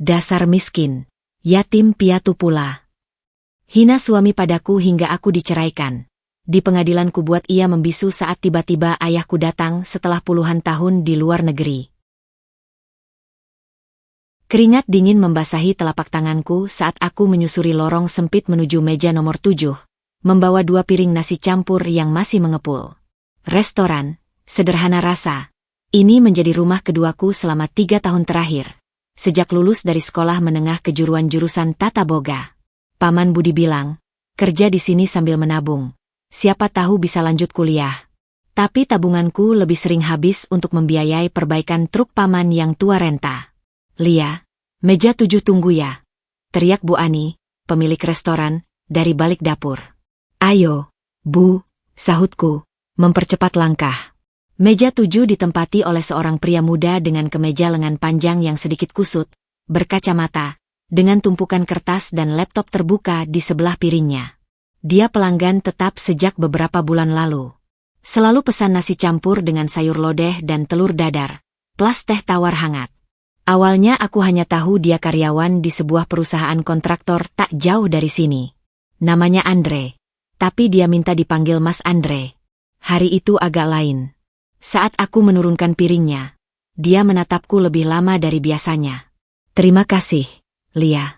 Dasar miskin, yatim piatu pula. Hina suami padaku hingga aku diceraikan. Di pengadilan ku buat ia membisu saat tiba-tiba ayahku datang setelah puluhan tahun di luar negeri. Keringat dingin membasahi telapak tanganku saat aku menyusuri lorong sempit menuju meja nomor 7, membawa 2 piring nasi campur yang masih mengepul. Restoran, sederhana rasa. Ini menjadi rumah keduaku selama 3 tahun terakhir. Sejak lulus dari sekolah menengah kejuruan jurusan Tata Boga. Paman Budi bilang, kerja di sini sambil menabung. Siapa tahu bisa lanjut kuliah. Tapi tabunganku lebih sering habis untuk membiayai perbaikan truk paman yang tua renta. Lia, meja 7 tunggu ya. Teriak Bu Ani, pemilik restoran, dari balik dapur. Ayo, Bu, sahutku, mempercepat langkah. Meja 7 ditempati oleh seorang pria muda dengan kemeja lengan panjang yang sedikit kusut, berkacamata, dengan tumpukan kertas dan laptop terbuka di sebelah piringnya. Dia pelanggan tetap sejak beberapa bulan lalu. Selalu pesan nasi campur dengan sayur lodeh dan telur dadar, plus teh tawar hangat. Awalnya aku hanya tahu dia karyawan di sebuah perusahaan kontraktor tak jauh dari sini. Namanya Andre, tapi dia minta dipanggil Mas Andre. Hari itu agak lain. Saat aku menurunkan piringnya, dia menatapku lebih lama dari biasanya. Terima kasih, Lia.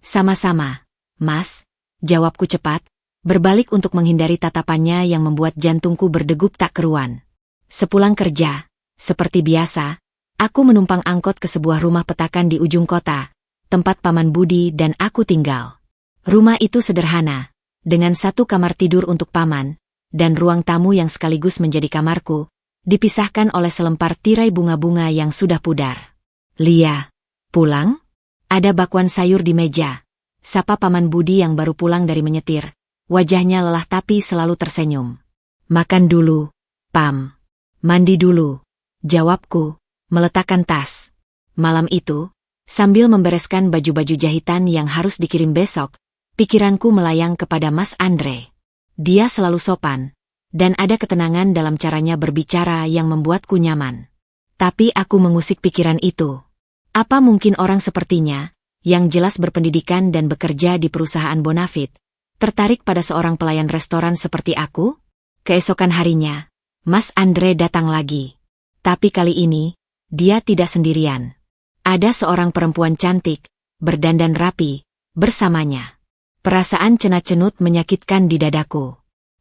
Sama-sama, Mas, jawabku cepat, berbalik untuk menghindari tatapannya yang membuat jantungku berdegup tak keruan. Sepulang kerja, seperti biasa, aku menumpang angkot ke sebuah rumah petakan di ujung kota, tempat Paman Budi dan aku tinggal. Rumah itu sederhana, dengan 1 kamar tidur untuk Paman, dan ruang tamu yang sekaligus menjadi kamarku, dipisahkan oleh selempar tirai bunga-bunga yang sudah pudar. Lia, pulang? Ada bakwan sayur di meja. Sapa Paman Budi yang baru pulang dari menyetir. Wajahnya lelah tapi selalu tersenyum. Makan dulu, Pam. Mandi dulu, jawabku, meletakkan tas. Malam itu, sambil membereskan baju-baju jahitan yang harus dikirim besok, pikiranku melayang kepada Mas Andre. Dia selalu sopan, dan ada ketenangan dalam caranya berbicara yang membuatku nyaman. Tapi aku mengusik pikiran itu. Apa mungkin orang sepertinya, yang jelas berpendidikan dan bekerja di perusahaan bonafit, tertarik pada seorang pelayan restoran seperti aku? Keesokan harinya, Mas Andre datang lagi. Tapi kali ini, dia tidak sendirian. Ada seorang perempuan cantik, berdandan rapi, bersamanya. Perasaan cenat-cenut menyakitkan di dadaku.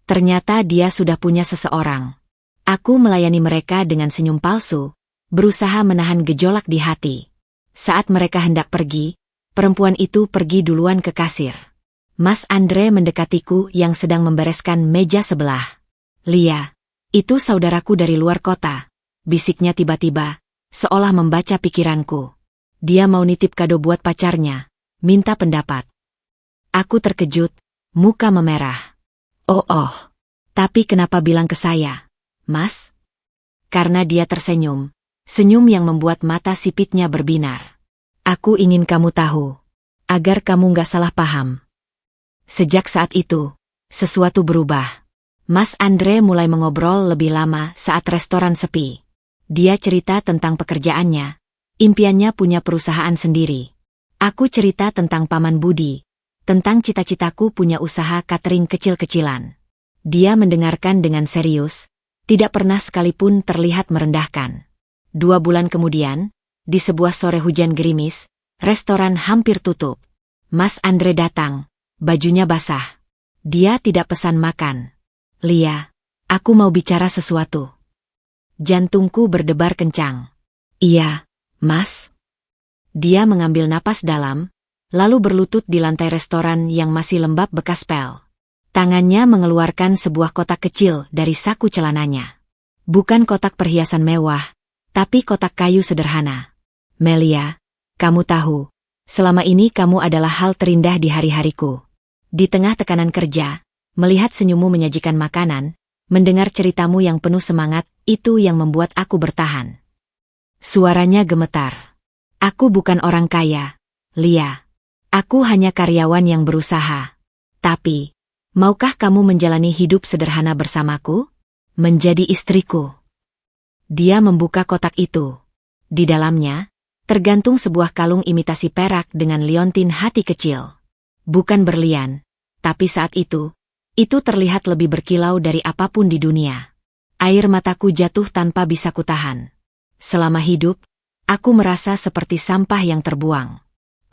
Ternyata dia sudah punya seseorang. Aku melayani mereka dengan senyum palsu, berusaha menahan gejolak di hati. Saat mereka hendak pergi, perempuan itu pergi duluan ke kasir. Mas Andre mendekatiku yang sedang membereskan meja sebelah. Lia, itu saudaraku dari luar kota, bisiknya tiba-tiba, seolah membaca pikiranku. Dia mau nitip kado buat pacarnya, minta pendapat. Aku terkejut, muka memerah. Oh, tapi kenapa bilang ke saya, Mas? Karena dia tersenyum, senyum yang membuat mata sipitnya berbinar. Aku ingin kamu tahu, agar kamu gak salah paham. Sejak saat itu, sesuatu berubah. Mas Andre mulai mengobrol lebih lama saat restoran sepi. Dia cerita tentang pekerjaannya, impiannya punya perusahaan sendiri. Aku cerita tentang Paman Budi, tentang cita-citaku punya usaha catering kecil-kecilan. Dia mendengarkan dengan serius, tidak pernah sekalipun terlihat merendahkan. 2 bulan kemudian, di sebuah sore hujan gerimis, restoran hampir tutup. Mas Andre datang, bajunya basah. Dia tidak pesan makan. Lia, aku mau bicara sesuatu. Jantungku berdebar kencang. Iya, Mas. Dia mengambil napas dalam, lalu berlutut di lantai restoran yang masih lembab bekas pel. Tangannya mengeluarkan sebuah kotak kecil dari saku celananya. Bukan kotak perhiasan mewah, tapi kotak kayu sederhana. Melia, kamu tahu, selama ini kamu adalah hal terindah di hari-hariku. Di tengah tekanan kerja, melihat senyummu menyajikan makanan, mendengar ceritamu yang penuh semangat, itu yang membuat aku bertahan. Suaranya gemetar. Aku bukan orang kaya, Lia. Aku hanya karyawan yang berusaha. Tapi, maukah kamu menjalani hidup sederhana bersamaku? Menjadi istriku. Dia membuka kotak itu. Di dalamnya, tergantung sebuah kalung imitasi perak dengan liontin hati kecil. Bukan berlian, tapi saat itu terlihat lebih berkilau dari apapun di dunia. Air mataku jatuh tanpa bisa kutahan. Selama hidup, aku merasa seperti sampah yang terbuang.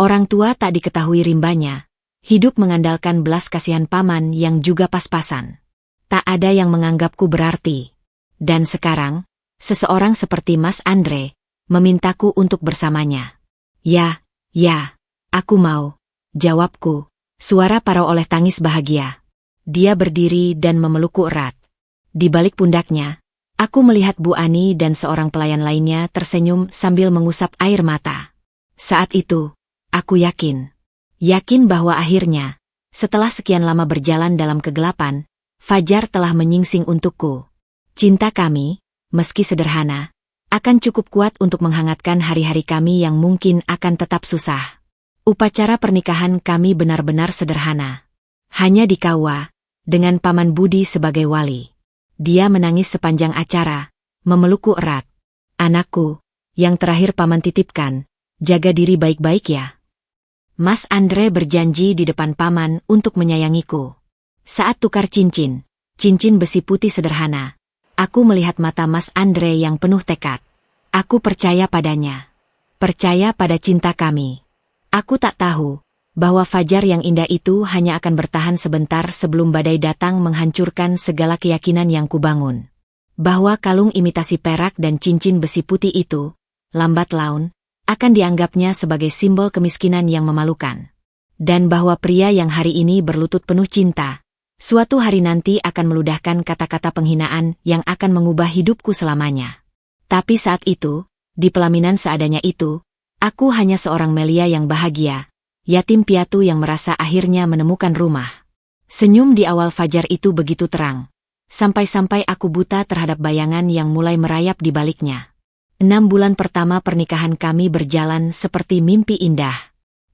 Orang tua tak diketahui rimbanya, hidup mengandalkan belas kasihan paman yang juga pas-pasan. Tak ada yang menganggapku berarti. Dan sekarang, seseorang seperti Mas Andre memintaku untuk bersamanya. Ya, aku mau, jawabku, suara parau oleh tangis bahagia. Dia berdiri dan memelukku erat. Di balik pundaknya, aku melihat Bu Ani dan seorang pelayan lainnya tersenyum sambil mengusap air mata. Saat itu, aku yakin bahwa akhirnya, setelah sekian lama berjalan dalam kegelapan, fajar telah menyingsing untukku. Cinta kami, meski sederhana, akan cukup kuat untuk menghangatkan hari-hari kami yang mungkin akan tetap susah. Upacara pernikahan kami benar-benar sederhana. Hanya di Kawa, dengan Paman Budi sebagai wali. Dia menangis sepanjang acara, memelukku erat. Anakku, yang terakhir Paman titipkan, jaga diri baik-baik ya. Mas Andre berjanji di depan Paman untuk menyayangiku. Saat tukar cincin besi putih sederhana, aku melihat mata Mas Andre yang penuh tekad. Aku percaya padanya. Percaya pada cinta kami. Aku tak tahu bahwa fajar yang indah itu hanya akan bertahan sebentar sebelum badai datang menghancurkan segala keyakinan yang kubangun. Bahwa kalung imitasi perak dan cincin besi putih itu, lambat laun, akan dianggapnya sebagai simbol kemiskinan yang memalukan. Dan bahwa pria yang hari ini berlutut penuh cinta, suatu hari nanti akan meludahkan kata-kata penghinaan yang akan mengubah hidupku selamanya. Tapi saat itu, di pelaminan seadanya itu, aku hanya seorang Melia yang bahagia, yatim piatu yang merasa akhirnya menemukan rumah. Senyum di awal fajar itu begitu terang. Sampai-sampai aku buta terhadap bayangan yang mulai merayap di baliknya. 6 bulan pertama pernikahan kami berjalan seperti mimpi indah.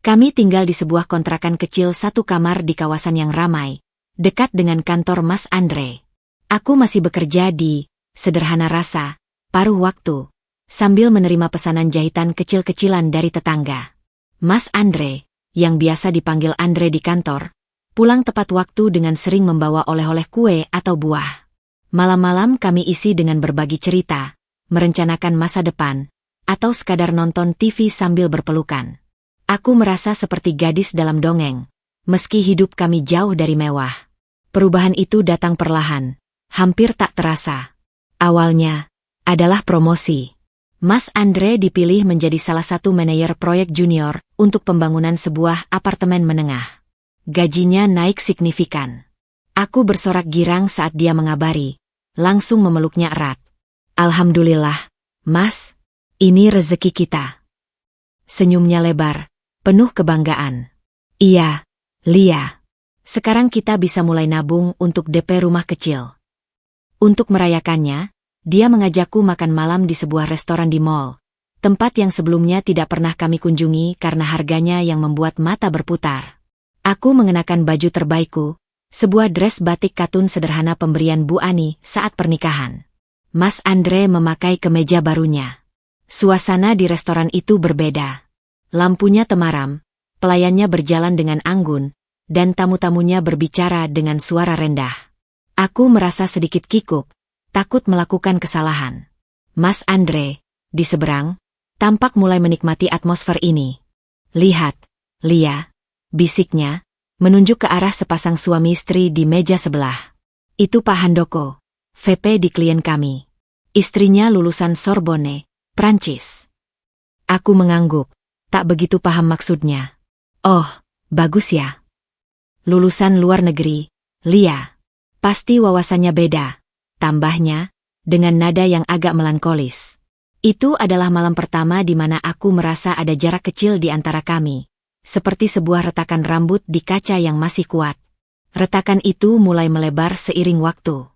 Kami tinggal di sebuah kontrakan kecil 1 kamar di kawasan yang ramai, dekat dengan kantor Mas Andre. Aku masih bekerja di Sederhana Rasa, paruh waktu, sambil menerima pesanan jahitan kecil-kecilan dari tetangga. Mas Andre, yang biasa dipanggil Andre di kantor, pulang tepat waktu dengan sering membawa oleh-oleh kue atau buah. Malam-malam kami isi dengan berbagi cerita, merencanakan masa depan, atau sekadar nonton TV sambil berpelukan. Aku merasa seperti gadis dalam dongeng, meski hidup kami jauh dari mewah. Perubahan itu datang perlahan, hampir tak terasa. Awalnya adalah promosi. Mas Andre dipilih menjadi salah satu manajer proyek junior untuk pembangunan sebuah apartemen menengah. Gajinya naik signifikan. Aku bersorak girang saat dia mengabari, langsung memeluknya erat. Alhamdulillah, Mas, ini rezeki kita. Senyumnya lebar, penuh kebanggaan. Iya, Lia. Sekarang kita bisa mulai nabung untuk DP rumah kecil. Untuk merayakannya, dia mengajakku makan malam di sebuah restoran di mall, tempat yang sebelumnya tidak pernah kami kunjungi karena harganya yang membuat mata berputar. Aku mengenakan baju terbaikku, sebuah dress batik katun sederhana pemberian Bu Ani saat pernikahan. Mas Andre memakai kemeja barunya. Suasana di restoran itu berbeda. Lampunya temaram, pelayannya berjalan dengan anggun, dan tamu-tamunya berbicara dengan suara rendah. Aku merasa sedikit kikuk, takut melakukan kesalahan. Mas Andre, di seberang, tampak mulai menikmati atmosfer ini. Lihat, Lia, bisiknya, menunjuk ke arah sepasang suami istri di meja sebelah. Itu Pak Handoko, VP di klien kami. Istrinya lulusan Sorbonne, Prancis. Aku mengangguk, tak begitu paham maksudnya. Oh, bagus ya. Lulusan luar negeri, Lia. Pasti wawasannya beda. Tambahnya, dengan nada yang agak melankolis. Itu adalah malam pertama di mana aku merasa ada jarak kecil di antara kami. Seperti sebuah retakan rambut di kaca yang masih kuat. Retakan itu mulai melebar seiring waktu.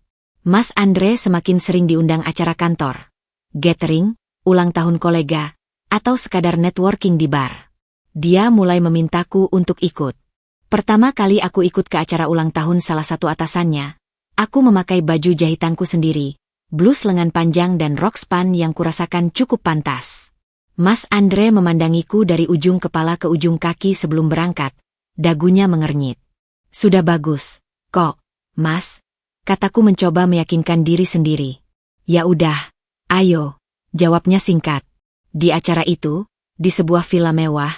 Mas Andre semakin sering diundang acara kantor, gathering, ulang tahun kolega, atau sekadar networking di bar. Dia mulai memintaku untuk ikut. Pertama kali aku ikut ke acara ulang tahun salah satu atasannya, aku memakai baju jahitanku sendiri, blus lengan panjang dan rok span yang kurasakan cukup pantas. Mas Andre memandangiku dari ujung kepala ke ujung kaki sebelum berangkat. Dagunya mengernyit. Sudah bagus, kok, Mas? Kataku mencoba meyakinkan diri sendiri. Ya udah, ayo, jawabnya singkat. Di acara itu, di sebuah villa mewah,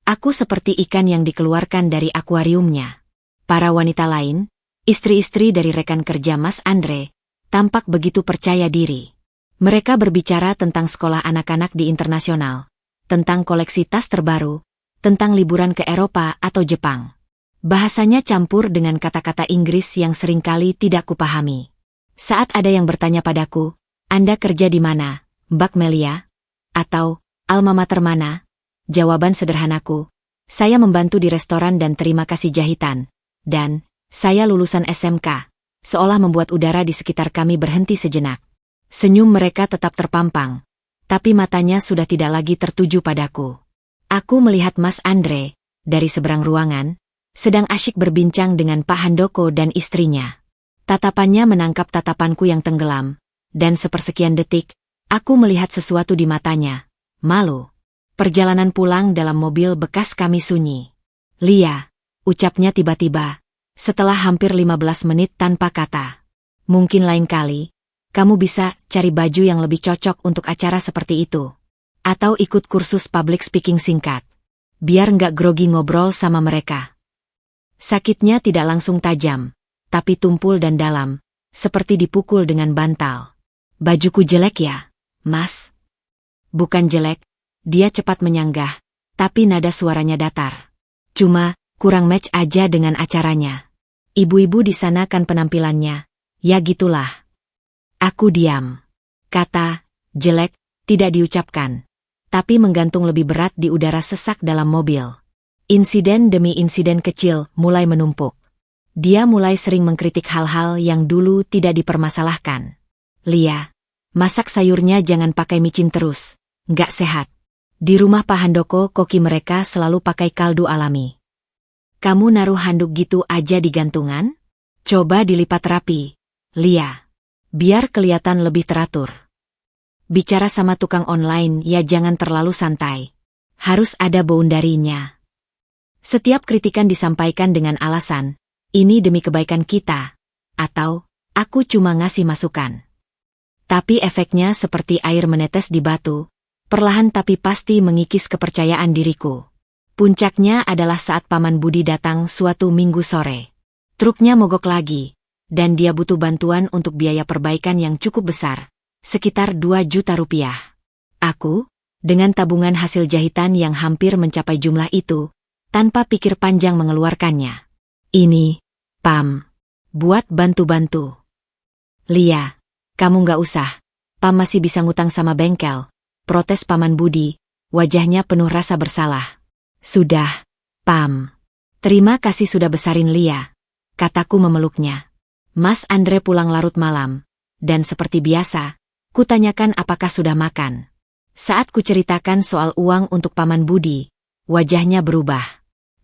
aku seperti ikan yang dikeluarkan dari akuariumnya. Para wanita lain, istri-istri dari rekan kerja Mas Andre, tampak begitu percaya diri. Mereka berbicara tentang sekolah anak-anak di internasional, tentang koleksi tas terbaru, tentang liburan ke Eropa atau Jepang. Bahasanya campur dengan kata-kata Inggris yang seringkali tidak kupahami. Saat ada yang bertanya padaku, "Anda kerja di mana, Mbak Melia?" Atau, "Alma mater mana?" Jawaban sederhanaku, "Saya membantu di restoran dan terima kasih jahitan." Dan, "Saya lulusan SMK." Seolah membuat udara di sekitar kami berhenti sejenak. Senyum mereka tetap terpampang, tapi matanya sudah tidak lagi tertuju padaku. Aku melihat Mas Andre, dari seberang ruangan, sedang asyik berbincang dengan Pak Handoko dan istrinya. Tatapannya menangkap tatapanku yang tenggelam, dan sepersekian detik, aku melihat sesuatu di matanya. Malu. Perjalanan pulang dalam mobil bekas kami sunyi. "Lia," ucapnya tiba-tiba, setelah hampir 15 menit tanpa kata. "Mungkin lain kali, kamu bisa cari baju yang lebih cocok untuk acara seperti itu. Atau ikut kursus public speaking singkat. Biar nggak grogi ngobrol sama mereka." Sakitnya tidak langsung tajam, tapi tumpul dan dalam, seperti dipukul dengan bantal. "Bajuku jelek ya, Mas?" "Bukan jelek," dia cepat menyanggah, tapi nada suaranya datar. "Cuma, kurang match aja dengan acaranya. Ibu-ibu di sana kan penampilannya, ya gitulah." Aku diam. Kata, jelek, tidak diucapkan, tapi menggantung lebih berat di udara sesak dalam mobil. Insiden demi insiden kecil mulai menumpuk. Dia mulai sering mengkritik hal-hal yang dulu tidak dipermasalahkan. "Lia, masak sayurnya jangan pakai micin terus, nggak sehat. Di rumah Pak Handoko koki mereka selalu pakai kaldu alami. Kamu naruh handuk gitu aja di gantungan? Coba dilipat rapi, Lia. Biar kelihatan lebih teratur. Bicara sama tukang online ya jangan terlalu santai. Harus ada boundary-nya." Setiap kritikan disampaikan dengan alasan, "Ini demi kebaikan kita," atau, "Aku cuma ngasih masukan." Tapi efeknya seperti air menetes di batu, perlahan tapi pasti mengikis kepercayaan diriku. Puncaknya adalah saat Paman Budi datang suatu minggu sore. Truknya mogok lagi, dan dia butuh bantuan untuk biaya perbaikan yang cukup besar, sekitar 2 juta rupiah. Aku, dengan tabungan hasil jahitan yang hampir mencapai jumlah itu, tanpa pikir panjang mengeluarkannya. "Ini, Pam, buat bantu-bantu." "Lia, kamu nggak usah. Pam masih bisa ngutang sama bengkel," protes Paman Budi, wajahnya penuh rasa bersalah. "Sudah, Pam. Terima kasih sudah besarin Lia," kataku memeluknya. Mas Andre pulang larut malam, dan seperti biasa, kutanyakan apakah sudah makan. Saat kuceritakan soal uang untuk Paman Budi, wajahnya berubah.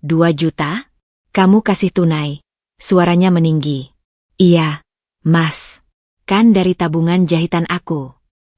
2 juta? Kamu kasih tunai?" Suaranya meninggi. "Iya, Mas. Kan dari tabungan jahitan aku.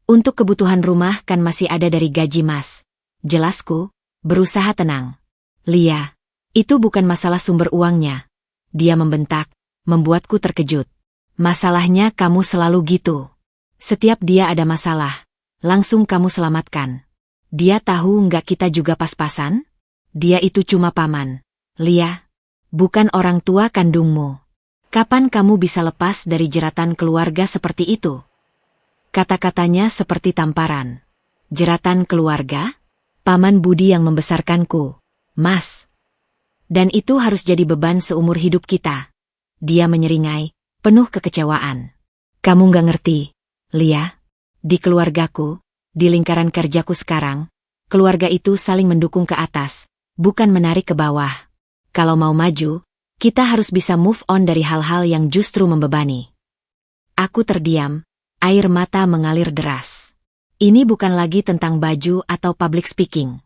Untuk kebutuhan rumah kan masih ada dari gaji Mas." Jelasku, berusaha tenang. "Lia, itu bukan masalah sumber uangnya." Dia membentak, membuatku terkejut. "Masalahnya kamu selalu gitu. Setiap dia ada masalah, langsung kamu selamatkan. Dia tahu nggak kita juga pas-pasan? Dia itu cuma paman, Lia. Bukan orang tua kandungmu. Kapan kamu bisa lepas dari jeratan keluarga seperti itu?" Kata-katanya seperti tamparan. Jeratan keluarga? Paman Budi yang membesarkanku, Mas. Dan itu harus jadi beban seumur hidup kita. Dia menyeringai, penuh kekecewaan. "Kamu nggak ngerti, Lia. Di keluargaku, di lingkaran kerjaku sekarang, keluarga itu saling mendukung ke atas, bukan menarik ke bawah. Kalau mau maju, kita harus bisa move on dari hal-hal yang justru membebani." Aku terdiam, air mata mengalir deras. Ini bukan lagi tentang baju atau public speaking.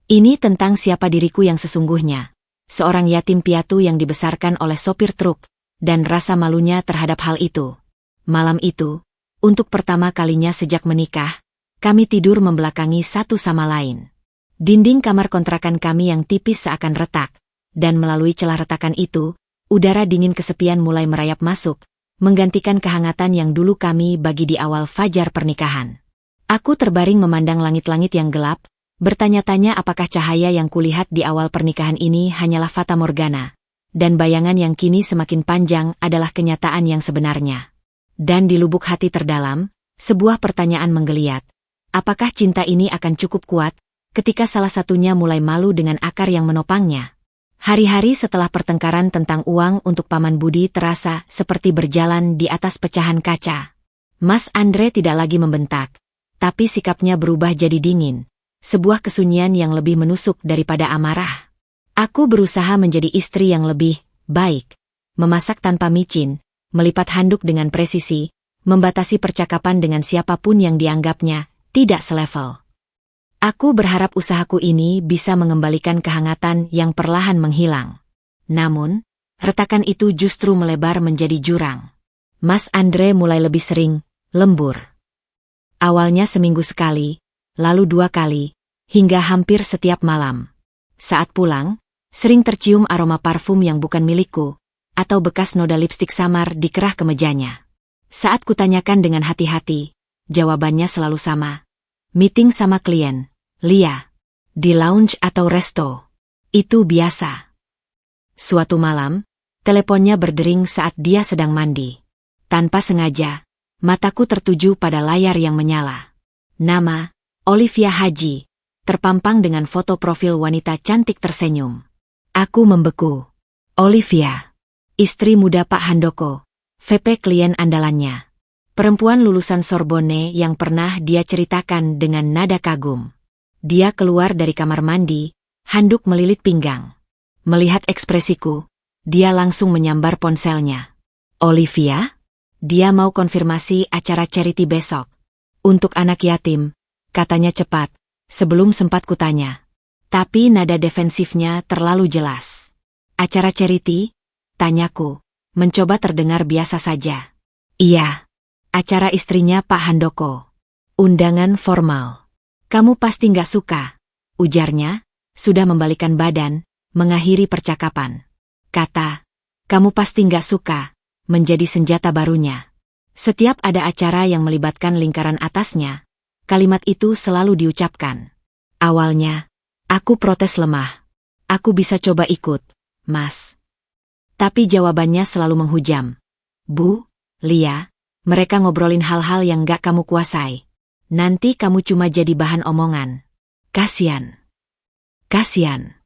Ini tentang siapa diriku yang sesungguhnya. Seorang yatim piatu yang dibesarkan oleh sopir truk, dan rasa malunya terhadap hal itu. Malam itu, untuk pertama kalinya sejak menikah, Kami tidur membelakangi satu sama lain. Dinding kamar kontrakan kami yang tipis seakan retak, dan melalui celah retakan itu, udara dingin kesepian mulai merayap masuk, menggantikan kehangatan yang dulu kami bagi di awal fajar pernikahan. Aku terbaring memandang langit-langit yang gelap, bertanya-tanya apakah cahaya yang kulihat di awal pernikahan ini hanyalah fata morgana, dan bayangan yang kini semakin panjang adalah kenyataan yang sebenarnya. Dan di lubuk hati terdalam, sebuah pertanyaan menggeliat. Apakah cinta ini akan cukup kuat, ketika salah satunya mulai malu dengan akar yang menopangnya? Hari-hari setelah pertengkaran tentang uang untuk Paman Budi terasa seperti berjalan di atas pecahan kaca. Mas Andre tidak lagi membentak, tapi sikapnya berubah jadi dingin. Sebuah kesunyian yang lebih menusuk daripada amarah. Aku berusaha menjadi istri yang lebih baik, memasak tanpa micin, melipat handuk dengan presisi, membatasi percakapan dengan siapapun yang dianggapnya tidak selevel. Aku berharap usahaku ini bisa mengembalikan kehangatan yang perlahan menghilang. Namun, retakan itu justru melebar menjadi jurang. Mas Andre mulai lebih sering lembur. Awalnya seminggu sekali, lalu 2 kali, hingga hampir setiap malam. Saat pulang, sering tercium aroma parfum yang bukan milikku, atau bekas noda lipstik samar di kerah kemejanya. Saat kutanyakan dengan hati-hati, jawabannya selalu sama. Meeting sama klien, Lia. Di lounge atau resto. Itu biasa. Suatu malam, teleponnya berdering saat dia sedang mandi. Tanpa sengaja, mataku tertuju pada layar yang menyala. Nama, Olivia Haji, terpampang dengan foto profil wanita cantik tersenyum. Aku membeku. Olivia, istri muda Pak Handoko, VP klien andalannya. Perempuan lulusan Sorbonne yang pernah dia ceritakan dengan nada kagum. Dia keluar dari kamar mandi, handuk melilit pinggang. Melihat ekspresiku, dia langsung menyambar ponselnya. Olivia? Dia mau konfirmasi acara charity besok. Untuk anak yatim, katanya cepat, sebelum sempat kutanya. Tapi nada defensifnya terlalu jelas. Acara charity? Tanyaku, mencoba terdengar biasa saja. Iya, acara istrinya Pak Handoko. Undangan formal. Kamu pasti nggak suka, ujarnya, sudah membalikan badan, mengakhiri percakapan. Kata, kamu pasti nggak suka, menjadi senjata barunya. Setiap ada acara yang melibatkan lingkaran atasnya, kalimat itu selalu diucapkan. Awalnya, aku protes lemah. Aku bisa coba ikut, Mas. Tapi jawabannya selalu menghujam. Bu, Lia, mereka ngobrolin hal-hal yang gak kamu kuasai. Nanti kamu cuma jadi bahan omongan. Kasian. Kasian.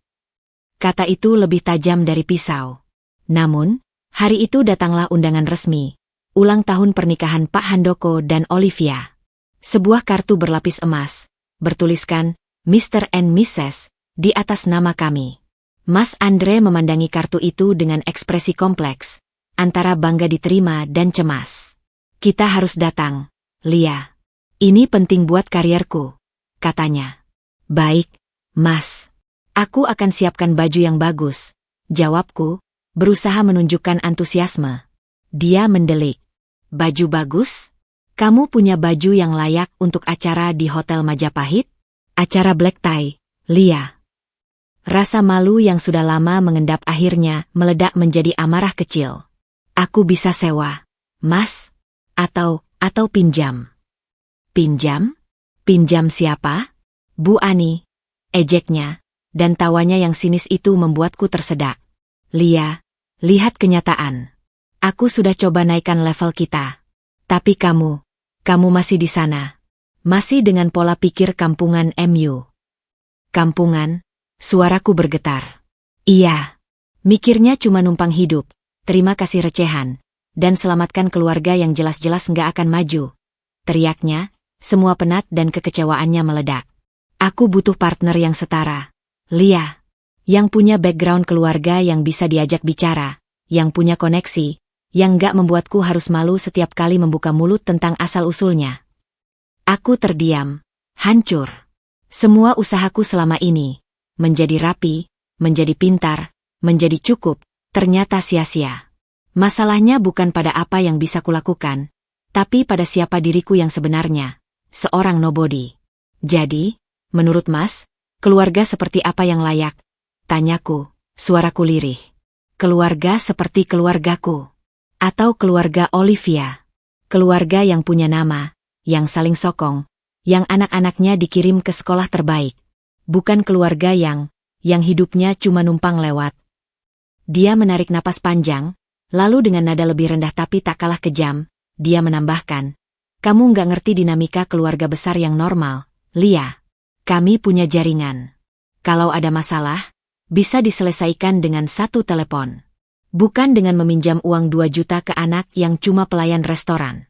Kata itu lebih tajam dari pisau. Namun, hari itu datanglah undangan resmi. Ulang tahun pernikahan Pak Handoko dan Olivia. Sebuah kartu berlapis emas, bertuliskan Mr. and Mrs. di atas nama kami. Mas Andre memandangi kartu itu dengan ekspresi kompleks, antara bangga diterima dan cemas. Kita harus datang, Lia. Ini penting buat karierku, katanya. Baik, Mas. Aku akan siapkan baju yang bagus, jawabku, berusaha menunjukkan antusiasme. Dia mendelik. Baju bagus? Kamu punya baju yang layak untuk acara di Hotel Majapahit? Acara black tie, Lia. Rasa malu yang sudah lama mengendap akhirnya meledak menjadi amarah kecil. Aku bisa sewa, Mas? Atau pinjam? Pinjam? Pinjam siapa? Bu Ani, ejeknya, dan tawanya yang sinis itu membuatku tersedak. Lia, lihat kenyataan. Aku sudah coba naikkan level kita. Tapi kamu masih di sana. Masih dengan pola pikir kampungan MU. Kampungan, suaraku bergetar. Iya. Mikirnya cuma numpang hidup, terima kasih recehan, dan selamatkan keluarga yang jelas-jelas nggak akan maju. Teriaknya, semua penat dan kekecewaannya meledak. Aku butuh partner yang setara. Lia. Yang punya background keluarga yang bisa diajak bicara, yang punya koneksi, yang gak membuatku harus malu setiap kali membuka mulut tentang asal-usulnya. Aku terdiam, hancur. Semua usahaku selama ini, menjadi rapi, menjadi pintar, menjadi cukup, ternyata sia-sia. Masalahnya bukan pada apa yang bisa kulakukan, tapi pada siapa diriku yang sebenarnya. seorang nobody. Jadi, menurut Mas, keluarga seperti apa yang layak? Tanyaku, suaraku lirih. Keluarga seperti keluargaku. Atau keluarga Olivia. Keluarga yang punya nama, yang saling sokong, yang anak-anaknya dikirim ke sekolah terbaik. Bukan keluarga yang hidupnya cuma numpang lewat. Dia menarik napas panjang, lalu dengan nada lebih rendah tapi tak kalah kejam, dia menambahkan, kamu nggak ngerti dinamika keluarga besar yang normal, Lia. Kami punya jaringan. Kalau ada masalah, bisa diselesaikan dengan satu telepon. Bukan dengan meminjam uang 2 juta ke anak yang cuma pelayan restoran.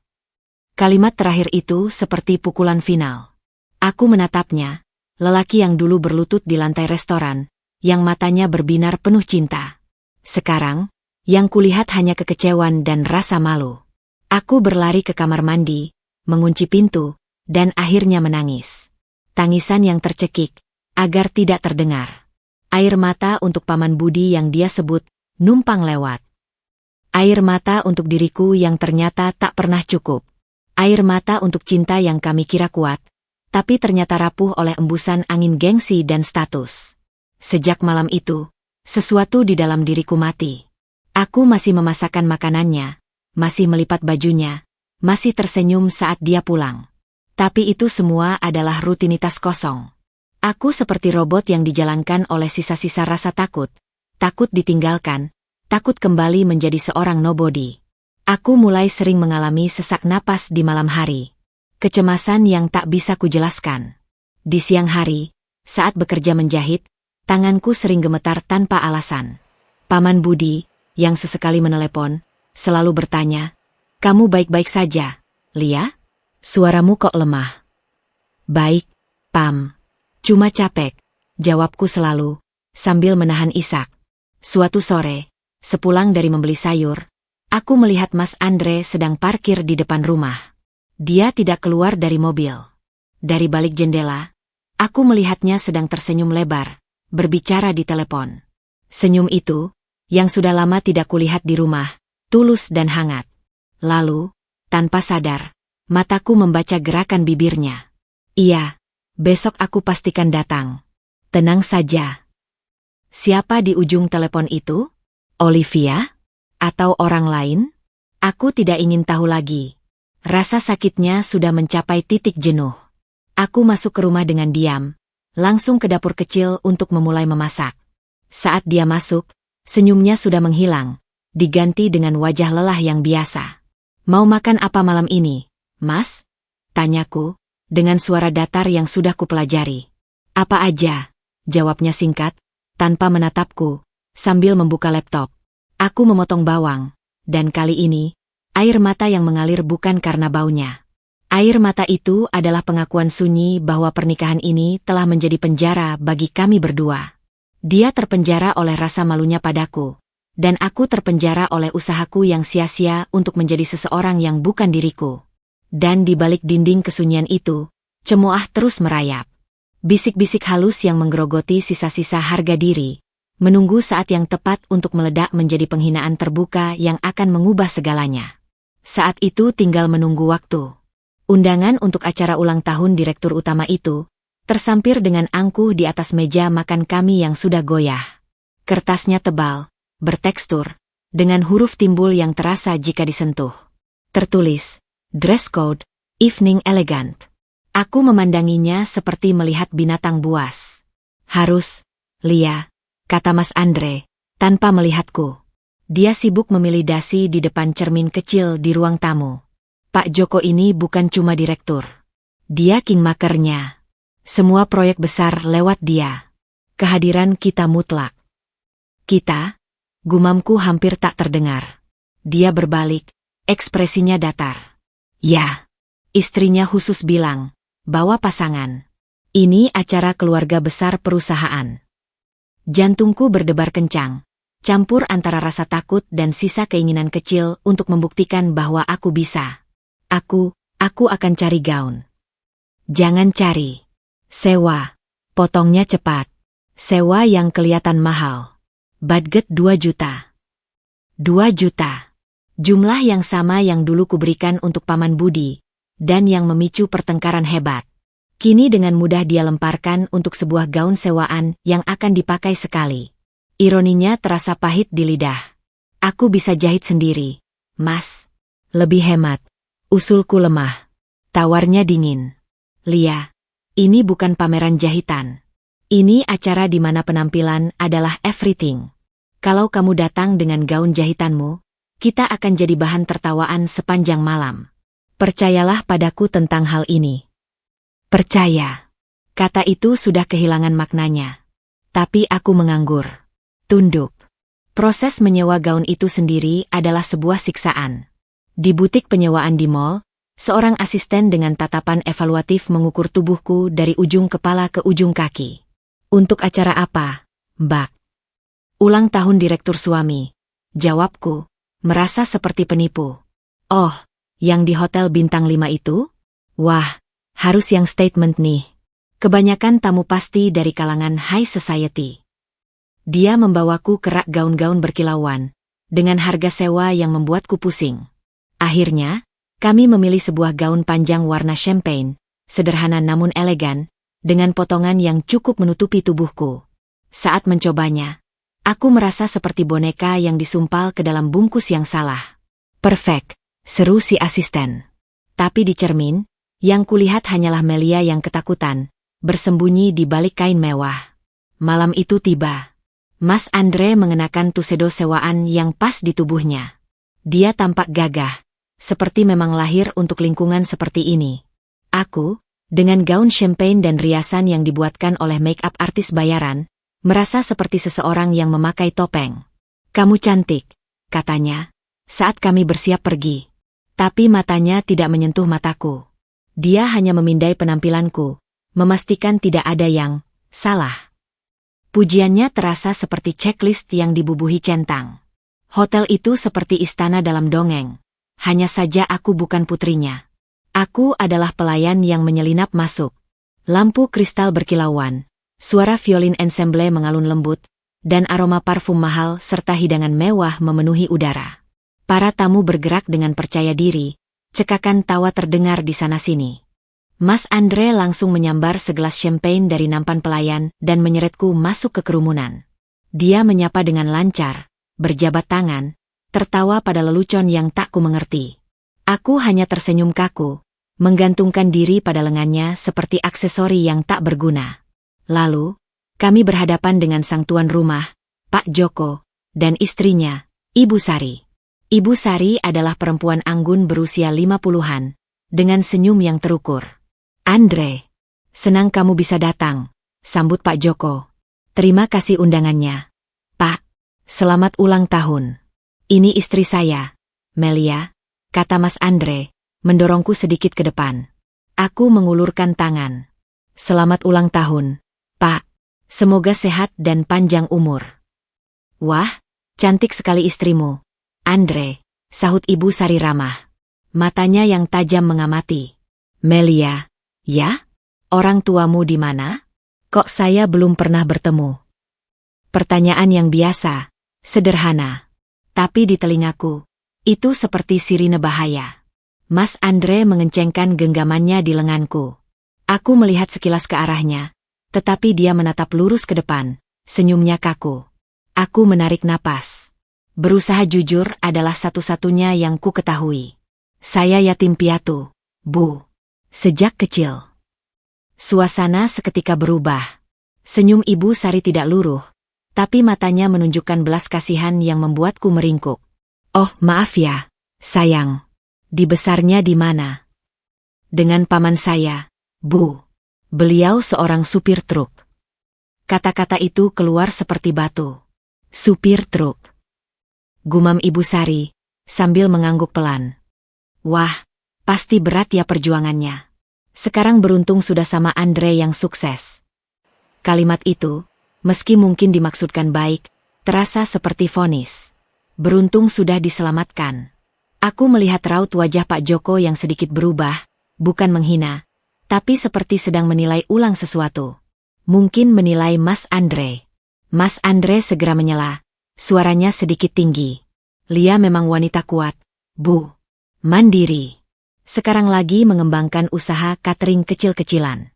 Kalimat terakhir itu seperti pukulan final. Aku menatapnya, lelaki yang dulu berlutut di lantai restoran, yang matanya berbinar penuh cinta. Sekarang, yang kulihat hanya kekecewaan dan rasa malu. Aku berlari ke kamar mandi, mengunci pintu, dan akhirnya menangis. Tangisan yang tercekik, agar tidak terdengar. Air mata untuk Paman Budi yang dia sebut, numpang lewat. Air mata untuk diriku yang ternyata tak pernah cukup. Air mata untuk cinta yang kami kira kuat, tapi ternyata rapuh oleh embusan angin gengsi dan status. Sejak malam itu, sesuatu di dalam diriku mati. Aku masih memasakkan makanannya, masih melipat bajunya, masih tersenyum saat dia pulang. Tapi itu semua adalah rutinitas kosong. Aku seperti robot yang dijalankan oleh sisa-sisa rasa takut. Takut ditinggalkan, takut kembali menjadi seorang nobody. Aku mulai sering mengalami sesak napas di malam hari. Kecemasan yang tak bisa kujelaskan. Di siang hari, saat bekerja menjahit, tanganku sering gemetar tanpa alasan. Paman Budi, yang sesekali menelepon, selalu bertanya, kamu baik-baik saja, Lia? Suaramu kok lemah? Baik, Pam. Cuma capek, jawabku selalu, sambil menahan isak. Suatu sore, sepulang dari membeli sayur, aku melihat Mas Andre sedang parkir di depan rumah. Dia tidak keluar dari mobil. Dari balik jendela, aku melihatnya sedang tersenyum lebar, berbicara di telepon. Senyum itu, yang sudah lama tidak kulihat di rumah, tulus dan hangat. Lalu, tanpa sadar, mataku membaca gerakan bibirnya. Iya, besok aku pastikan datang. Tenang saja. Siapa di ujung telepon itu? Olivia? Atau orang lain? Aku tidak ingin tahu lagi. Rasa sakitnya sudah mencapai titik jenuh. Aku masuk ke rumah dengan diam, langsung ke dapur kecil untuk memulai memasak. Saat dia masuk, senyumnya sudah menghilang, diganti dengan wajah lelah yang biasa. Mau makan apa malam ini, Mas? Tanyaku, dengan suara datar yang sudah kupelajari. Apa aja? Jawabnya singkat, tanpa menatapku, sambil membuka laptop. Aku memotong bawang, dan kali ini, air mata yang mengalir bukan karena baunya. Air mata itu adalah pengakuan sunyi bahwa pernikahan ini telah menjadi penjara bagi kami berdua. Dia terpenjara oleh rasa malunya padaku, dan aku terpenjara oleh usahaku yang sia-sia untuk menjadi seseorang yang bukan diriku. Dan di balik dinding kesunyian itu, cemooh terus merayap. Bisik-bisik halus yang menggerogoti sisa-sisa harga diri, menunggu saat yang tepat untuk meledak menjadi penghinaan terbuka yang akan mengubah segalanya. Saat itu tinggal menunggu waktu. Undangan untuk acara ulang tahun direktur utama itu, tersampir dengan angkuh di atas meja makan kami yang sudah goyah. Kertasnya tebal, bertekstur, dengan huruf timbul yang terasa jika disentuh. Tertulis, dress code, evening elegant. Aku memandanginya seperti melihat binatang buas. Harus, Lia, kata Mas Andre, tanpa melihatku. Dia sibuk memilih dasi di depan cermin kecil di ruang tamu. Pak Joko ini bukan cuma direktur. Dia kingmakernya. Semua proyek besar lewat dia. Kehadiran kita mutlak. Kita, gumamku hampir tak terdengar. Dia berbalik, ekspresinya datar. Ya, istrinya khusus bilang, bawa pasangan. Ini acara keluarga besar perusahaan. Jantungku berdebar kencang, campur antara rasa takut dan sisa keinginan kecil untuk membuktikan bahwa aku bisa. Aku akan cari gaun. Jangan cari. Sewa. Potongnya cepat. Sewa yang kelihatan mahal. Budget 2 juta. 2 juta. Jumlah yang sama yang dulu kuberikan untuk Paman Budi, dan yang memicu pertengkaran hebat. Kini dengan mudah dia lemparkan untuk sebuah gaun sewaan yang akan dipakai sekali. Ironinya terasa pahit di lidah. Aku bisa jahit sendiri, Mas. Lebih hemat. Usulku lemah. Tawarnya dingin. Lia, ini bukan pameran jahitan. Ini acara di mana penampilan adalah everything. Kalau kamu datang dengan gaun jahitanmu, kita akan jadi bahan tertawaan sepanjang malam. Percayalah padaku tentang hal ini. Percaya. Kata itu sudah kehilangan maknanya. Tapi aku menganggur. Tunduk. Proses menyewa gaun itu sendiri adalah sebuah siksaan. Di butik penyewaan di mall, seorang asisten dengan tatapan evaluatif mengukur tubuhku dari ujung kepala ke ujung kaki. Untuk acara apa, Mbak? Ulang tahun direktur suami. Jawabku, merasa seperti penipu. Oh, yang di hotel bintang 5 itu? Wah, harus yang statement nih. Kebanyakan tamu pasti dari kalangan high society. Dia membawaku ke rak gaun-gaun berkilauan, dengan harga sewa yang membuatku pusing. Akhirnya, kami memilih sebuah gaun panjang warna champagne, sederhana namun elegan, dengan potongan yang cukup menutupi tubuhku. Saat mencobanya, aku merasa seperti boneka yang disumpal ke dalam bungkus yang salah. Perfect, seru si asisten. Tapi di cermin, yang kulihat hanyalah Melia yang ketakutan, bersembunyi di balik kain mewah. Malam itu tiba. Mas Andre mengenakan tuxedo sewaan yang pas di tubuhnya. Dia tampak gagah, seperti memang lahir untuk lingkungan seperti ini. Aku, dengan gaun champagne dan riasan yang dibuatkan oleh make-up artis bayaran, merasa seperti seseorang yang memakai topeng. Kamu cantik, katanya, saat kami bersiap pergi. Tapi matanya tidak menyentuh mataku. Dia hanya memindai penampilanku, memastikan tidak ada yang salah. Pujiannya terasa seperti checklist yang dibubuhi centang. Hotel itu seperti istana dalam dongeng. Hanya saja aku bukan putrinya. Aku adalah pelayan yang menyelinap masuk. Lampu kristal berkilauan, suara violin ensemble mengalun lembut, dan aroma parfum mahal serta hidangan mewah memenuhi udara. Para tamu bergerak dengan percaya diri, cekakan tawa terdengar di sana-sini. Mas Andre langsung menyambar segelas champagne dari nampan pelayan dan menyeretku masuk ke kerumunan. Dia menyapa dengan lancar, berjabat tangan, tertawa pada lelucon yang tak ku mengerti. Aku hanya tersenyum kaku, menggantungkan diri pada lengannya seperti aksesori yang tak berguna. Lalu, kami berhadapan dengan sang tuan rumah, Pak Joko, dan istrinya, Ibu Sari. Ibu Sari adalah perempuan anggun berusia 50-an, dengan senyum yang terukur. Andre, senang kamu bisa datang, sambut Pak Joko. Terima kasih undangannya. Pak, selamat ulang tahun. Ini istri saya, Melia, kata Mas Andre, mendorongku sedikit ke depan. Aku mengulurkan tangan. Selamat ulang tahun, Pak. Semoga sehat dan panjang umur. Wah, cantik sekali istrimu, Andre, sahut Ibu Sari ramah. Matanya yang tajam mengamati. Melia, ya? Orang tuamu di mana? Kok saya belum pernah bertemu? Pertanyaan yang biasa, sederhana. Tapi di telingaku, itu seperti sirine bahaya. Mas Andre mengencengkan genggamannya di lenganku. Aku melihat sekilas ke arahnya, tetapi dia menatap lurus ke depan, senyumnya kaku. Aku menarik napas. Berusaha jujur adalah satu-satunya yang ku ketahui. Saya yatim piatu, Bu. Sejak kecil. Suasana seketika berubah. Senyum Ibu Sari tidak luruh, tapi matanya menunjukkan belas kasihan yang membuatku meringkuk. Oh, maaf ya, sayang. Dibesarnya di mana? Dengan paman saya, Bu. Beliau seorang supir truk. Kata-kata itu keluar seperti batu. Supir truk. Gumam Ibu Sari, sambil mengangguk pelan. Wah, pasti berat ya perjuangannya. Sekarang beruntung sudah sama Andre yang sukses. Kalimat itu, meski mungkin dimaksudkan baik, terasa seperti vonis. Beruntung sudah diselamatkan. Aku melihat raut wajah Pak Joko yang sedikit berubah, bukan menghina, tapi seperti sedang menilai ulang sesuatu. Mungkin menilai Mas Andre. Mas Andre segera menyela, suaranya sedikit tinggi. Lia memang wanita kuat, Bu. Mandiri. Sekarang lagi mengembangkan usaha catering kecil-kecilan.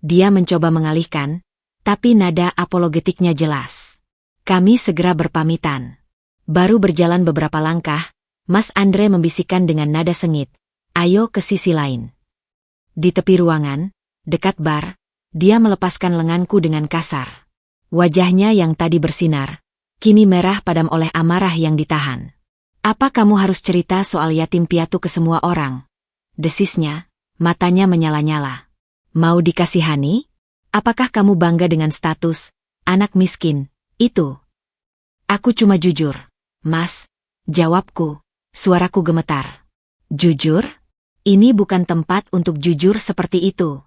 Dia mencoba mengalihkan, tapi nada apologetiknya jelas. Kami segera berpamitan. Baru berjalan beberapa langkah, Mas Andre membisikkan dengan nada sengit, "Ayo ke sisi lain." Di tepi ruangan, dekat bar, dia melepaskan lenganku dengan kasar. Wajahnya yang tadi bersinar, kini merah padam oleh amarah yang ditahan. "Apa kamu harus cerita soal yatim piatu ke semua orang?" Desisnya, matanya menyala-nyala. "Mau dikasihani? Apakah kamu bangga dengan status anak miskin itu?" "Aku cuma jujur, Mas," jawabku, suaraku gemetar. "Jujur? Ini bukan tempat untuk jujur seperti itu.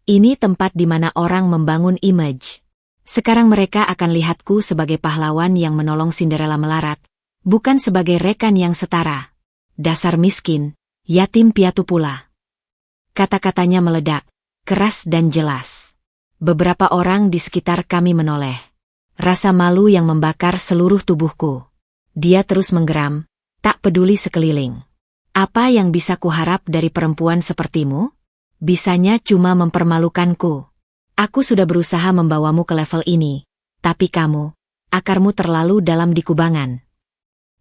Ini tempat di mana orang membangun image. Sekarang mereka akan lihatku sebagai pahlawan yang menolong Cinderella melarat, bukan sebagai rekan yang setara. Dasar miskin, yatim piatu pula." Kata-katanya meledak, keras dan jelas. Beberapa orang di sekitar kami menoleh. Rasa malu yang membakar seluruh tubuhku. Dia terus menggeram, tak peduli sekeliling. "Apa yang bisa kuharap dari perempuan sepertimu? Bisanya cuma mempermalukanku. Aku sudah berusaha membawamu ke level ini, tapi kamu, akarmu terlalu dalam di kubangan."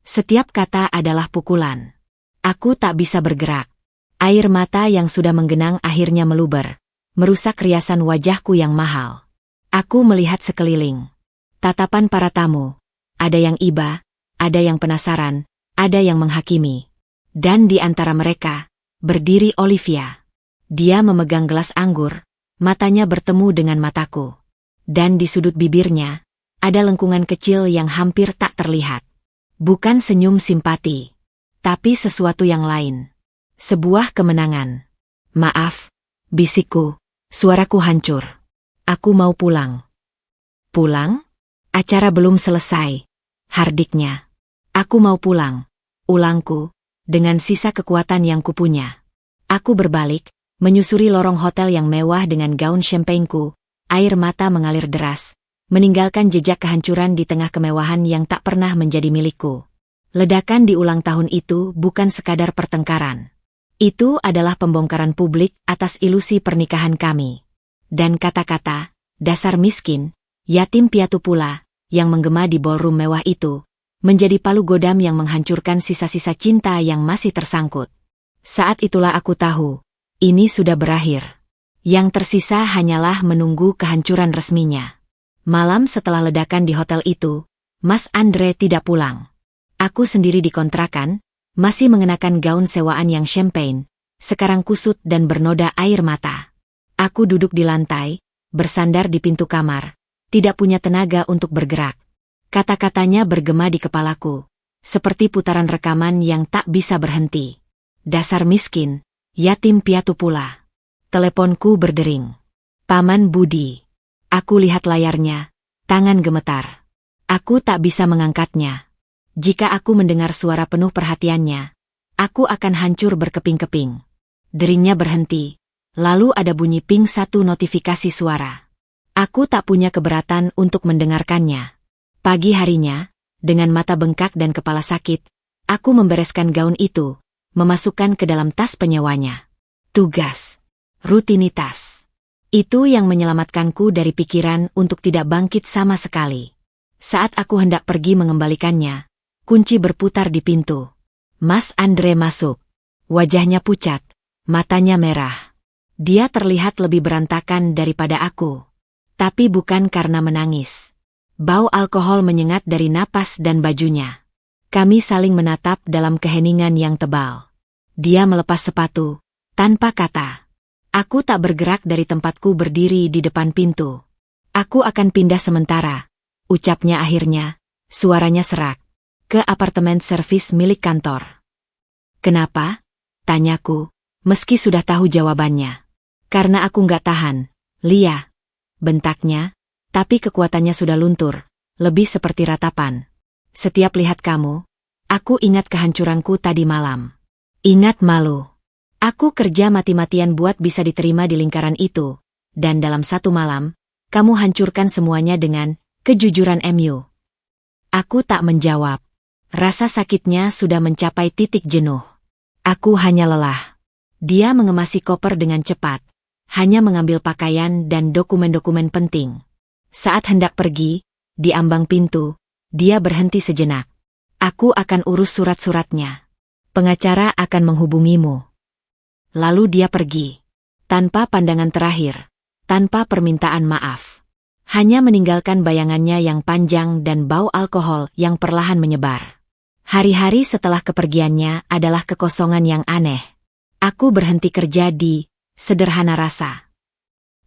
Setiap kata adalah pukulan. Aku tak bisa bergerak. Air mata yang sudah menggenang akhirnya meluber, merusak riasan wajahku yang mahal. Aku melihat sekeliling. Tatapan para tamu. Ada yang iba, ada yang penasaran, ada yang menghakimi. Dan di antara mereka, berdiri Olivia. Dia memegang gelas anggur, matanya bertemu dengan mataku. Dan di sudut bibirnya, ada lengkungan kecil yang hampir tak terlihat. Bukan senyum simpati, tapi sesuatu yang lain. Sebuah kemenangan. "Maaf," bisikku, suaraku hancur. "Aku mau pulang." "Pulang? Acara belum selesai," hardiknya. "Aku mau pulang," ulangku, dengan sisa kekuatan yang kupunya. Aku berbalik, menyusuri lorong hotel yang mewah dengan gaun champagneku, air mata mengalir deras, meninggalkan jejak kehancuran di tengah kemewahan yang tak pernah menjadi milikku. Ledakan di ulang tahun itu bukan sekadar pertengkaran. Itu adalah pembongkaran publik atas ilusi pernikahan kami. Dan kata-kata, "dasar miskin, yatim piatu pula," yang menggema di ballroom mewah itu, menjadi palu godam yang menghancurkan sisa-sisa cinta yang masih tersangkut. Saat itulah aku tahu, ini sudah berakhir. Yang tersisa hanyalah menunggu kehancuran resminya. Malam setelah ledakan di hotel itu, Mas Andre tidak pulang. Aku sendiri di kontrakan, masih mengenakan gaun sewaan yang champagne, sekarang kusut dan bernoda air mata. Aku duduk di lantai, bersandar di pintu kamar, tidak punya tenaga untuk bergerak. Kata-katanya bergema di kepalaku, seperti putaran rekaman yang tak bisa berhenti. "Dasar miskin, yatim piatu pula." Teleponku berdering. "Paman Budi." Aku lihat layarnya, tangan gemetar. Aku tak bisa mengangkatnya. Jika aku mendengar suara penuh perhatiannya, aku akan hancur berkeping-keping. Deringnya berhenti, lalu ada bunyi ping satu notifikasi suara. Aku tak punya keberatan untuk mendengarkannya. Pagi harinya, dengan mata bengkak dan kepala sakit, aku membereskan gaun itu, memasukkan ke dalam tas penyewanya. Tugas. Rutinitas. Itu yang menyelamatkanku dari pikiran untuk tidak bangkit sama sekali. Saat aku hendak pergi mengembalikannya, kunci berputar di pintu. Mas Andre masuk. Wajahnya pucat, matanya merah. Dia terlihat lebih berantakan daripada aku. Tapi bukan karena menangis. Bau alkohol menyengat dari napas dan bajunya. Kami saling menatap dalam keheningan yang tebal. Dia melepas sepatu, tanpa kata. Aku tak bergerak dari tempatku berdiri di depan pintu. "Aku akan pindah sementara," ucapnya akhirnya, suaranya serak. "Ke apartemen servis milik kantor." "Kenapa?" tanyaku, meski sudah tahu jawabannya. "Karena aku nggak tahan, Lia," bentaknya, tapi kekuatannya sudah luntur, lebih seperti ratapan. "Setiap lihat kamu, aku ingat kehancuranku tadi malam. Ingat malu. Aku kerja mati-matian buat bisa diterima di lingkaran itu, dan dalam satu malam, kamu hancurkan semuanya dengan kejujuran MU." Aku tak menjawab. Rasa sakitnya sudah mencapai titik jenuh. Aku hanya lelah. Dia mengemasi koper dengan cepat, hanya mengambil pakaian dan dokumen-dokumen penting. Saat hendak pergi, di ambang pintu, dia berhenti sejenak. Aku akan urus surat-suratnya. Pengacara akan menghubungimu. Lalu dia pergi. Tanpa pandangan terakhir, tanpa permintaan maaf. Hanya meninggalkan bayangannya yang panjang dan bau alkohol yang perlahan menyebar. Hari-hari setelah kepergiannya adalah kekosongan yang aneh. Aku berhenti kerja di Sederhana Rasa.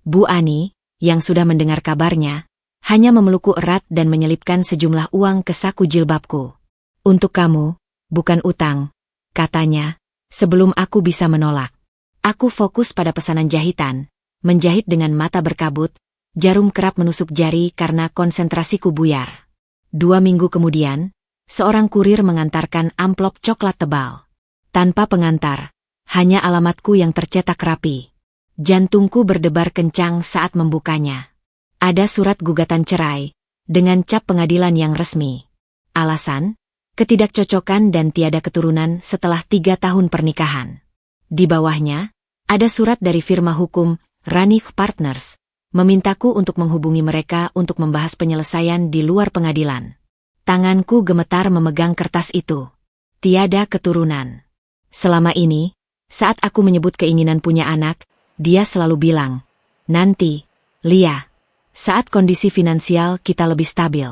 Bu Ani, yang sudah mendengar kabarnya, hanya memelukku erat dan menyelipkan sejumlah uang ke saku jilbabku. Untuk kamu, bukan utang, katanya, sebelum aku bisa menolak. Aku fokus pada pesanan jahitan, menjahit dengan mata berkabut, jarum kerap menusuk jari karena konsentrasiku buyar. 2 minggu kemudian, seorang kurir mengantarkan amplop coklat tebal. Tanpa pengantar, hanya alamatku yang tercetak rapi. Jantungku berdebar kencang saat membukanya. Ada surat gugatan cerai, dengan cap pengadilan yang resmi. Alasan, ketidakcocokan dan tiada keturunan setelah 3 tahun pernikahan. Di bawahnya, ada surat dari firma hukum Rani Partners, memintaku untuk menghubungi mereka untuk membahas penyelesaian di luar pengadilan. Tanganku gemetar memegang kertas itu. Tiada keturunan. Selama ini, saat aku menyebut keinginan punya anak, dia selalu bilang, nanti, Lia, saat kondisi finansial kita lebih stabil.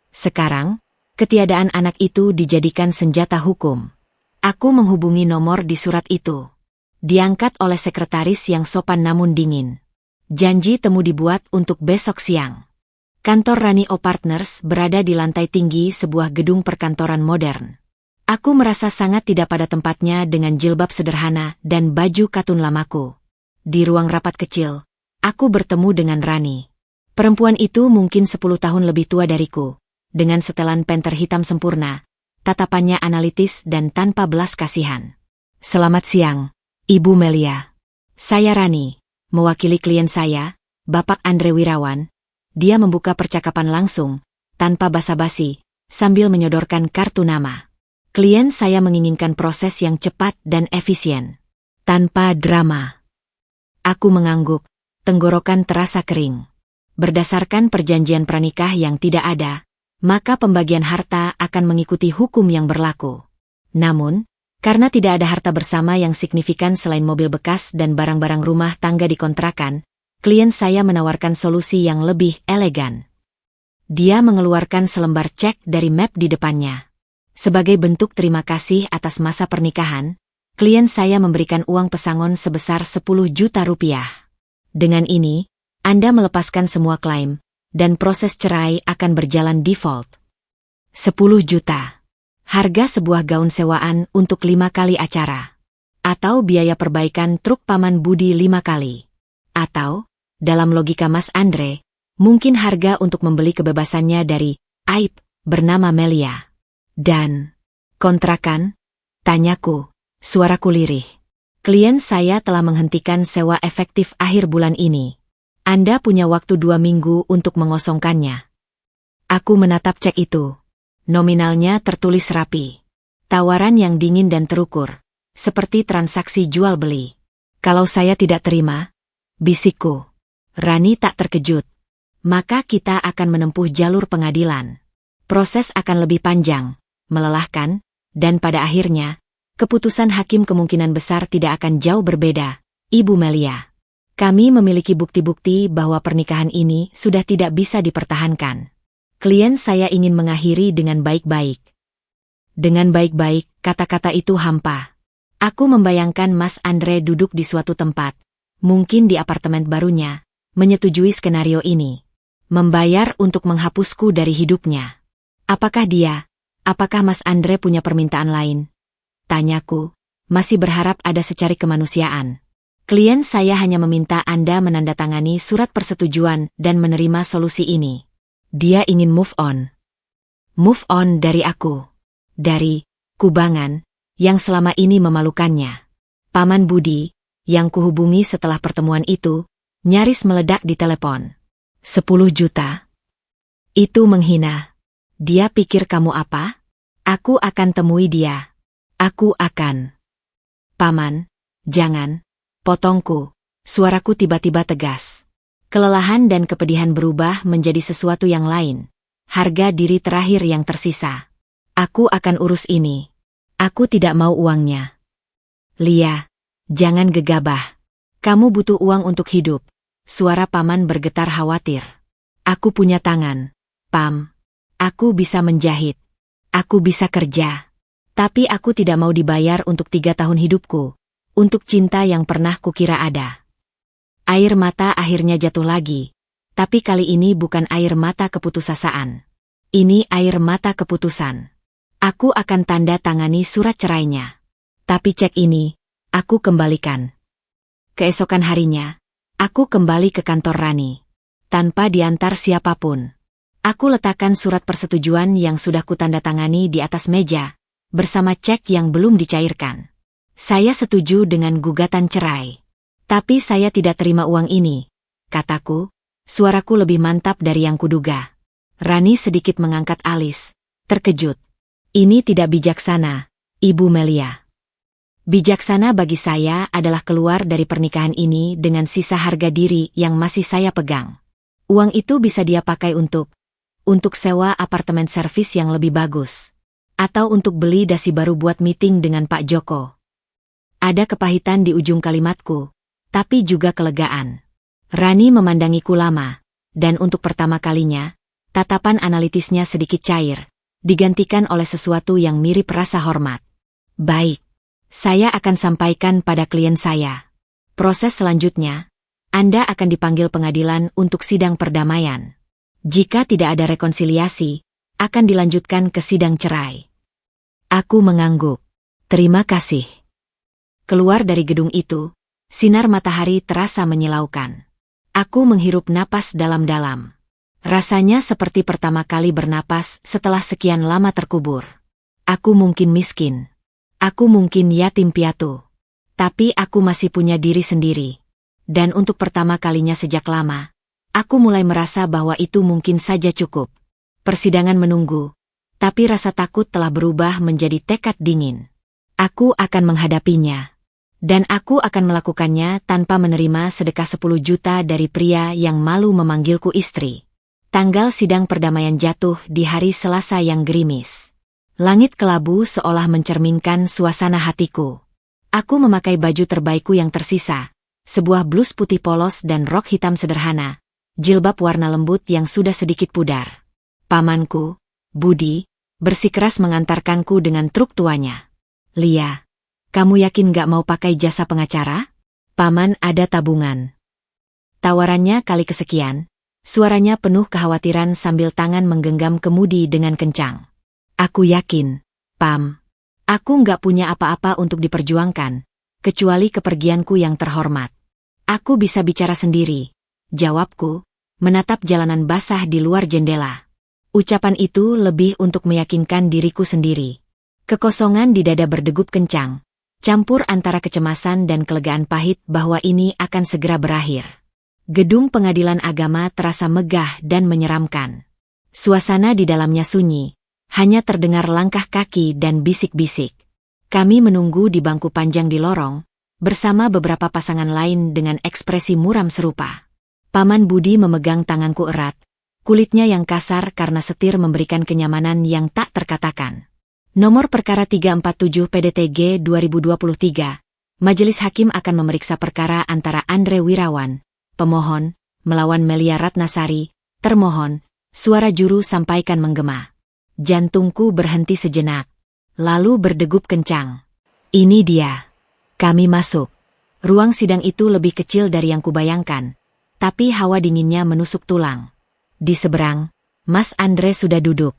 Sekarang, ketiadaan anak itu dijadikan senjata hukum. Aku menghubungi nomor di surat itu. Diangkat oleh sekretaris yang sopan namun dingin. Janji temu dibuat untuk besok siang. Kantor Rani Partners berada di lantai tinggi sebuah gedung perkantoran modern. Aku merasa sangat tidak pada tempatnya dengan jilbab sederhana dan baju katun lamaku. Di ruang rapat kecil, aku bertemu dengan Rani. Perempuan itu mungkin 10 tahun lebih tua dariku, dengan setelan penter hitam sempurna, tatapannya analitis dan tanpa belas kasihan. Selamat siang, Ibu Melia. Saya Rani, mewakili klien saya, Bapak Andre Wirawan. Dia membuka percakapan langsung, tanpa basa-basi, sambil menyodorkan kartu nama. Klien saya menginginkan proses yang cepat dan efisien. Tanpa drama. Aku mengangguk, tenggorokan terasa kering. Berdasarkan perjanjian pranikah yang tidak ada, maka pembagian harta akan mengikuti hukum yang berlaku. Namun, karena tidak ada harta bersama yang signifikan selain mobil bekas dan barang-barang rumah tangga dikontrakan, klien saya menawarkan solusi yang lebih elegan. Dia mengeluarkan selembar cek dari map di depannya. Sebagai bentuk terima kasih atas masa pernikahan, klien saya memberikan uang pesangon sebesar 10 juta rupiah. Dengan ini, Anda melepaskan semua klaim, dan proses cerai akan berjalan default. 10 juta. Harga sebuah gaun sewaan untuk 5 kali acara. Atau biaya perbaikan truk Paman Budi 5 kali. Atau, dalam logika Mas Andre, mungkin harga untuk membeli kebebasannya dari aib bernama Melia. Dan, kontrakan? Tanyaku, suaraku lirih. Klien saya telah menghentikan sewa efektif akhir bulan ini. Anda punya waktu 2 minggu untuk mengosongkannya. Aku menatap cek itu. Nominalnya tertulis rapi. Tawaran yang dingin dan terukur, seperti transaksi jual-beli. Kalau saya tidak terima, bisikku. Rani tak terkejut. Maka kita akan menempuh jalur pengadilan. Proses akan lebih panjang, melelahkan, dan pada akhirnya, keputusan hakim kemungkinan besar tidak akan jauh berbeda, Ibu Melia. Kami memiliki bukti-bukti bahwa pernikahan ini sudah tidak bisa dipertahankan. Klien saya ingin mengakhiri dengan baik-baik. Dengan baik-baik, kata-kata itu hampa. Aku membayangkan Mas Andre duduk di suatu tempat, mungkin di apartemen barunya, menyetujui skenario ini. Membayar untuk menghapusku dari hidupnya. Apakah Mas Andre punya permintaan lain? Tanyaku, masih berharap ada secari kemanusiaan. Klien saya hanya meminta Anda menandatangani surat persetujuan dan menerima solusi ini. Dia ingin move on. Move on dari aku. Dari kubangan yang selama ini memalukannya. Paman Budi, yang kuhubungi setelah pertemuan itu, nyaris meledak di telepon. 10 juta? Itu menghina. Dia pikir kamu apa? Aku akan temui dia. Aku akan. Paman, Jangan, potongku. Suaraku tiba-tiba tegas. Kelelahan dan kepedihan berubah menjadi sesuatu yang lain. Harga diri terakhir yang tersisa. Aku akan urus ini. Aku tidak mau uangnya. Lia, jangan gegabah. Kamu butuh uang untuk hidup. Suara paman bergetar khawatir. Aku punya tangan, Pam. Aku bisa menjahit. Aku bisa kerja. Tapi aku tidak mau dibayar untuk 3 tahun hidupku. Untuk cinta yang pernah kukira ada. Air mata akhirnya jatuh lagi. Tapi kali ini bukan air mata keputusasaan. Ini air mata keputusan. Aku akan tanda tangani surat cerainya. Tapi cek ini, aku kembalikan. Keesokan harinya, aku kembali ke kantor Rani. Tanpa diantar siapapun. Aku letakkan surat persetujuan yang sudah kutandatangani di atas meja, bersama cek yang belum dicairkan. Saya setuju dengan gugatan cerai. Tapi saya tidak terima uang ini, kataku. Suaraku lebih mantap dari yang kuduga. Rani sedikit mengangkat alis, terkejut. Ini tidak bijaksana, Ibu Melia. Bijaksana bagi saya adalah keluar dari pernikahan ini dengan sisa harga diri yang masih saya pegang. Uang itu bisa dia pakai untuk sewa apartemen servis yang lebih bagus. Atau untuk beli dasi baru buat meeting dengan Pak Joko. Ada kepahitan di ujung kalimatku, tapi juga kelegaan. Rani memandangiku lama, dan untuk pertama kalinya, tatapan analitisnya sedikit cair, digantikan oleh sesuatu yang mirip rasa hormat. Baik, saya akan sampaikan pada klien saya. Proses selanjutnya, Anda akan dipanggil pengadilan untuk sidang perdamaian. Jika tidak ada rekonsiliasi, akan dilanjutkan ke sidang cerai. Aku mengangguk. Terima kasih. Keluar dari gedung itu, sinar matahari terasa menyilaukan. Aku menghirup napas dalam-dalam. Rasanya seperti pertama kali bernapas setelah sekian lama terkubur. Aku mungkin miskin. Aku mungkin yatim piatu. Tapi aku masih punya diri sendiri. Dan untuk pertama kalinya sejak lama, aku mulai merasa bahwa itu mungkin saja cukup. Persidangan menunggu, tapi rasa takut telah berubah menjadi tekad dingin. Aku akan menghadapinya. Dan aku akan melakukannya tanpa menerima sedekah 10 juta dari pria yang malu memanggilku istri. Tanggal sidang perdamaian jatuh di hari Selasa yang gerimis. Langit kelabu seolah mencerminkan suasana hatiku. Aku memakai baju terbaikku yang tersisa, sebuah blus putih polos dan rok hitam sederhana, jilbab warna lembut yang sudah sedikit pudar. Pamanku, Budi, bersikeras mengantarkanku dengan truk tuanya. Lia, kamu yakin gak mau pakai jasa pengacara? Paman ada tabungan. Tawarannya kali kesekian, suaranya penuh kekhawatiran sambil tangan menggenggam kemudi dengan kencang. Aku yakin, Pam. Aku gak punya apa-apa untuk diperjuangkan, kecuali kepergianku yang terhormat. Aku bisa bicara sendiri, jawabku, menatap jalanan basah di luar jendela. Ucapan itu lebih untuk meyakinkan diriku sendiri. Kekosongan di dada berdegup kencang. Campur antara kecemasan dan kelegaan pahit bahwa ini akan segera berakhir. Gedung pengadilan agama terasa megah dan menyeramkan. Suasana di dalamnya sunyi, hanya terdengar langkah kaki dan bisik-bisik. Kami menunggu di bangku panjang di lorong, bersama beberapa pasangan lain dengan ekspresi muram serupa. Paman Budi memegang tanganku erat, kulitnya yang kasar karena setir memberikan kenyamanan yang tak terkatakan. Nomor perkara 347 PDTG 2023, Majelis Hakim akan memeriksa perkara antara Andre Wirawan, pemohon, melawan Melia Ratnasari, termohon. Suara juru sampaikan menggema. Jantungku berhenti sejenak, lalu berdegup kencang. Ini dia. Kami masuk. Ruang sidang itu lebih kecil dari yang kubayangkan, tapi hawa dinginnya menusuk tulang. Di seberang, Mas Andre sudah duduk.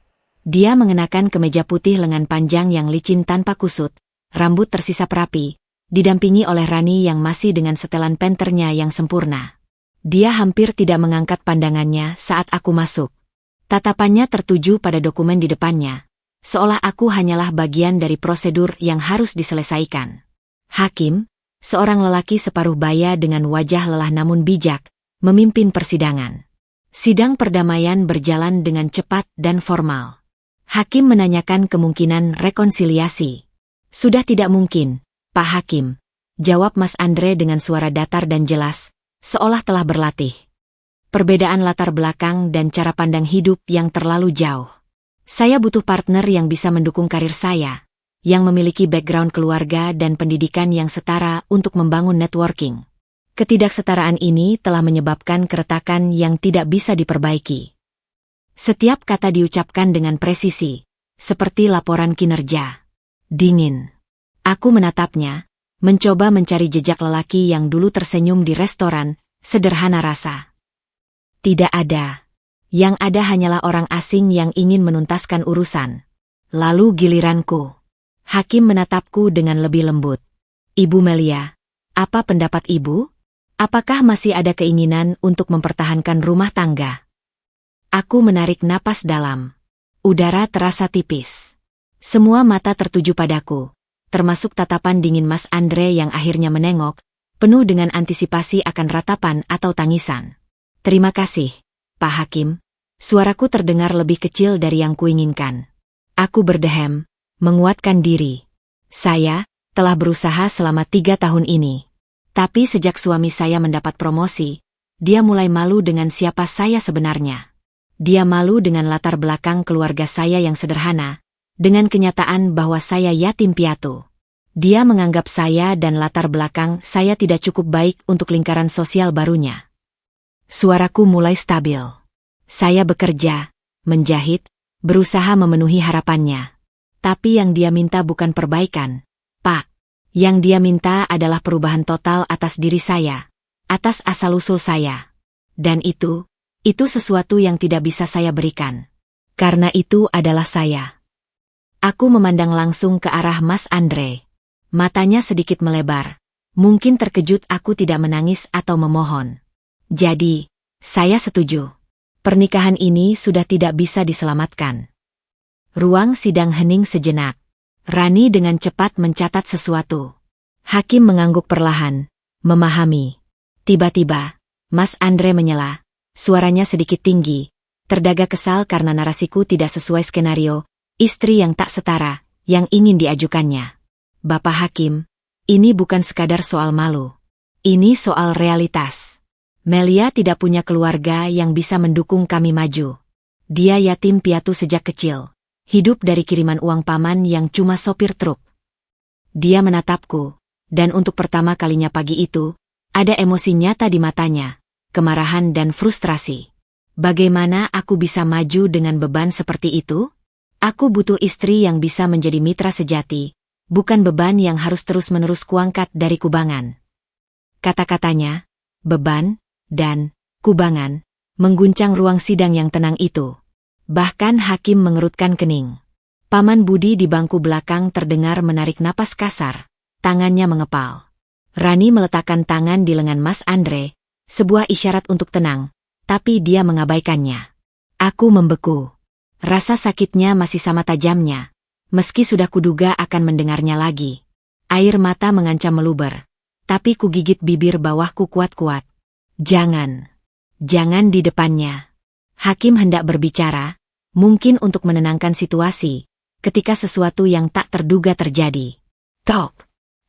Dia mengenakan kemeja putih lengan panjang yang licin tanpa kusut, rambut tersisa perapi, didampingi oleh Rani yang masih dengan setelan penternya yang sempurna. Dia hampir tidak mengangkat pandangannya saat aku masuk. Tatapannya tertuju pada dokumen di depannya, seolah aku hanyalah bagian dari prosedur yang harus diselesaikan. Hakim, seorang lelaki separuh baya dengan wajah lelah namun bijak, memimpin persidangan. Sidang perdamaian berjalan dengan cepat dan formal. Hakim menanyakan kemungkinan rekonsiliasi. Sudah tidak mungkin, Pak Hakim. jawab Mas Andre dengan suara datar dan jelas, seolah telah berlatih. Perbedaan latar belakang dan cara pandang hidup yang terlalu jauh. Saya butuh partner yang bisa mendukung karir saya, yang memiliki background keluarga dan pendidikan yang setara untuk membangun networking. Ketidaksetaraan ini telah menyebabkan keretakan yang tidak bisa diperbaiki. Setiap kata diucapkan dengan presisi, seperti laporan kinerja. Dingin. Aku menatapnya, mencoba mencari jejak lelaki yang dulu tersenyum di restoran, sederhana rasa. Tidak ada. Yang ada hanyalah orang asing yang ingin menuntaskan urusan. Lalu giliranku. Hakim menatapku dengan lebih lembut. Ibu Melia, apa pendapat ibu? Apakah masih ada keinginan untuk mempertahankan rumah tangga? Aku menarik napas dalam. Udara terasa tipis. Semua mata tertuju padaku, termasuk tatapan dingin Mas Andre yang akhirnya menengok, penuh dengan antisipasi akan ratapan atau tangisan. Terima kasih, Pak Hakim. Suaraku terdengar lebih kecil dari yang kuinginkan. Aku berdehem, menguatkan diri. Saya telah berusaha selama 3 tahun ini. Tapi sejak suami saya mendapat promosi, dia mulai malu dengan siapa saya sebenarnya. Dia malu dengan latar belakang keluarga saya yang sederhana, dengan kenyataan bahwa saya yatim piatu. Dia menganggap saya dan latar belakang saya tidak cukup baik untuk lingkaran sosial barunya. Suaraku mulai stabil. Saya bekerja, menjahit, berusaha memenuhi harapannya. Tapi yang dia minta bukan perbaikan, Pak. Yang dia minta adalah perubahan total atas diri saya, atas asal-usul saya. Dan itu sesuatu yang tidak bisa saya berikan. Karena itu adalah saya. Aku memandang langsung ke arah Mas Andre. Matanya sedikit melebar. Mungkin terkejut aku tidak menangis atau memohon. Jadi, saya setuju. Pernikahan ini sudah tidak bisa diselamatkan. Ruang sidang hening sejenak. Rani dengan cepat mencatat sesuatu. Hakim mengangguk perlahan, memahami. Tiba-tiba, Mas Andre menyela. Suaranya sedikit tinggi, terdaga kesal karena narasiku tidak sesuai skenario, istri yang tak setara, yang ingin diajukannya. Bapak Hakim, ini bukan sekadar soal malu. Ini soal realitas. Melia tidak punya keluarga yang bisa mendukung kami maju. Dia yatim piatu sejak kecil. Hidup dari kiriman uang paman yang cuma sopir truk. Dia menatapku, dan untuk pertama kalinya pagi itu, ada emosi nyata di matanya, kemarahan dan frustrasi. Bagaimana aku bisa maju dengan beban seperti itu? Aku butuh istri yang bisa menjadi mitra sejati, bukan beban yang harus terus-menerus kuangkat dari kubangan. Kata-katanya, beban, dan kubangan, mengguncang ruang sidang yang tenang itu. Bahkan hakim mengerutkan kening. Paman Budi di bangku belakang terdengar menarik napas kasar, tangannya mengepal. Rani meletakkan tangan di lengan Mas Andre, sebuah isyarat untuk tenang, tapi dia mengabaikannya. Aku membeku. Rasa sakitnya masih sama tajamnya, meski sudah kuduga akan mendengarnya lagi. Air mata mengancam meluber, tapi kugigit bibir bawahku kuat-kuat. Jangan di depannya. Hakim hendak berbicara, mungkin untuk menenangkan situasi, ketika sesuatu yang tak terduga terjadi. Tok,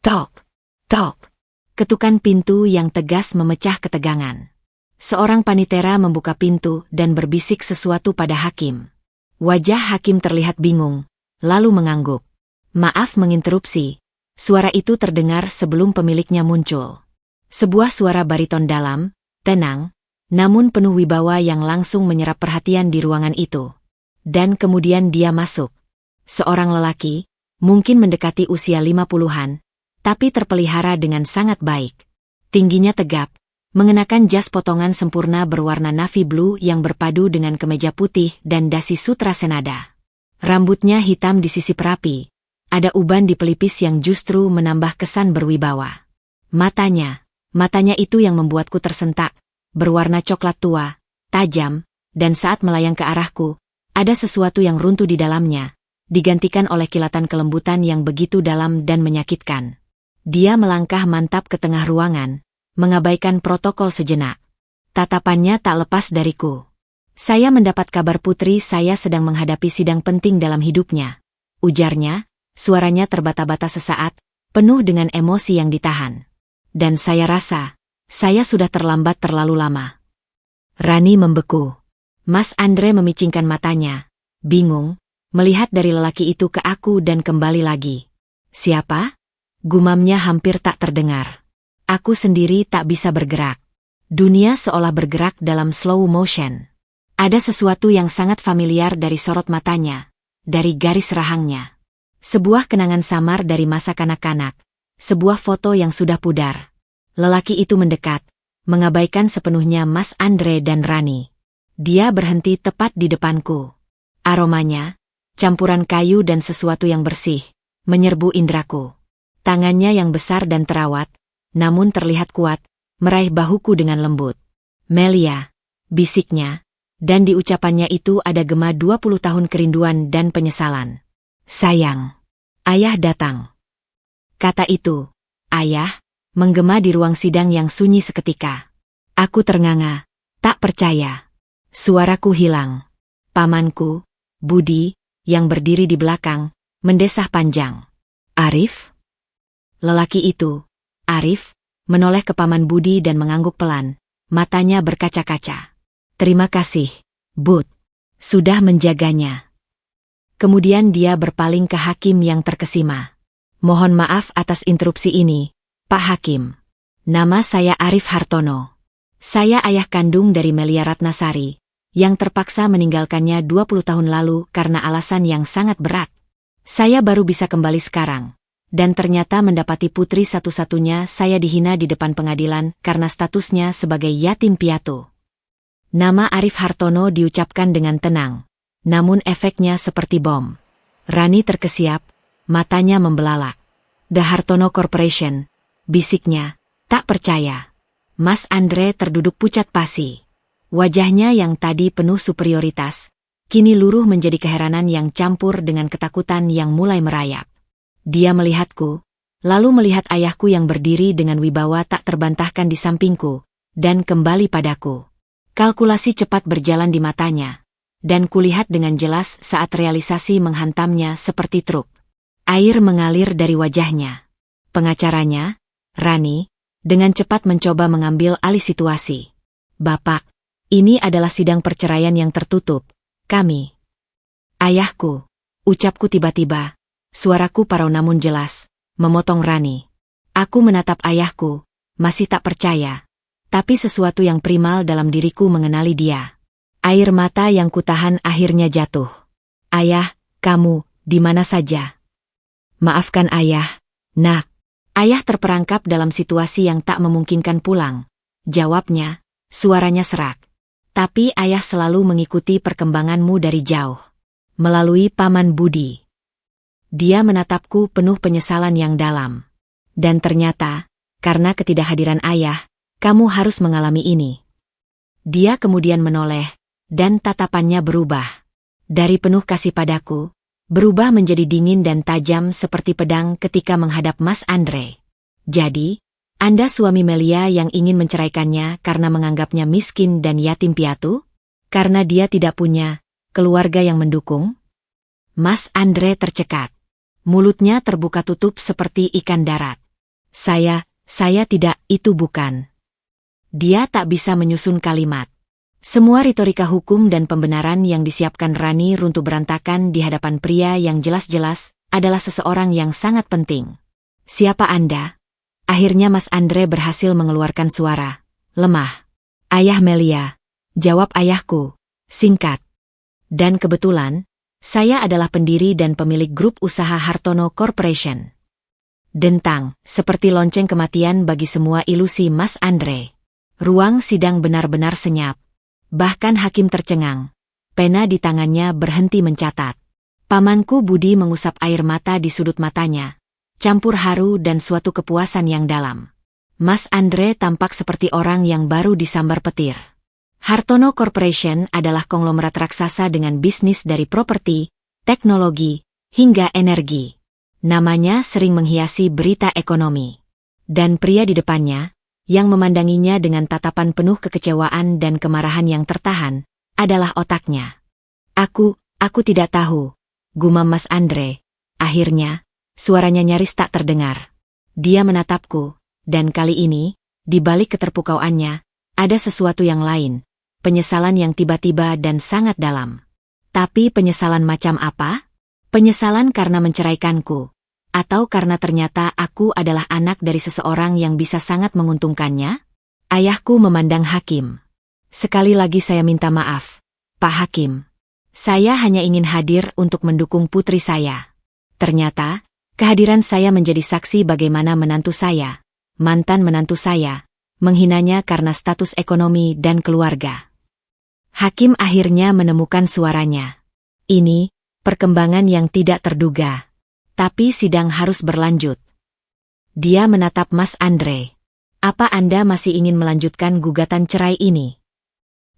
tok, tok. Ketukan pintu yang tegas memecah ketegangan. Seorang panitera membuka pintu dan berbisik sesuatu pada Hakim. Wajah Hakim terlihat bingung, lalu mengangguk. Maaf menginterupsi. Suara itu terdengar sebelum pemiliknya muncul. Sebuah suara bariton dalam, tenang, namun penuh wibawa yang langsung menyerap perhatian di ruangan itu. Dan kemudian dia masuk. Seorang lelaki, mungkin mendekati usia 50-an, tapi terpelihara dengan sangat baik. Tingginya tegap, mengenakan jas potongan sempurna berwarna navy blue yang berpadu dengan kemeja putih dan dasi sutra senada. Rambutnya hitam disisip rapi, ada uban di pelipis yang justru menambah kesan berwibawa. Matanya itu yang membuatku tersentak. Berwarna coklat tua, tajam, dan saat melayang ke arahku, ada sesuatu yang runtuh di dalamnya, digantikan oleh kilatan kelembutan yang begitu dalam dan menyakitkan. Dia melangkah mantap ke tengah ruangan, mengabaikan protokol sejenak. Tatapannya tak lepas dariku. Saya mendapat kabar putri saya sedang menghadapi sidang penting dalam hidupnya. Ujarnya, suaranya terbata-bata sesaat, penuh dengan emosi yang ditahan. Dan saya rasa, saya sudah terlambat terlalu lama. Rani membeku. Mas Andre memicingkan matanya, bingung, melihat dari lelaki itu ke aku dan kembali lagi. Siapa? Gumamnya hampir tak terdengar. Aku sendiri tak bisa bergerak. Dunia seolah bergerak dalam slow motion. Ada sesuatu yang sangat familiar dari sorot matanya, dari garis rahangnya. Sebuah kenangan samar dari masa kanak-kanak, sebuah foto yang sudah pudar. Lelaki itu mendekat, mengabaikan sepenuhnya Mas Andre dan Rani. Dia berhenti tepat di depanku. Aromanya, campuran kayu dan sesuatu yang bersih, menyerbu indraku. Tangannya yang besar dan terawat, namun terlihat kuat, meraih bahuku dengan lembut. Melia, bisiknya, dan di ucapannya itu ada gema 20 tahun kerinduan dan penyesalan. Sayang, ayah datang. Kata itu, ayah, menggema di ruang sidang yang sunyi seketika. Aku ternganga, tak percaya. Suaraku hilang. Pamanku, Budi, yang berdiri di belakang, mendesah panjang. Arif? Lelaki itu, Arif, menoleh ke Paman Budi dan mengangguk pelan, matanya berkaca-kaca. Terima kasih, Bud. Sudah menjaganya. Kemudian dia berpaling ke Hakim yang terkesima. Mohon maaf atas interupsi ini, Pak Hakim. Nama saya Arif Hartono. Saya ayah kandung dari Melia Ratnasari, yang terpaksa meninggalkannya 20 tahun lalu karena alasan yang sangat berat. Saya baru bisa kembali sekarang. Dan ternyata mendapati putri satu-satunya saya dihina di depan pengadilan karena statusnya sebagai yatim piatu. Nama Arif Hartono diucapkan dengan tenang, namun efeknya seperti bom. Rani terkesiap, matanya membelalak. The Hartono Corporation, bisiknya, tak percaya. Mas Andre terduduk pucat pasi. Wajahnya yang tadi penuh superioritas, kini luruh menjadi keheranan yang campur dengan ketakutan yang mulai merayap. Dia melihatku, lalu melihat ayahku yang berdiri dengan wibawa tak terbantahkan di sampingku, dan kembali padaku. Kalkulasi cepat berjalan di matanya, dan kulihat dengan jelas saat realisasi menghantamnya seperti truk. Air mengalir dari wajahnya. Pengacaranya, Rani, dengan cepat mencoba mengambil alih situasi. Bapak, ini adalah sidang perceraian yang tertutup. Kami. Ayahku, ucapku tiba-tiba, suaraku parau namun jelas, memotong Rani. Aku menatap ayahku, masih tak percaya. Tapi sesuatu yang primal dalam diriku mengenali dia. Air mata yang kutahan akhirnya jatuh. Ayah, kamu, di mana saja? Maafkan ayah, nak. Ayah terperangkap dalam situasi yang tak memungkinkan pulang. Jawabnya, suaranya serak. Tapi ayah selalu mengikuti perkembanganmu dari jauh. Melalui Paman Budi. Dia menatapku penuh penyesalan yang dalam. Dan ternyata, karena ketidakhadiran ayah, kamu harus mengalami ini. Dia kemudian menoleh, dan tatapannya berubah. Dari penuh kasih padaku, berubah menjadi dingin dan tajam seperti pedang ketika menghadap Mas Andre. Jadi, Anda suami Melia yang ingin menceraikannya karena menganggapnya miskin dan yatim piatu? Karena dia tidak punya keluarga yang mendukung? Mas Andre tercekat. Mulutnya terbuka tutup seperti ikan darat. Saya tidak, itu bukan. Dia tak bisa menyusun kalimat. Semua retorika hukum dan pembenaran yang disiapkan Rani runtuh berantakan di hadapan pria yang jelas-jelas adalah seseorang yang sangat penting. Siapa Anda? Akhirnya Mas Andre berhasil mengeluarkan suara lemah. Ayah Melia, jawab ayahku, singkat. Dan kebetulan, saya adalah pendiri dan pemilik grup usaha Hartono Corporation. Dentang, seperti lonceng kematian bagi semua ilusi Mas Andre. Ruang sidang benar-benar senyap. Bahkan hakim tercengang. Pena di tangannya berhenti mencatat. Pamanku Budi mengusap air mata di sudut matanya. Campur haru dan suatu kepuasan yang dalam. Mas Andre tampak seperti orang yang baru disambar petir. Hartono Corporation adalah konglomerat raksasa dengan bisnis dari properti, teknologi, hingga energi. Namanya sering menghiasi berita ekonomi. Dan pria di depannya, yang memandanginya dengan tatapan penuh kekecewaan dan kemarahan yang tertahan, adalah otaknya. Aku tidak tahu, gumam Mas Andre. Akhirnya, suaranya nyaris tak terdengar. Dia menatapku, dan kali ini, di balik keterpukauannya, ada sesuatu yang lain, penyesalan yang tiba-tiba dan sangat dalam. Tapi penyesalan macam apa? Penyesalan karena menceraikanku, atau karena ternyata aku adalah anak dari seseorang yang bisa sangat menguntungkannya? Ayahku memandang Hakim. Sekali lagi saya minta maaf, Pak Hakim. Saya hanya ingin hadir untuk mendukung putri saya. Ternyata, kehadiran saya menjadi saksi bagaimana menantu saya, mantan menantu saya, menghinanya karena status ekonomi dan keluarga. Hakim akhirnya menemukan suaranya. Ini, perkembangan yang tidak terduga. Tapi sidang harus berlanjut. Dia menatap Mas Andre. Apa Anda masih ingin melanjutkan gugatan cerai ini?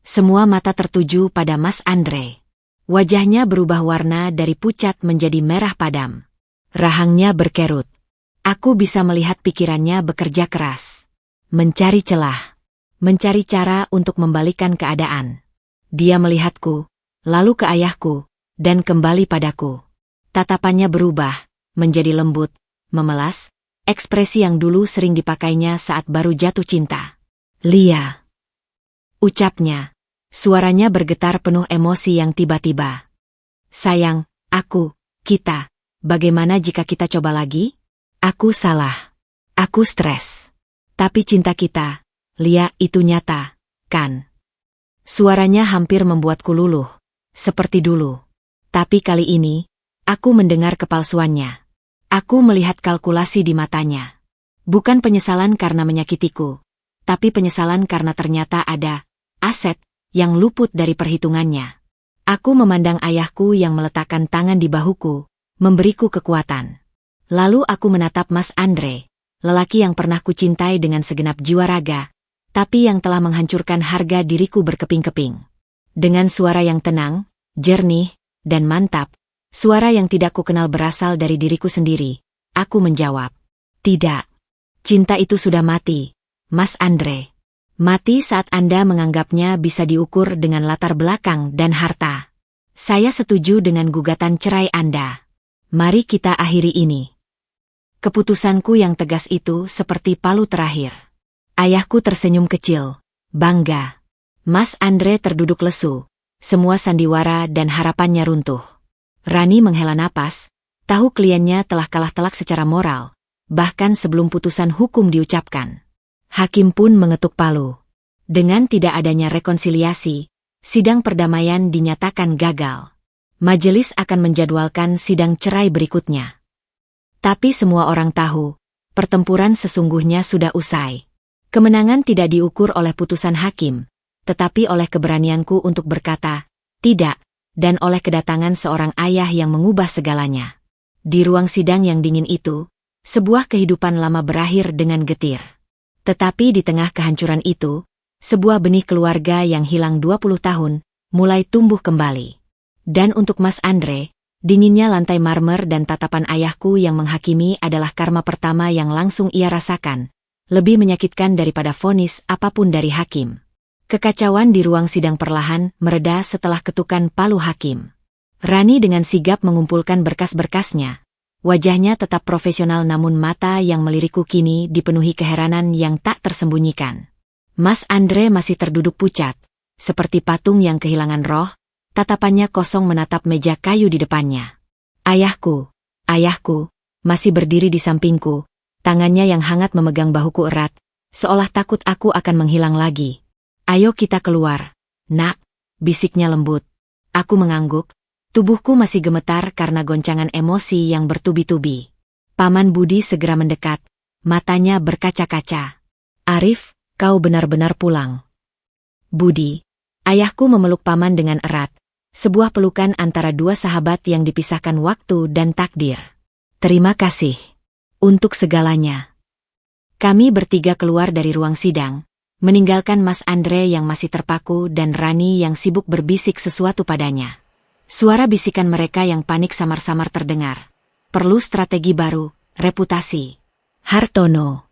Semua mata tertuju pada Mas Andre. Wajahnya berubah warna dari pucat menjadi merah padam. Rahangnya berkerut. Aku bisa melihat pikirannya bekerja keras. Mencari celah. Mencari cara untuk membalikan keadaan. Dia melihatku, lalu ke ayahku, dan kembali padaku. Tatapannya berubah, menjadi lembut, memelas, ekspresi yang dulu sering dipakainya saat baru jatuh cinta. Lia. Ucapnya. Suaranya bergetar penuh emosi yang tiba-tiba. Sayang, kita, bagaimana jika kita coba lagi? Aku salah. Aku stres. Tapi cinta kita, Lia, itu nyata, kan? Suaranya hampir membuatku luluh, seperti dulu. Tapi kali ini, aku mendengar kepalsuannya. Aku melihat kalkulasi di matanya. Bukan penyesalan karena menyakitiku, tapi penyesalan karena ternyata ada aset yang luput dari perhitungannya. Aku memandang ayahku yang meletakkan tangan di bahuku, memberiku kekuatan. Lalu aku menatap Mas Andre, lelaki yang pernah kucintai dengan segenap jiwa raga, tapi yang telah menghancurkan harga diriku berkeping-keping. Dengan suara yang tenang, jernih, dan mantap, suara yang tidak kukenal berasal dari diriku sendiri, aku menjawab, "Tidak. Cinta itu sudah mati, Mas Andre. Mati saat Anda menganggapnya bisa diukur dengan latar belakang dan harta. Saya setuju dengan gugatan cerai Anda. Mari kita akhiri ini." Keputusanku yang tegas itu seperti palu terakhir. Ayahku tersenyum kecil, bangga. Mas Andre terduduk lesu, semua sandiwara dan harapannya runtuh. Rani menghela napas, tahu kliennya telah kalah telak secara moral, bahkan sebelum putusan hukum diucapkan. Hakim pun mengetuk palu. Dengan tidak adanya rekonsiliasi, sidang perdamaian dinyatakan gagal. Majelis akan menjadwalkan sidang cerai berikutnya. Tapi semua orang tahu, pertempuran sesungguhnya sudah usai. Kemenangan tidak diukur oleh putusan hakim, tetapi oleh keberanianku untuk berkata, tidak, dan oleh kedatangan seorang ayah yang mengubah segalanya. Di ruang sidang yang dingin itu, sebuah kehidupan lama berakhir dengan getir. Tetapi di tengah kehancuran itu, sebuah benih keluarga yang hilang 20 tahun, mulai tumbuh kembali. Dan untuk Mas Andre, dinginnya lantai marmer dan tatapan ayahku yang menghakimi adalah karma pertama yang langsung ia rasakan, lebih menyakitkan daripada vonis apapun dari hakim. Kekacauan di ruang sidang perlahan mereda setelah ketukan palu hakim. Rani dengan sigap mengumpulkan berkas-berkasnya. Wajahnya tetap profesional namun mata yang melirikku kini dipenuhi keheranan yang tak tersembunyikan. Mas Andre masih terduduk pucat, seperti patung yang kehilangan roh, tatapannya kosong menatap meja kayu di depannya. Ayahku, masih berdiri di sampingku, tangannya yang hangat memegang bahuku erat, seolah takut aku akan menghilang lagi. Ayo kita keluar, nak, bisiknya lembut. Aku mengangguk, tubuhku masih gemetar karena goncangan emosi yang bertubi-tubi. Paman Budi segera mendekat, matanya berkaca-kaca. Arif, kau benar-benar pulang. Budi, ayahku memeluk paman dengan erat, sebuah pelukan antara dua sahabat yang dipisahkan waktu dan takdir. Terima kasih untuk segalanya. Kami bertiga keluar dari ruang sidang, meninggalkan Mas Andre yang masih terpaku dan Rani yang sibuk berbisik sesuatu padanya. Suara bisikan mereka yang panik samar-samar terdengar. Perlu strategi baru, reputasi. Hartono.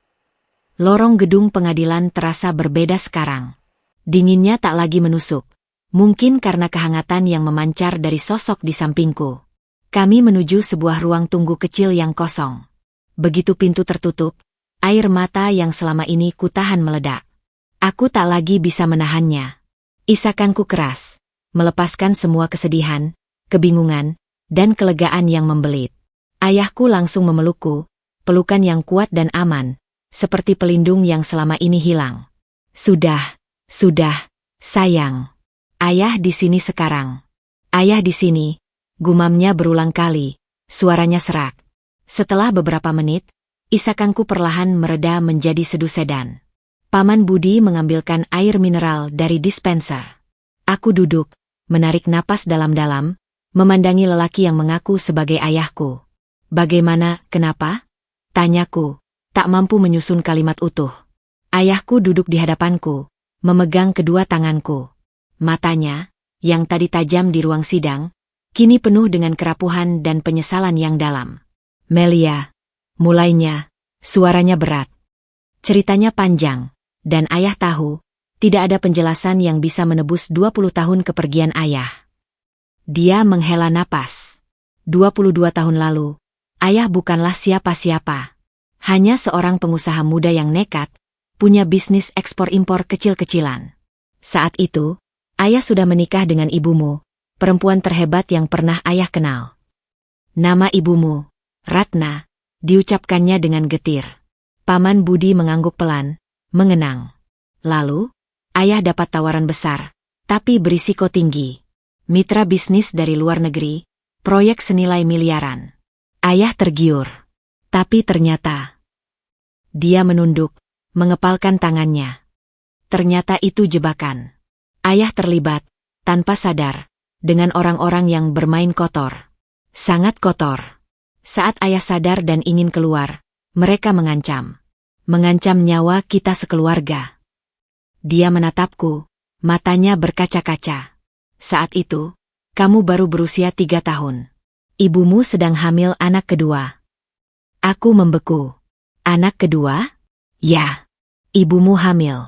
Lorong gedung pengadilan terasa berbeda sekarang. Dinginnya tak lagi menusuk, mungkin karena kehangatan yang memancar dari sosok di sampingku. Kami menuju sebuah ruang tunggu kecil yang kosong. Begitu pintu tertutup, air mata yang selama ini kutahan meledak. Aku tak lagi bisa menahannya. Isakanku keras, melepaskan semua kesedihan, kebingungan, dan kelegaan yang membelit. Ayahku langsung memelukku, pelukan yang kuat dan aman, seperti pelindung yang selama ini hilang. Sudah, sayang. Ayah di sini sekarang. Ayah di sini, gumamnya berulang kali, suaranya serak. Setelah beberapa menit, isakanku perlahan mereda menjadi sedu sedan. Paman Budi mengambilkan air mineral dari dispenser. Aku duduk, menarik napas dalam-dalam, memandangi lelaki yang mengaku sebagai ayahku. Bagaimana, kenapa? Tanyaku, tak mampu menyusun kalimat utuh. Ayahku duduk di hadapanku, memegang kedua tanganku. Matanya, yang tadi tajam di ruang sidang, kini penuh dengan kerapuhan dan penyesalan yang dalam. Melia, mulainya, suaranya berat. Ceritanya panjang, dan ayah tahu, tidak ada penjelasan yang bisa menebus 20 tahun kepergian ayah. Dia menghela napas. 22 tahun lalu, ayah bukanlah siapa-siapa. Hanya seorang pengusaha muda yang nekat, punya bisnis ekspor-impor kecil-kecilan. Saat itu, ayah sudah menikah dengan ibumu, perempuan terhebat yang pernah ayah kenal. Nama ibumu, Ratna, diucapkannya dengan getir. Paman Budi mengangguk pelan, mengenang. Lalu, ayah dapat tawaran besar, tapi berisiko tinggi. Mitra bisnis dari luar negeri, proyek senilai miliaran. Ayah tergiur. Tapi ternyata, dia menunduk, mengepalkan tangannya. Ternyata itu jebakan. Ayah terlibat, tanpa sadar, dengan orang-orang yang bermain kotor. Sangat kotor. Saat ayah sadar dan ingin keluar, mereka mengancam. Mengancam nyawa kita sekeluarga. Dia menatapku, matanya berkaca-kaca. Saat itu, kamu baru berusia 3 tahun. Ibumu sedang hamil anak kedua. Aku membeku. Anak kedua? Ya. Ibumu hamil.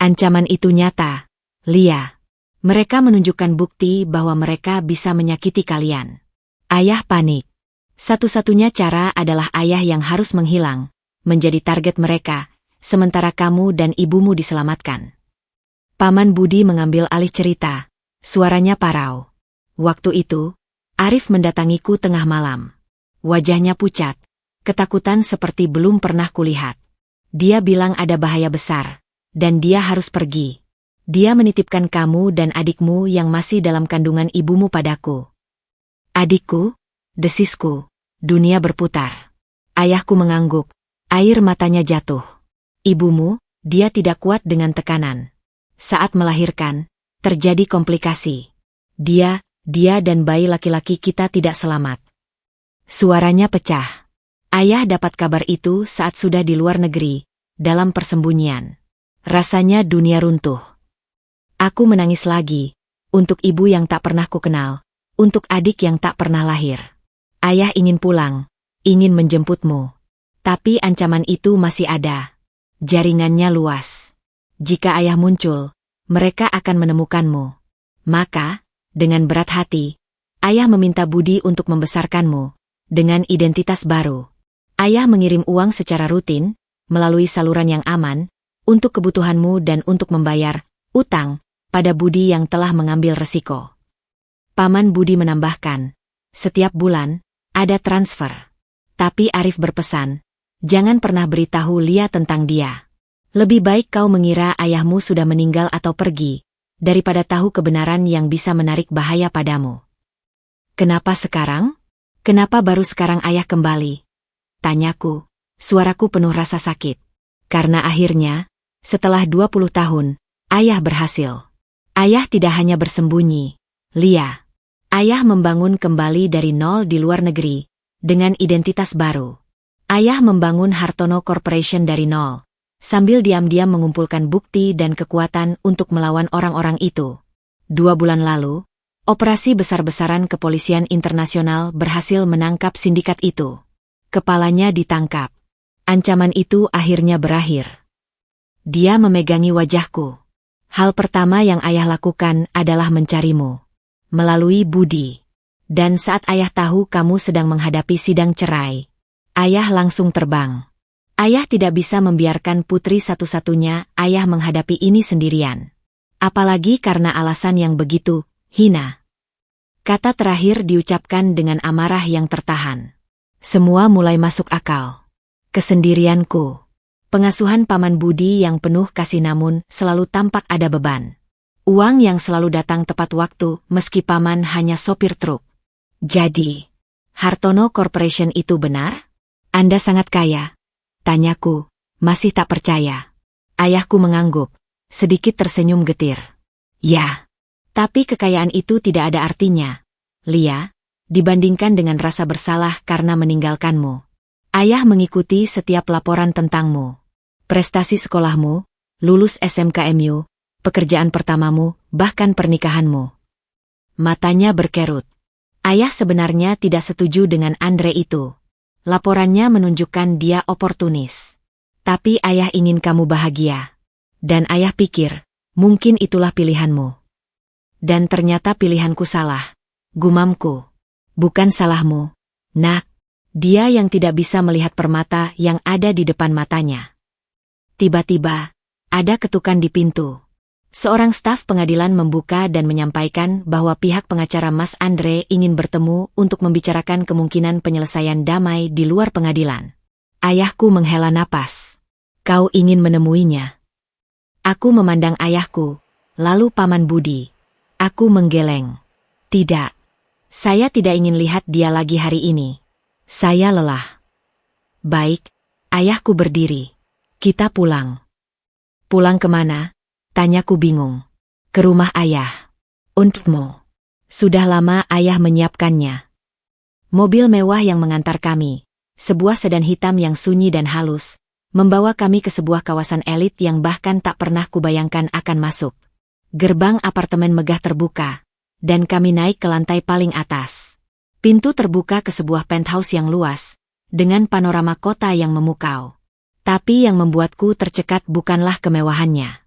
Ancaman itu nyata, Lia. Mereka menunjukkan bukti bahwa mereka bisa menyakiti kalian. Ayah panik. Satu-satunya cara adalah ayah yang harus menghilang, menjadi target mereka, sementara kamu dan ibumu diselamatkan. Paman Budi mengambil alih cerita, suaranya parau. Waktu itu, Arif mendatangiku tengah malam. Wajahnya pucat, ketakutan seperti belum pernah kulihat. Dia bilang ada bahaya besar, dan dia harus pergi. Dia menitipkan kamu dan adikmu yang masih dalam kandungan ibumu padaku. Adikku, desisku, dunia berputar. Ayahku mengangguk. Air matanya jatuh. Ibumu, dia tidak kuat dengan tekanan. Saat melahirkan, terjadi komplikasi. Dia dan bayi laki-laki kita tidak selamat. Suaranya pecah. Ayah dapat kabar itu saat sudah di luar negeri, dalam persembunyian. Rasanya dunia runtuh. Aku menangis lagi, untuk ibu yang tak pernah kukenal, untuk adik yang tak pernah lahir. Ayah ingin pulang, ingin menjemputmu. Tapi ancaman itu masih ada. Jaringannya luas. Jika ayah muncul, mereka akan menemukanmu. Maka, dengan berat hati, ayah meminta Budi untuk membesarkanmu, dengan identitas baru. Ayah mengirim uang secara rutin, melalui saluran yang aman, untuk kebutuhanmu dan untuk membayar utang pada Budi yang telah mengambil resiko. Paman Budi menambahkan, setiap bulan, ada transfer. Tapi Arif berpesan, jangan pernah beritahu Lia tentang dia. Lebih baik kau mengira ayahmu sudah meninggal atau pergi, daripada tahu kebenaran yang bisa menarik bahaya padamu. Kenapa sekarang? Kenapa baru sekarang ayah kembali? Tanyaku, suaraku penuh rasa sakit. Karena akhirnya, setelah 20 tahun, ayah berhasil. Ayah tidak hanya bersembunyi, Lia. Ayah membangun kembali dari nol di luar negeri, dengan identitas baru. Ayah membangun Hartono Corporation dari nol, sambil diam-diam mengumpulkan bukti dan kekuatan untuk melawan orang-orang itu. 2 bulan lalu, operasi besar-besaran kepolisian internasional berhasil menangkap sindikat itu. Kepalanya ditangkap. Ancaman itu akhirnya berakhir. Dia memegangi wajahku. Hal pertama yang ayah lakukan adalah mencarimu. Melalui Budi. Dan saat ayah tahu kamu sedang menghadapi sidang cerai, Ayah langsung terbang. Ayah tidak bisa membiarkan putri satu-satunya ayah menghadapi ini sendirian. Apalagi karena alasan yang begitu hina. Kata terakhir diucapkan dengan amarah yang tertahan. Semua mulai masuk akal. Kesendirianku. Pengasuhan Paman Budi yang penuh kasih namun selalu tampak ada beban. Uang yang selalu datang tepat waktu meski Paman hanya sopir truk. Jadi, Hartono Corporation itu benar? Anda sangat kaya? Tanyaku, masih tak percaya. Ayahku mengangguk, sedikit tersenyum getir. Ya, tapi kekayaan itu tidak ada artinya, Lia, dibandingkan dengan rasa bersalah karena meninggalkanmu. Ayah mengikuti setiap laporan tentangmu. Prestasi sekolahmu, lulus SMKMU, pekerjaan pertamamu, bahkan pernikahanmu. Matanya berkerut. Ayah sebenarnya tidak setuju dengan Andre itu. Laporannya menunjukkan dia oportunis. Tapi ayah ingin kamu bahagia. Dan ayah pikir, mungkin itulah pilihanmu. Dan ternyata pilihanku salah. Gumamku. Bukan salahmu, Nak. Dia yang tidak bisa melihat permata yang ada di depan matanya. Tiba-tiba, ada ketukan di pintu. Seorang staf pengadilan membuka dan menyampaikan bahwa pihak pengacara Mas Andre ingin bertemu untuk membicarakan kemungkinan penyelesaian damai di luar pengadilan. Ayahku menghela napas. Kau ingin menemuinya? Aku memandang ayahku, lalu Paman Budi. Aku menggeleng. Tidak. Saya tidak ingin lihat dia lagi hari ini. Saya lelah. Baik, ayahku berdiri. Kita pulang. Pulang kemana? Tanyaku bingung. Ke rumah ayah. Untukmu. Sudah lama ayah menyiapkannya. Mobil mewah yang mengantar kami, sebuah sedan hitam yang sunyi dan halus, membawa kami ke sebuah kawasan elit yang bahkan tak pernah kubayangkan akan masuk. Gerbang apartemen megah terbuka, dan kami naik ke lantai paling atas. Pintu terbuka ke sebuah penthouse yang luas, dengan panorama kota yang memukau. Tapi yang membuatku tercekat bukanlah kemewahannya.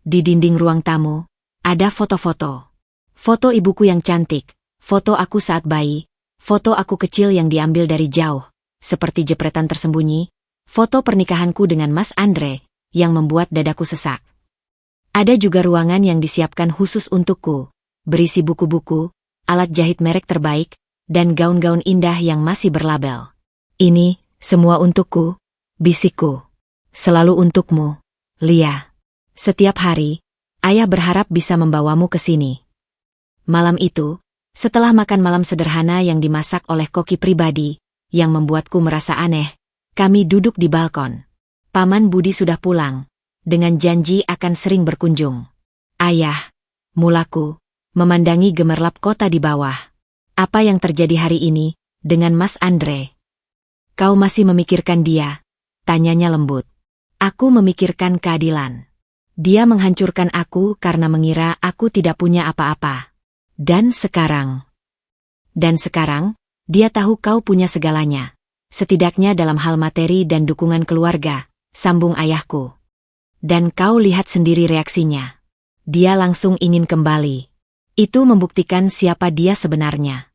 Di dinding ruang tamu, ada foto-foto. Foto ibuku yang cantik, foto aku saat bayi, foto aku kecil yang diambil dari jauh, seperti jepretan tersembunyi, foto pernikahanku dengan Mas Andre, yang membuat dadaku sesak. Ada juga ruangan yang disiapkan khusus untukku, berisi buku-buku, alat jahit merek terbaik, dan gaun-gaun indah yang masih berlabel. Ini, semua untukku, bisikku. Selalu untukmu, Lia. Setiap hari, ayah berharap bisa membawamu ke sini. Malam itu, setelah makan malam sederhana yang dimasak oleh koki pribadi, yang membuatku merasa aneh, kami duduk di balkon. Paman Budi sudah pulang, dengan janji akan sering berkunjung. Ayah, mulaku, memandangi gemerlap kota di bawah. Apa yang terjadi hari ini, dengan Mas Andre? Kau masih memikirkan dia? Tanyanya lembut. Aku memikirkan keadilan. Dia menghancurkan aku karena mengira aku tidak punya apa-apa. Dan sekarang, dia tahu kau punya segalanya. Setidaknya dalam hal materi dan dukungan keluarga, sambung ayahku. Dan kau lihat sendiri reaksinya. Dia langsung ingin kembali. Itu membuktikan siapa dia sebenarnya.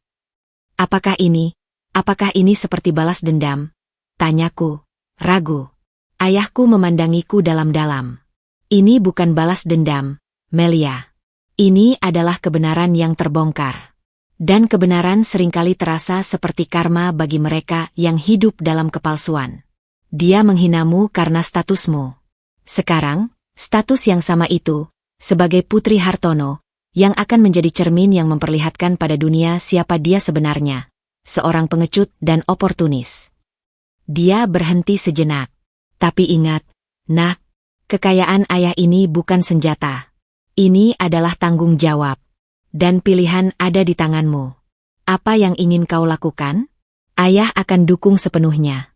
Apakah ini seperti balas dendam? Tanyaku, ragu. Ayahku memandangiku dalam-dalam. Ini bukan balas dendam, Melia. Ini adalah kebenaran yang terbongkar. Dan kebenaran seringkali terasa seperti karma bagi mereka yang hidup dalam kepalsuan. Dia menghinamu karena statusmu. Sekarang, status yang sama itu, sebagai Putri Hartono, yang akan menjadi cermin yang memperlihatkan pada dunia siapa dia sebenarnya. Seorang pengecut dan oportunis. Dia berhenti sejenak. Tapi ingat, Nak, kekayaan ayah ini bukan senjata. Ini adalah tanggung jawab. Dan pilihan ada di tanganmu. Apa yang ingin kau lakukan? Ayah akan dukung sepenuhnya.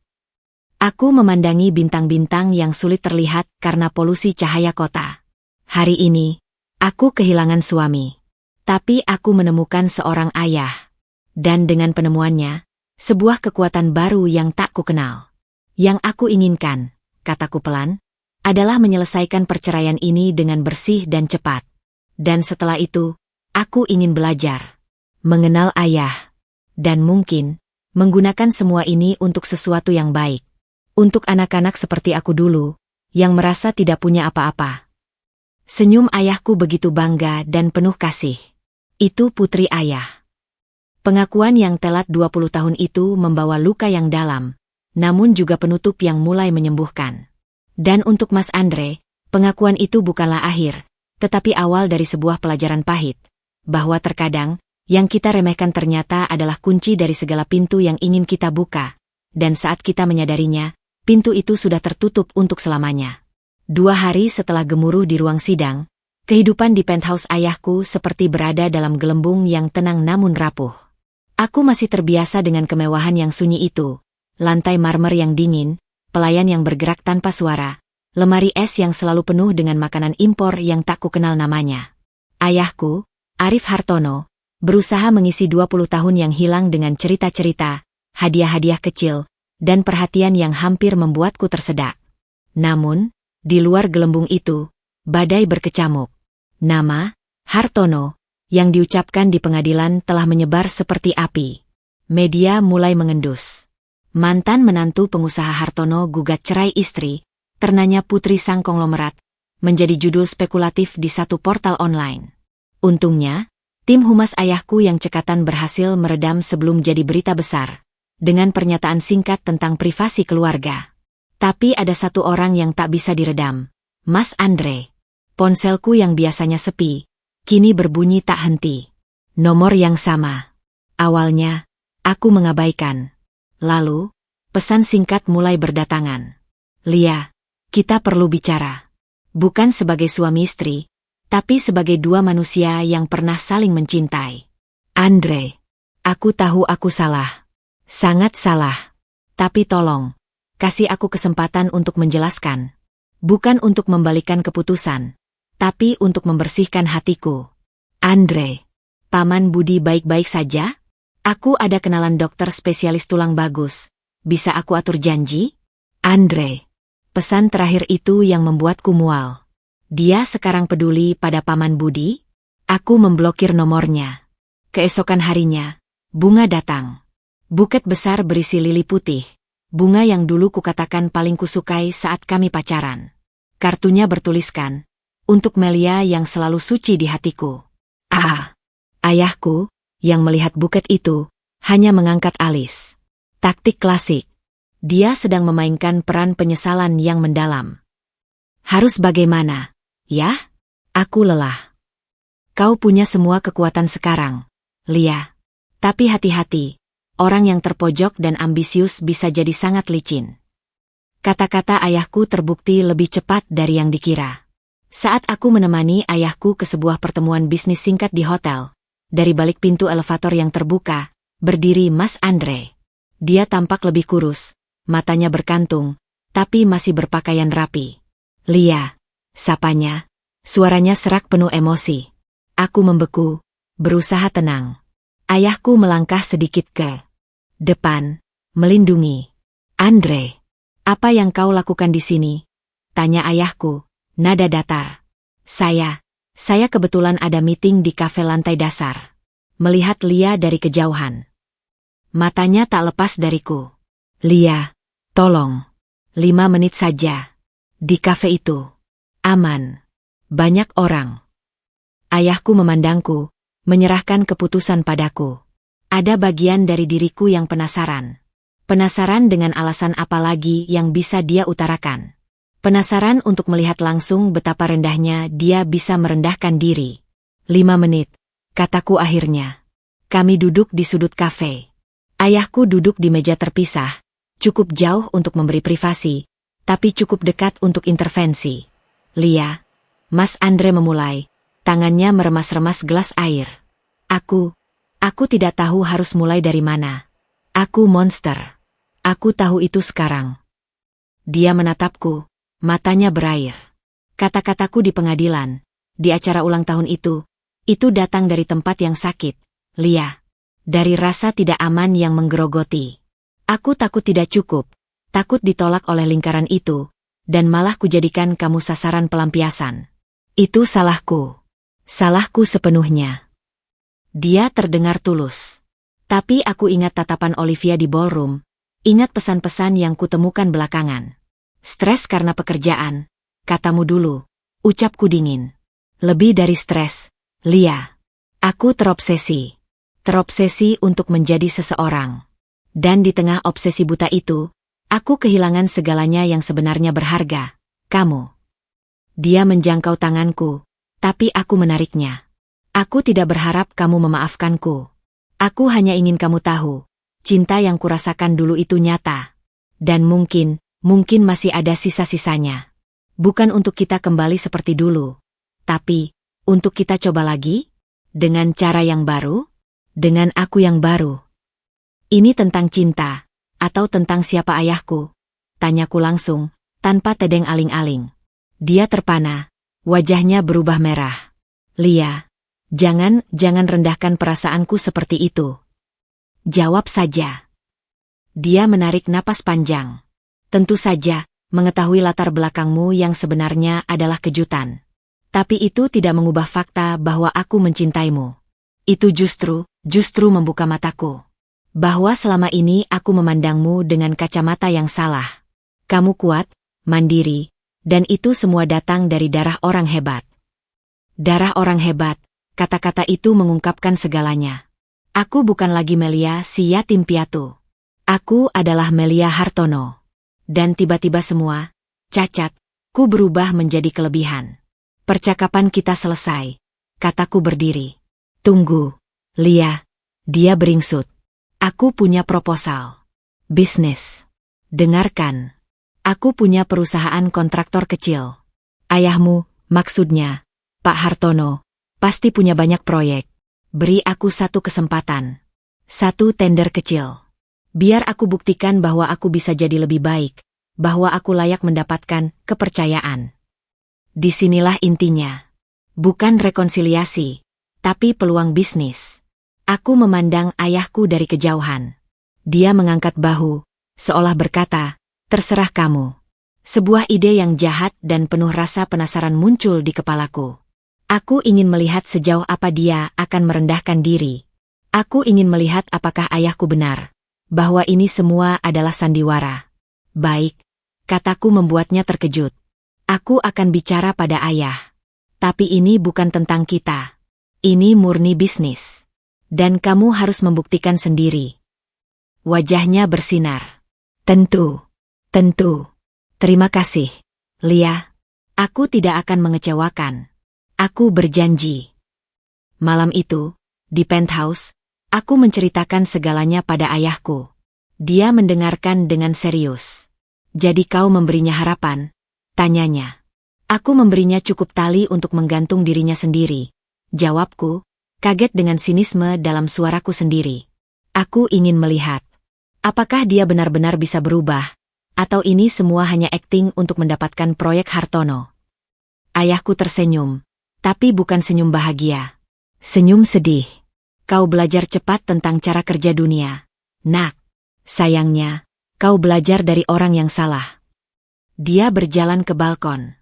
Aku memandangi bintang-bintang yang sulit terlihat karena polusi cahaya kota. Hari ini, aku kehilangan suami. Tapi aku menemukan seorang ayah. Dan dengan penemuannya, sebuah kekuatan baru yang tak kukenal. Yang aku inginkan, kataku pelan, adalah menyelesaikan perceraian ini dengan bersih dan cepat. Dan setelah itu, aku ingin belajar, mengenal ayah, dan mungkin, menggunakan semua ini untuk sesuatu yang baik. Untuk anak-anak seperti aku dulu, yang merasa tidak punya apa-apa. Senyum ayahku begitu bangga dan penuh kasih. Itu putri ayah. Pengakuan yang telat 20 tahun itu membawa luka yang dalam, namun juga penutup yang mulai menyembuhkan. Dan untuk Mas Andre, pengakuan itu bukanlah akhir, tetapi awal dari sebuah pelajaran pahit, bahwa terkadang, yang kita remehkan ternyata adalah kunci dari segala pintu yang ingin kita buka, dan saat kita menyadarinya, pintu itu sudah tertutup untuk selamanya. 2 hari setelah gemuruh di ruang sidang, kehidupan di penthouse ayahku seperti berada dalam gelembung yang tenang namun rapuh. Aku masih terbiasa dengan kemewahan yang sunyi itu, lantai marmer yang dingin, pelayan yang bergerak tanpa suara, lemari es yang selalu penuh dengan makanan impor yang tak kukenal namanya. Ayahku, Arif Hartono, berusaha mengisi 20 tahun yang hilang dengan cerita-cerita, hadiah-hadiah kecil, dan perhatian yang hampir membuatku tersedak. Namun, di luar gelembung itu, badai berkecamuk. Nama, Hartono, yang diucapkan di pengadilan telah menyebar seperti api. Media mulai mengendus. Mantan menantu pengusaha Hartono gugat cerai istri, ternanya putri sang konglomerat, menjadi judul spekulatif di satu portal online. Untungnya, tim humas ayahku yang cekatan berhasil meredam sebelum jadi berita besar, dengan pernyataan singkat tentang privasi keluarga. Tapi ada satu orang yang tak bisa diredam, Mas Andre. Ponselku yang biasanya sepi, kini berbunyi tak henti. Nomor yang sama. Awalnya, aku mengabaikan. Lalu, pesan singkat mulai berdatangan. Lia, kita perlu bicara. Bukan sebagai suami istri, tapi sebagai dua manusia yang pernah saling mencintai. Andre, aku tahu aku salah. Sangat salah. Tapi tolong, kasih aku kesempatan untuk menjelaskan. Bukan untuk membalikan keputusan, tapi untuk membersihkan hatiku. Andre, Paman Budi baik-baik saja? Aku ada kenalan dokter spesialis tulang bagus. Bisa aku atur janji? Andre, pesan terakhir itu yang membuatku mual. Dia sekarang peduli pada Paman Budi? Aku memblokir nomornya. Keesokan harinya, bunga datang. Buket besar berisi lili putih, bunga yang dulu kukatakan paling kusukai saat kami pacaran. Kartunya bertuliskan, untuk Melia yang selalu suci di hatiku. Ayahku, yang melihat buket itu, hanya mengangkat alis. Taktik klasik. Dia sedang memainkan peran penyesalan yang mendalam. Harus bagaimana? Ya? Aku lelah. Kau punya semua kekuatan sekarang, Lia. Tapi hati-hati, orang yang terpojok dan ambisius bisa jadi sangat licin. Kata-kata ayahku terbukti lebih cepat dari yang dikira. Saat aku menemani ayahku ke sebuah pertemuan bisnis singkat di hotel, dari balik pintu elevator yang terbuka, berdiri Mas Andre. Dia tampak lebih kurus, matanya berkantung, tapi masih berpakaian rapi. Lia, sapanya, suaranya serak penuh emosi. Aku membeku, berusaha tenang. Ayahku melangkah sedikit ke depan, melindungi. Andre, apa yang kau lakukan di sini? Tanya ayahku, nada datar. Saya kebetulan ada meeting di kafe lantai dasar. Melihat Lia dari kejauhan. Matanya tak lepas dariku. Lia, tolong. 5 menit saja. Di kafe itu. Aman. Banyak orang. Ayahku memandangku, menyerahkan keputusan padaku. Ada bagian dari diriku yang penasaran. Penasaran dengan alasan apa lagi yang bisa dia utarakan. Penasaran untuk melihat langsung betapa rendahnya dia bisa merendahkan diri. 5 menit, kataku akhirnya. Kami duduk di sudut kafe. Ayahku duduk di meja terpisah, cukup jauh untuk memberi privasi, tapi cukup dekat untuk intervensi. Lia, Mas Andre memulai, tangannya meremas-remas gelas air. Aku tidak tahu harus mulai dari mana. Aku monster. Aku tahu itu sekarang. Dia menatapku, matanya berair. Kata-kataku di pengadilan, di acara ulang tahun itu datang dari tempat yang sakit, Lia. Dari rasa tidak aman yang menggerogoti. Aku takut tidak cukup, takut ditolak oleh lingkaran itu, dan malah kujadikan kamu sasaran pelampiasan. Itu salahku. Salahku sepenuhnya. Dia terdengar tulus. Tapi aku ingat tatapan Olivia di ballroom, ingat pesan-pesan yang kutemukan belakangan. Stres karena pekerjaan, katamu dulu, ucapku dingin. Lebih dari stres, Lia. Aku terobsesi. Terobsesi untuk menjadi seseorang. Dan di tengah obsesi buta itu, aku kehilangan segalanya yang sebenarnya berharga, kamu. Dia menjangkau tanganku, tapi aku menariknya. Aku tidak berharap kamu memaafkanku. Aku hanya ingin kamu tahu, cinta yang kurasakan dulu itu nyata. Dan mungkin masih ada sisa-sisanya. Bukan untuk kita kembali seperti dulu, tapi untuk kita coba lagi, dengan cara yang baru, dengan aku yang baru. Ini tentang cinta, atau tentang siapa ayahku? Tanyaku langsung, tanpa tedeng aling-aling. Dia terpana, wajahnya berubah merah. Lia, jangan rendahkan perasaanku seperti itu. Jawab saja. Dia menarik napas panjang. Tentu saja, mengetahui latar belakangmu yang sebenarnya adalah kejutan. Tapi itu tidak mengubah fakta bahwa aku mencintaimu. Itu justru membuka mataku. Bahwa selama ini aku memandangmu dengan kacamata yang salah. Kamu kuat, mandiri, dan itu semua datang dari darah orang hebat. Darah orang hebat, kata-kata itu mengungkapkan segalanya. Aku bukan lagi Melia si yatim piatu. Aku adalah Melia Hartono. Dan tiba-tiba semua, cacat, ku berubah menjadi kelebihan. Percakapan kita selesai. Kataku berdiri. Tunggu, Lia. Dia beringsut. Aku punya proposal. Bisnis. Dengarkan. Aku punya perusahaan kontraktor kecil. Ayahmu, maksudnya, Pak Hartono, pasti punya banyak proyek. Beri aku satu kesempatan. Satu tender kecil. Biar aku buktikan bahwa aku bisa jadi lebih baik, bahwa aku layak mendapatkan kepercayaan. Disinilah intinya. Bukan rekonsiliasi, tapi peluang bisnis. Aku memandang ayahku dari kejauhan. Dia mengangkat bahu, seolah berkata, terserah kamu. Sebuah ide yang jahat dan penuh rasa penasaran muncul di kepalaku. Aku ingin melihat sejauh apa dia akan merendahkan diri. Aku ingin melihat apakah ayahku benar, bahwa ini semua adalah sandiwara. Baik, kataku membuatnya terkejut. Aku akan bicara pada ayah. Tapi ini bukan tentang kita. Ini murni bisnis. Dan kamu harus membuktikan sendiri. Wajahnya bersinar. Tentu. Terima kasih, Lia. Aku tidak akan mengecewakan. Aku berjanji. Malam itu, di penthouse, aku menceritakan segalanya pada ayahku. Dia mendengarkan dengan serius. Jadi kau memberinya harapan? Tanyanya. Aku memberinya cukup tali untuk menggantung dirinya sendiri. Jawabku, kaget dengan sinisme dalam suaraku sendiri. Aku ingin melihat. Apakah dia benar-benar bisa berubah? Atau ini semua hanya akting untuk mendapatkan proyek Hartono? Ayahku tersenyum. Tapi bukan senyum bahagia. Senyum sedih. Kau belajar cepat tentang cara kerja dunia. Nak. Sayangnya, kau belajar dari orang yang salah. Dia berjalan ke balkon.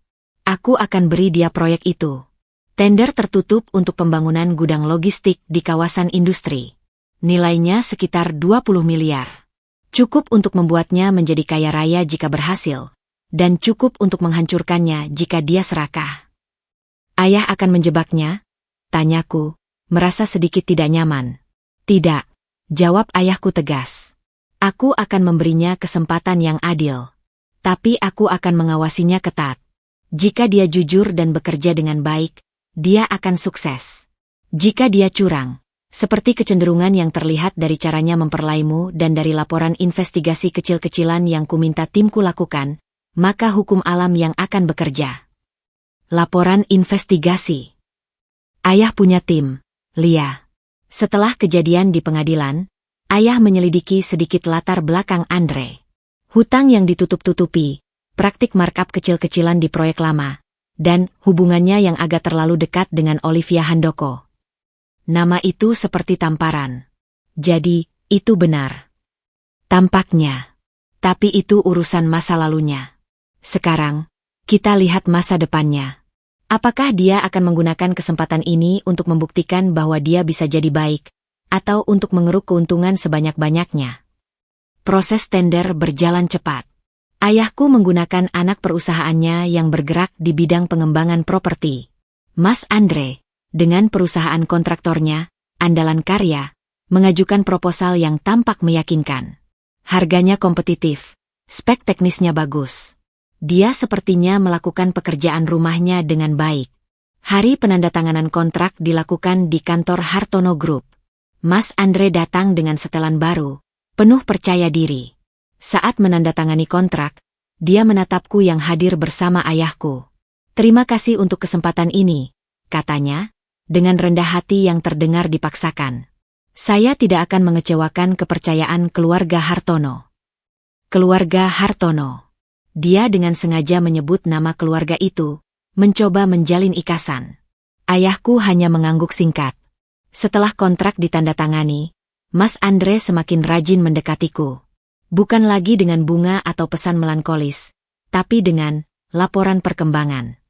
Aku akan beri dia proyek itu. Tender tertutup untuk pembangunan gudang logistik di kawasan industri. Nilainya sekitar 20 miliar. Cukup untuk membuatnya menjadi kaya raya jika berhasil, dan cukup untuk menghancurkannya jika dia serakah. Ayah akan menjebaknya? Tanyaku, merasa sedikit tidak nyaman. Tidak, jawab ayahku tegas. Aku akan memberinya kesempatan yang adil. Tapi aku akan mengawasinya ketat. Jika dia jujur dan bekerja dengan baik, dia akan sukses. Jika dia curang, seperti kecenderungan yang terlihat dari caranya memperlaimu dan dari laporan investigasi kecil-kecilan yang kuminta timku lakukan, maka hukum alam yang akan bekerja. Laporan investigasi. Ayah punya tim, Lia. Setelah kejadian di pengadilan, ayah menyelidiki sedikit latar belakang Andre. Hutang yang ditutup-tutupi, praktik markup kecil-kecilan di proyek lama, dan hubungannya yang agak terlalu dekat dengan Olivia Handoko. Nama itu seperti tamparan. Jadi, itu benar. Tampaknya. Tapi itu urusan masa lalunya. Sekarang, kita lihat masa depannya. Apakah dia akan menggunakan kesempatan ini untuk membuktikan bahwa dia bisa jadi baik, atau untuk mengeruk keuntungan sebanyak-banyaknya. Proses tender berjalan cepat. Ayahku menggunakan anak perusahaannya yang bergerak di bidang pengembangan properti, Mas Andre, dengan perusahaan kontraktornya, Andalan Karya, mengajukan proposal yang tampak meyakinkan. Harganya kompetitif, spek teknisnya bagus. Dia sepertinya melakukan pekerjaan rumahnya dengan baik. Hari penandatanganan kontrak dilakukan di kantor Hartono Group. Mas Andre datang dengan setelan baru, penuh percaya diri. Saat menandatangani kontrak, dia menatapku yang hadir bersama ayahku. "Terima kasih untuk kesempatan ini," katanya, dengan rendah hati yang terdengar dipaksakan. "Saya tidak akan mengecewakan kepercayaan keluarga Hartono." Keluarga Hartono. Dia dengan sengaja menyebut nama keluarga itu, mencoba menjalin ikasan. Ayahku hanya mengangguk singkat. Setelah kontrak ditandatangani, Mas Andre semakin rajin mendekatiku. Bukan lagi dengan bunga atau pesan melankolis, tapi dengan laporan perkembangan.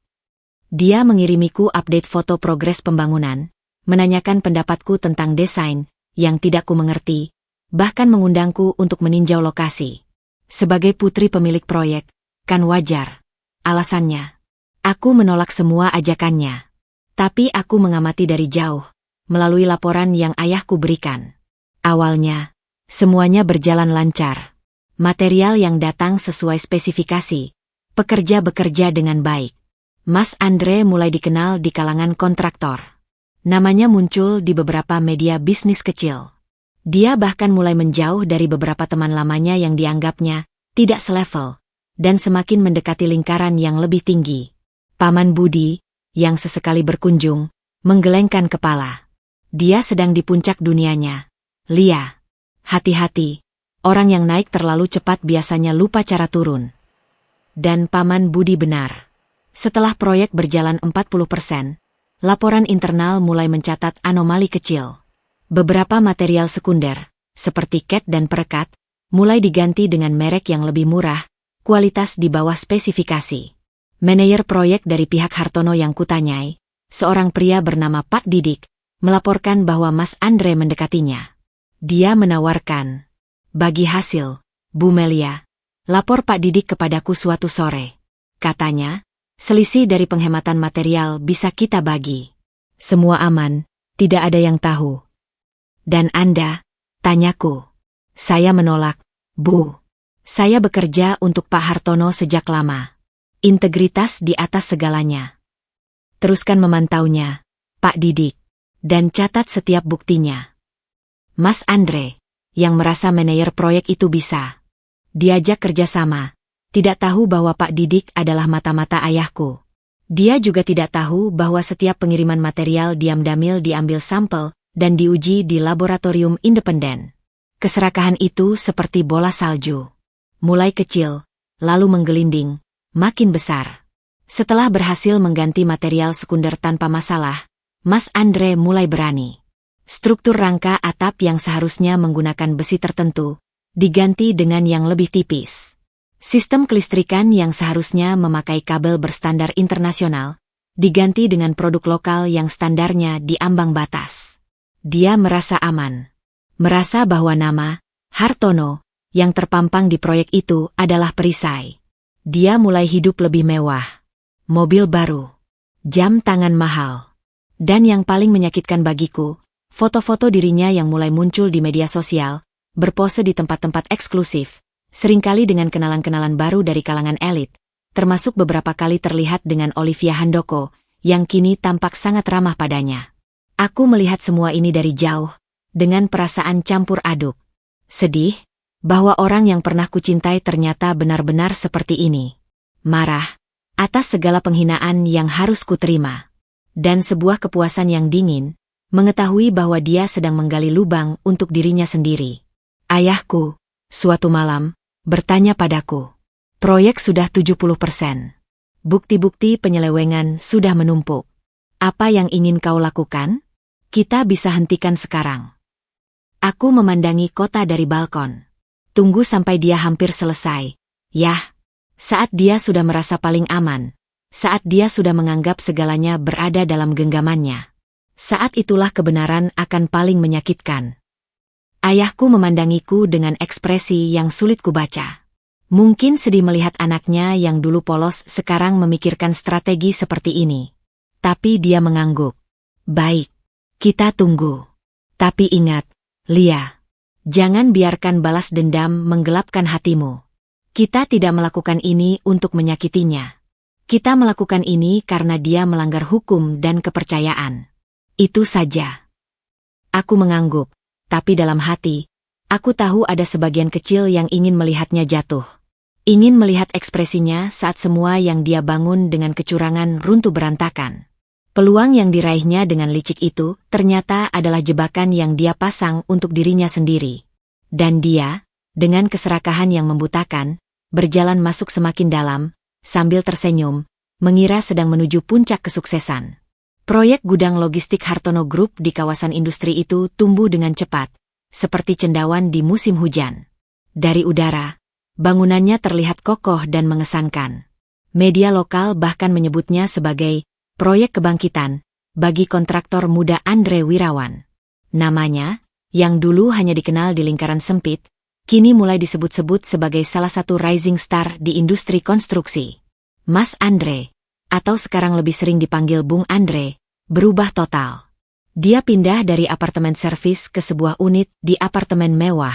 Dia mengirimiku update foto progres pembangunan, menanyakan pendapatku tentang desain yang tidak ku mengerti, bahkan mengundangku untuk meninjau lokasi. Sebagai putri pemilik proyek, kan wajar. Alasannya, aku menolak semua ajakannya. Tapi aku mengamati dari jauh, melalui laporan yang ayahku berikan. Awalnya, semuanya berjalan lancar. Material yang datang sesuai spesifikasi, pekerja bekerja dengan baik. Mas Andre mulai dikenal di kalangan kontraktor. Namanya muncul di beberapa media bisnis kecil. Dia bahkan mulai menjauh dari beberapa teman lamanya yang dianggapnya tidak selevel, dan semakin mendekati lingkaran yang lebih tinggi. Paman Budi, yang sesekali berkunjung, menggelengkan kepala. Dia sedang di puncak dunianya. "Lia, hati-hati. Orang yang naik terlalu cepat biasanya lupa cara turun." Dan Paman Budi benar. Setelah proyek berjalan 40%, laporan internal mulai mencatat anomali kecil. Beberapa material sekunder, seperti cat dan perekat, mulai diganti dengan merek yang lebih murah, kualitas di bawah spesifikasi. Manajer proyek dari pihak Hartono yang kutanyai, seorang pria bernama Pak Didik, melaporkan bahwa Mas Andre mendekatinya. Dia menawarkan, "Bagi hasil, Bu Melia, lapor Pak Didik kepadaku suatu sore." Katanya, selisih dari penghematan material bisa kita bagi. Semua aman, tidak ada yang tahu. "Dan Anda?" tanyaku. Saya menolak, "Bu. Saya bekerja untuk Pak Hartono sejak lama. Integritas di atas segalanya. Teruskan memantaunya, Pak Didik, dan catat setiap buktinya." Mas Andre, yang merasa manajer proyek itu bisa diajak kerjasama, tidak tahu bahwa Pak Didik adalah mata-mata ayahku. Dia juga tidak tahu bahwa setiap pengiriman material diam-damil diambil sampel dan diuji di laboratorium independen. Keserakahan itu seperti bola salju. Mulai kecil, lalu menggelinding, makin besar. Setelah berhasil mengganti material sekunder tanpa masalah, Mas Andre mulai berani. Struktur rangka atap yang seharusnya menggunakan besi tertentu, diganti dengan yang lebih tipis. Sistem kelistrikan yang seharusnya memakai kabel berstandar internasional, diganti dengan produk lokal yang standarnya di ambang batas. Dia merasa aman. Merasa bahwa nama Hartono yang terpampang di proyek itu adalah perisai. Dia mulai hidup lebih mewah. Mobil baru, jam tangan mahal. Dan yang paling menyakitkan bagiku, foto-foto dirinya yang mulai muncul di media sosial, berpose di tempat-tempat eksklusif, seringkali dengan kenalan-kenalan baru dari kalangan elit, termasuk beberapa kali terlihat dengan Olivia Handoko, yang kini tampak sangat ramah padanya. Aku melihat semua ini dari jauh, dengan perasaan campur aduk. Sedih, bahwa orang yang pernah kucintai ternyata benar-benar seperti ini. Marah, atas segala penghinaan yang harus kuterima. Dan sebuah kepuasan yang dingin, mengetahui bahwa dia sedang menggali lubang untuk dirinya sendiri. Ayahku, suatu malam, bertanya padaku, "Proyek sudah 70%. Bukti-bukti penyelewengan sudah menumpuk. Apa yang ingin kau lakukan? Kita bisa hentikan sekarang." Aku memandangi kota dari balkon. Tunggu sampai dia hampir selesai. Yah, saat dia sudah merasa paling aman. Saat dia sudah menganggap segalanya berada dalam genggamannya. Saat itulah kebenaran akan paling menyakitkan. Ayahku memandangiku dengan ekspresi yang sulit kubaca. Mungkin sedih melihat anaknya yang dulu polos sekarang memikirkan strategi seperti ini. Tapi dia mengangguk. Baik, kita tunggu. Tapi ingat, Lia, jangan biarkan balas dendam menggelapkan hatimu. Kita tidak melakukan ini untuk menyakitinya. Kita melakukan ini karena dia melanggar hukum dan kepercayaan. Itu saja. Aku mengangguk, tapi dalam hati, aku tahu ada sebagian kecil yang ingin melihatnya jatuh. Ingin melihat ekspresinya saat semua yang dia bangun dengan kecurangan runtuh berantakan. Peluang yang diraihnya dengan licik itu ternyata adalah jebakan yang dia pasang untuk dirinya sendiri. Dan dia, dengan keserakahan yang membutakan, berjalan masuk semakin dalam, sambil tersenyum, mengira sedang menuju puncak kesuksesan. Proyek gudang logistik Hartono Group di kawasan industri itu tumbuh dengan cepat, seperti cendawan di musim hujan. Dari udara, bangunannya terlihat kokoh dan mengesankan. Media lokal bahkan menyebutnya sebagai proyek kebangkitan bagi kontraktor muda Andre Wirawan. Namanya, yang dulu hanya dikenal di lingkaran sempit, kini mulai disebut-sebut sebagai salah satu rising star di industri konstruksi. Mas Andre, atau sekarang lebih sering dipanggil Bung Andre, berubah total. Dia pindah dari apartemen servis ke sebuah unit di apartemen mewah.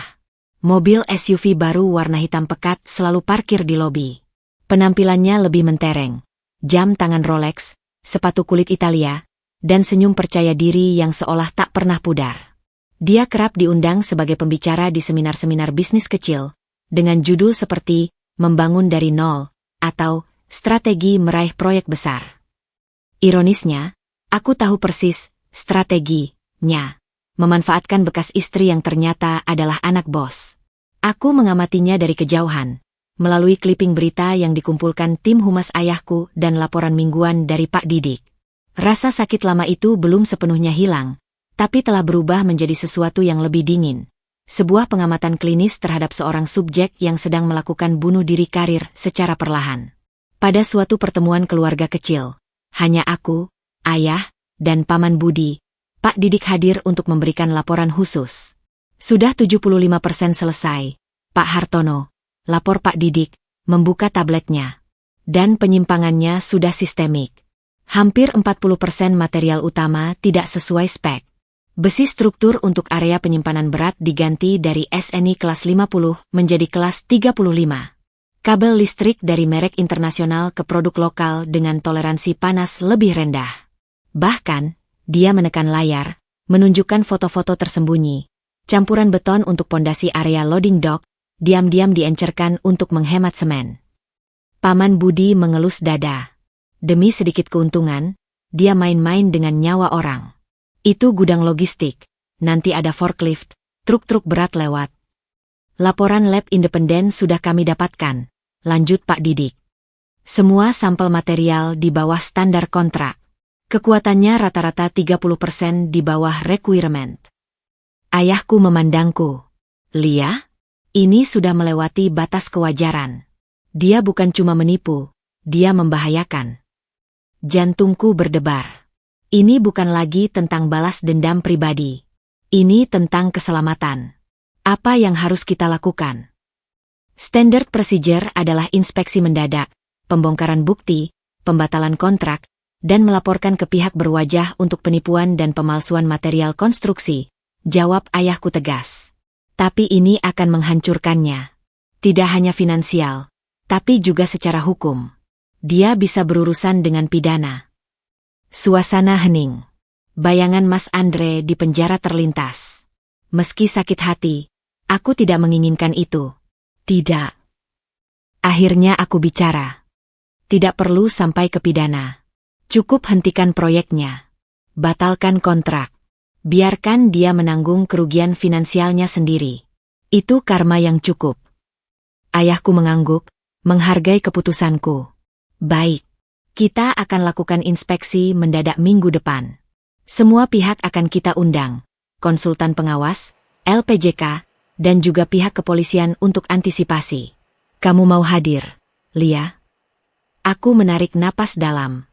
Mobil SUV baru warna hitam pekat selalu parkir di lobi. Penampilannya lebih mentereng. Jam tangan Rolex, sepatu kulit Italia, dan senyum percaya diri yang seolah tak pernah pudar. Dia kerap diundang sebagai pembicara di seminar-seminar bisnis kecil, dengan judul seperti Membangun dari Nol, atau Strategi Meraih Proyek Besar. Ironisnya, aku tahu persis strateginya, memanfaatkan bekas istri yang ternyata adalah anak bos. Aku mengamatinya dari kejauhan, melalui kliping berita yang dikumpulkan tim humas ayahku dan laporan mingguan dari Pak Didik. Rasa sakit lama itu belum sepenuhnya hilang, tapi telah berubah menjadi sesuatu yang lebih dingin. Sebuah pengamatan klinis terhadap seorang subjek yang sedang melakukan bunuh diri karir secara perlahan. Pada suatu pertemuan keluarga kecil, hanya aku, ayah, dan Paman Budi, Pak Didik hadir untuk memberikan laporan khusus. Sudah 75% selesai, Pak Hartono, lapor Pak Didik, membuka tabletnya. Dan penyimpangannya sudah sistemik. Hampir 40% material utama tidak sesuai spek. Besi struktur untuk area penyimpanan berat diganti dari SNI kelas 50 menjadi kelas 35. Kabel listrik dari merek internasional ke produk lokal dengan toleransi panas lebih rendah. Bahkan, dia menekan layar, menunjukkan foto-foto tersembunyi. Campuran beton untuk pondasi area loading dock, diam-diam diencerkan untuk menghemat semen. Paman Budi mengelus dada. Demi sedikit keuntungan, dia main-main dengan nyawa orang. Itu gudang logistik, nanti ada forklift, truk-truk berat lewat. Laporan lab independen sudah kami dapatkan, lanjut Pak Didik. Semua sampel material di bawah standar kontrak. Kekuatannya rata-rata 30% di bawah requirement. Ayahku memandangku. Lia, ini sudah melewati batas kewajaran. Dia bukan cuma menipu, dia membahayakan. Jantungku berdebar. Ini bukan lagi tentang balas dendam pribadi. Ini tentang keselamatan. Apa yang harus kita lakukan? Standard procedure adalah inspeksi mendadak, pembongkaran bukti, pembatalan kontrak, dan melaporkan ke pihak berwajah untuk penipuan dan pemalsuan material konstruksi, jawab ayahku tegas. Tapi ini akan menghancurkannya. Tidak hanya finansial, tapi juga secara hukum. Dia bisa berurusan dengan pidana. Suasana hening. Bayangan Mas Andre di penjara terlintas. Meski sakit hati, aku tidak menginginkan itu. Tidak. Akhirnya aku bicara. Tidak perlu sampai ke pidana. Cukup hentikan proyeknya. Batalkan kontrak. Biarkan dia menanggung kerugian finansialnya sendiri. Itu karma yang cukup. Ayahku mengangguk, menghargai keputusanku. Baik. Kita akan lakukan inspeksi mendadak minggu depan. Semua pihak akan kita undang. Konsultan pengawas, LPJK, dan juga pihak kepolisian untuk antisipasi. Kamu mau hadir, Lia? Aku menarik napas dalam.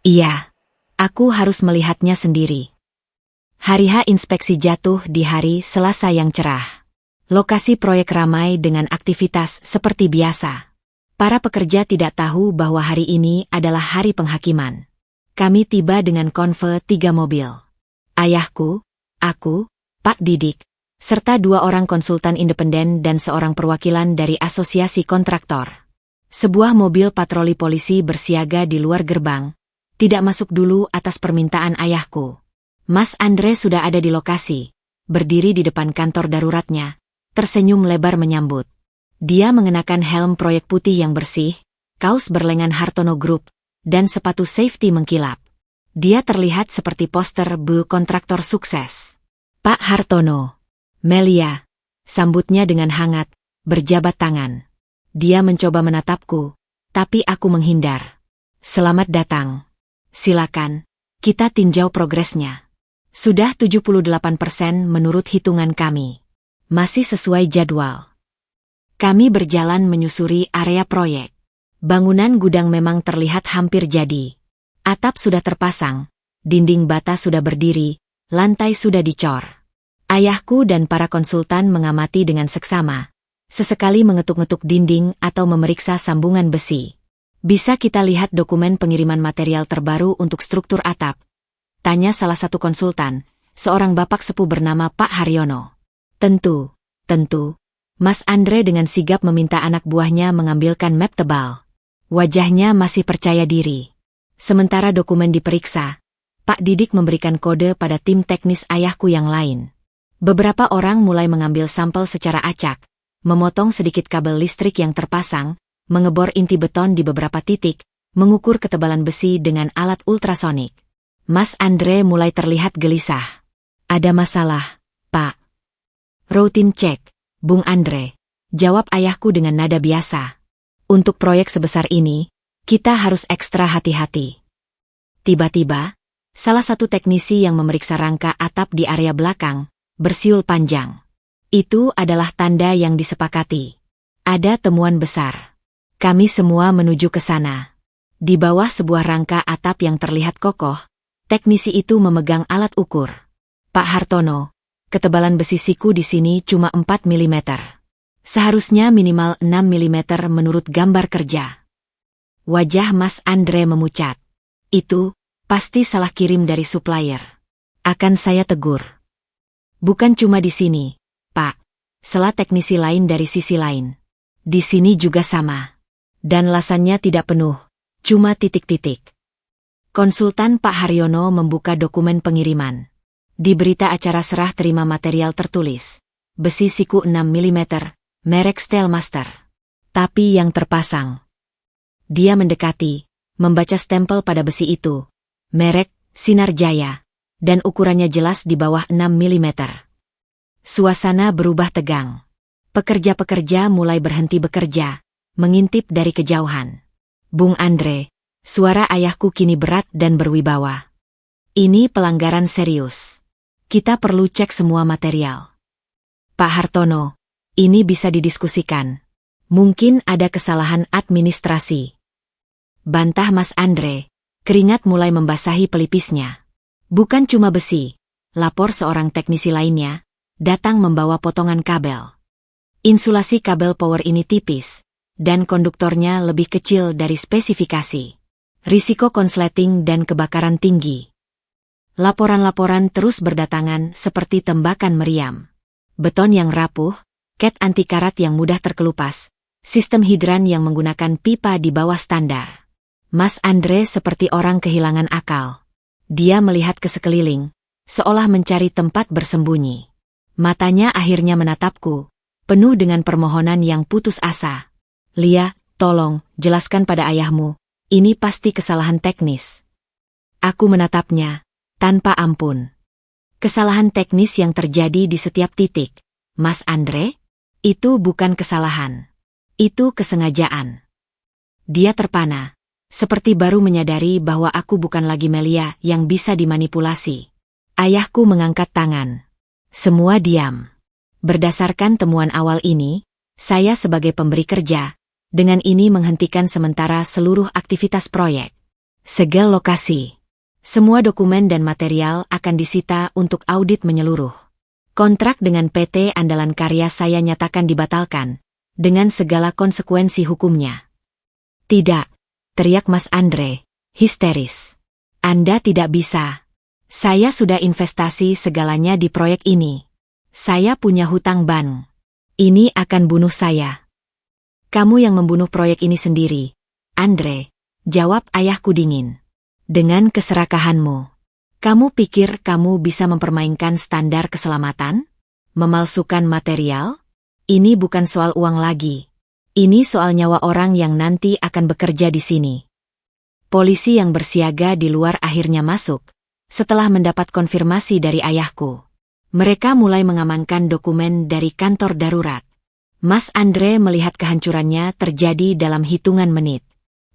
Iya. Aku harus melihatnya sendiri. Hari H inspeksi jatuh di hari Selasa yang cerah. Lokasi proyek ramai dengan aktivitas seperti biasa. Para pekerja tidak tahu bahwa hari ini adalah hari penghakiman. Kami tiba dengan konvoy 3 mobil. Ayahku, aku, Pak Didik, serta 2 orang konsultan independen dan seorang perwakilan dari asosiasi kontraktor. Sebuah mobil patroli polisi bersiaga di luar gerbang, tidak masuk dulu atas permintaan ayahku. Mas Andre sudah ada di lokasi, berdiri di depan kantor daruratnya, tersenyum lebar menyambut. Dia mengenakan helm proyek putih yang bersih, kaos berlengan Hartono Group, dan sepatu safety mengkilap. Dia terlihat seperti poster bu kontraktor sukses. Pak Hartono, Melia, sambutnya dengan hangat, berjabat tangan. Dia mencoba menatapku, tapi aku menghindar. Selamat datang. Silakan, kita tinjau progresnya. Sudah 78% menurut hitungan kami. Masih sesuai jadwal. Kami berjalan menyusuri area proyek. Bangunan gudang memang terlihat hampir jadi. Atap sudah terpasang, dinding bata sudah berdiri, lantai sudah dicor. Ayahku dan para konsultan mengamati dengan seksama. Sesekali mengetuk-ngetuk dinding atau memeriksa sambungan besi. Bisa kita lihat dokumen pengiriman material terbaru untuk struktur atap? Tanya salah satu konsultan, seorang bapak sepuh bernama Pak Haryono. Tentu. Mas Andre dengan sigap meminta anak buahnya mengambilkan map tebal. Wajahnya masih percaya diri. Sementara dokumen diperiksa, Pak Didik memberikan kode pada tim teknis ayahku yang lain. Beberapa orang mulai mengambil sampel secara acak, memotong sedikit kabel listrik yang terpasang, mengebor inti beton di beberapa titik, mengukur ketebalan besi dengan alat ultrasonik. Mas Andre mulai terlihat gelisah. Ada masalah, Pak. Routine check, Bung Andre, jawab ayahku dengan nada biasa. Untuk proyek sebesar ini, kita harus ekstra hati-hati. Tiba-tiba, salah satu teknisi yang memeriksa rangka atap di area belakang, bersiul panjang. Itu adalah tanda yang disepakati. Ada temuan besar. Kami semua menuju ke sana. Di bawah sebuah rangka atap yang terlihat kokoh, teknisi itu memegang alat ukur. Pak Hartono, ketebalan besi siku di sini cuma 4 mm. Seharusnya minimal 6 mm menurut gambar kerja. Wajah Mas Andre memucat. Itu pasti salah kirim dari supplier. Akan saya tegur. Bukan cuma di sini, Pak. Sela teknisi lain dari sisi lain. Di sini juga sama. Dan lasannya tidak penuh, cuma titik-titik. Konsultan Pak Haryono membuka dokumen pengiriman. Di berita acara serah terima material tertulis, besi siku 6 mm, merek Steelmaster. Tapi yang terpasang. Dia mendekati, membaca stempel pada besi itu, merek Sinar Jaya, dan ukurannya jelas di bawah 6 mm. Suasana berubah tegang. Pekerja-pekerja mulai berhenti bekerja, mengintip dari kejauhan. Bung Andre, suara ayahku kini berat dan berwibawa. Ini pelanggaran serius. Kita perlu cek semua material. Pak Hartono, ini bisa didiskusikan. Mungkin ada kesalahan administrasi. Bantah Mas Andre, keringat mulai membasahi pelipisnya. Bukan cuma besi, lapor seorang teknisi lainnya, datang membawa potongan kabel. Insulasi kabel power ini tipis, dan konduktornya lebih kecil dari spesifikasi. Risiko konsleting dan kebakaran tinggi. Laporan-laporan terus berdatangan seperti tembakan meriam. Beton yang rapuh, cat anti karat yang mudah terkelupas, sistem hidran yang menggunakan pipa di bawah standar. Mas Andre seperti orang kehilangan akal. Dia melihat ke sekeliling, seolah mencari tempat bersembunyi. Matanya akhirnya menatapku, penuh dengan permohonan yang putus asa. Lia, tolong, jelaskan pada ayahmu, ini pasti kesalahan teknis. Aku menatapnya, tanpa ampun. Kesalahan teknis yang terjadi di setiap titik, Mas Andre? Itu bukan kesalahan. Itu kesengajaan. Dia terpana, seperti baru menyadari bahwa aku bukan lagi Melia yang bisa dimanipulasi. Ayahku mengangkat tangan. Semua diam. Berdasarkan temuan awal ini, saya sebagai pemberi kerja, dengan ini menghentikan sementara seluruh aktivitas proyek. Segel lokasi. Semua dokumen dan material akan disita untuk audit menyeluruh. Kontrak dengan PT Andalan Karya saya nyatakan dibatalkan, dengan segala konsekuensi hukumnya. Tidak, teriak Mas Andre, histeris. Anda tidak bisa. Saya sudah investasi segalanya di proyek ini. Saya punya hutang bank. Ini akan bunuh saya. Kamu yang membunuh proyek ini sendiri, Andre, jawab ayahku dingin. Dengan keserakahanmu. Kamu pikir kamu bisa mempermainkan standar keselamatan? Memalsukan material? Ini bukan soal uang lagi. Ini soal nyawa orang yang nanti akan bekerja di sini. Polisi yang bersiaga di luar akhirnya masuk, setelah mendapat konfirmasi dari ayahku. Mereka mulai mengamankan dokumen dari kantor darurat. Mas Andre melihat kehancurannya terjadi dalam hitungan menit.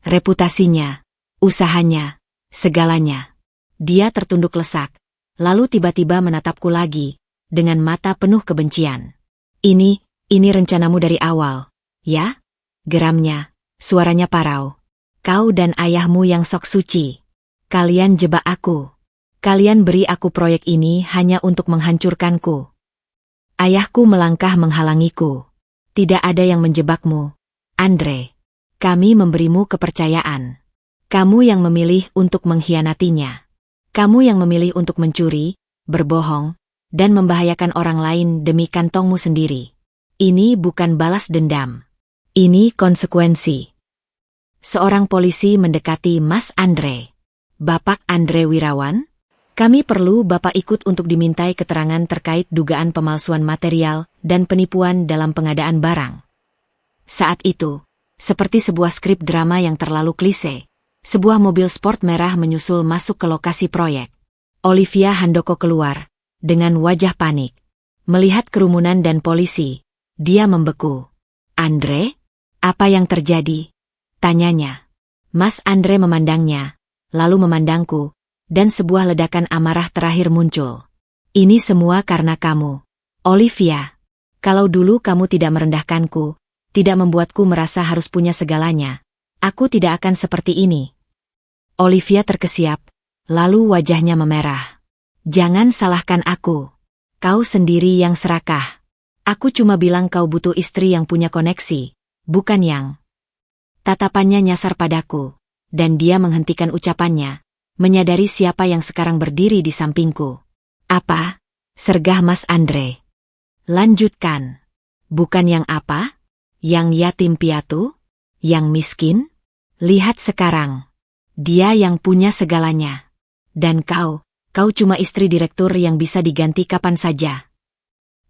Reputasinya, usahanya, segalanya. Dia tertunduk lesak, lalu tiba-tiba menatapku lagi, dengan mata penuh kebencian. Ini rencanamu dari awal, ya? Geramnya, suaranya parau. Kau dan ayahmu yang sok suci. Kalian jebak aku. Kalian beri aku proyek ini hanya untuk menghancurkanku. Ayahku melangkah menghalangiku. Tidak ada yang menjebakmu, Andre. Kami memberimu kepercayaan. Kamu yang memilih untuk mengkhianatinya. Kamu yang memilih untuk mencuri, berbohong, dan membahayakan orang lain demi kantongmu sendiri. Ini bukan balas dendam. Ini konsekuensi. Seorang polisi mendekati Mas Andre. Bapak Andre Wirawan? Kami perlu Bapak ikut untuk dimintai keterangan terkait dugaan pemalsuan material dan penipuan dalam pengadaan barang. Saat itu, seperti sebuah skrip drama yang terlalu klise, sebuah mobil sport merah menyusul masuk ke lokasi proyek. Olivia Handoko keluar, dengan wajah panik. Melihat kerumunan dan polisi, dia membeku. Andre? Apa yang terjadi? Tanyanya. Mas Andre memandangnya, lalu memandangku, dan sebuah ledakan amarah terakhir muncul. Ini semua karena kamu, Olivia. Kalau dulu kamu tidak merendahkanku, tidak membuatku merasa harus punya segalanya, aku tidak akan seperti ini. Olivia terkesiap, lalu wajahnya memerah. Jangan salahkan aku. Kau sendiri yang serakah. Aku cuma bilang kau butuh istri yang punya koneksi, bukan yang... Tatapannya nyasar padaku, dan dia menghentikan ucapannya, menyadari siapa yang sekarang berdiri di sampingku. Apa? Sergah Mas Andre. Lanjutkan. Bukan yang apa? Yang yatim piatu? Yang miskin? Lihat sekarang. Dia yang punya segalanya. Dan kau cuma istri direktur yang bisa diganti kapan saja.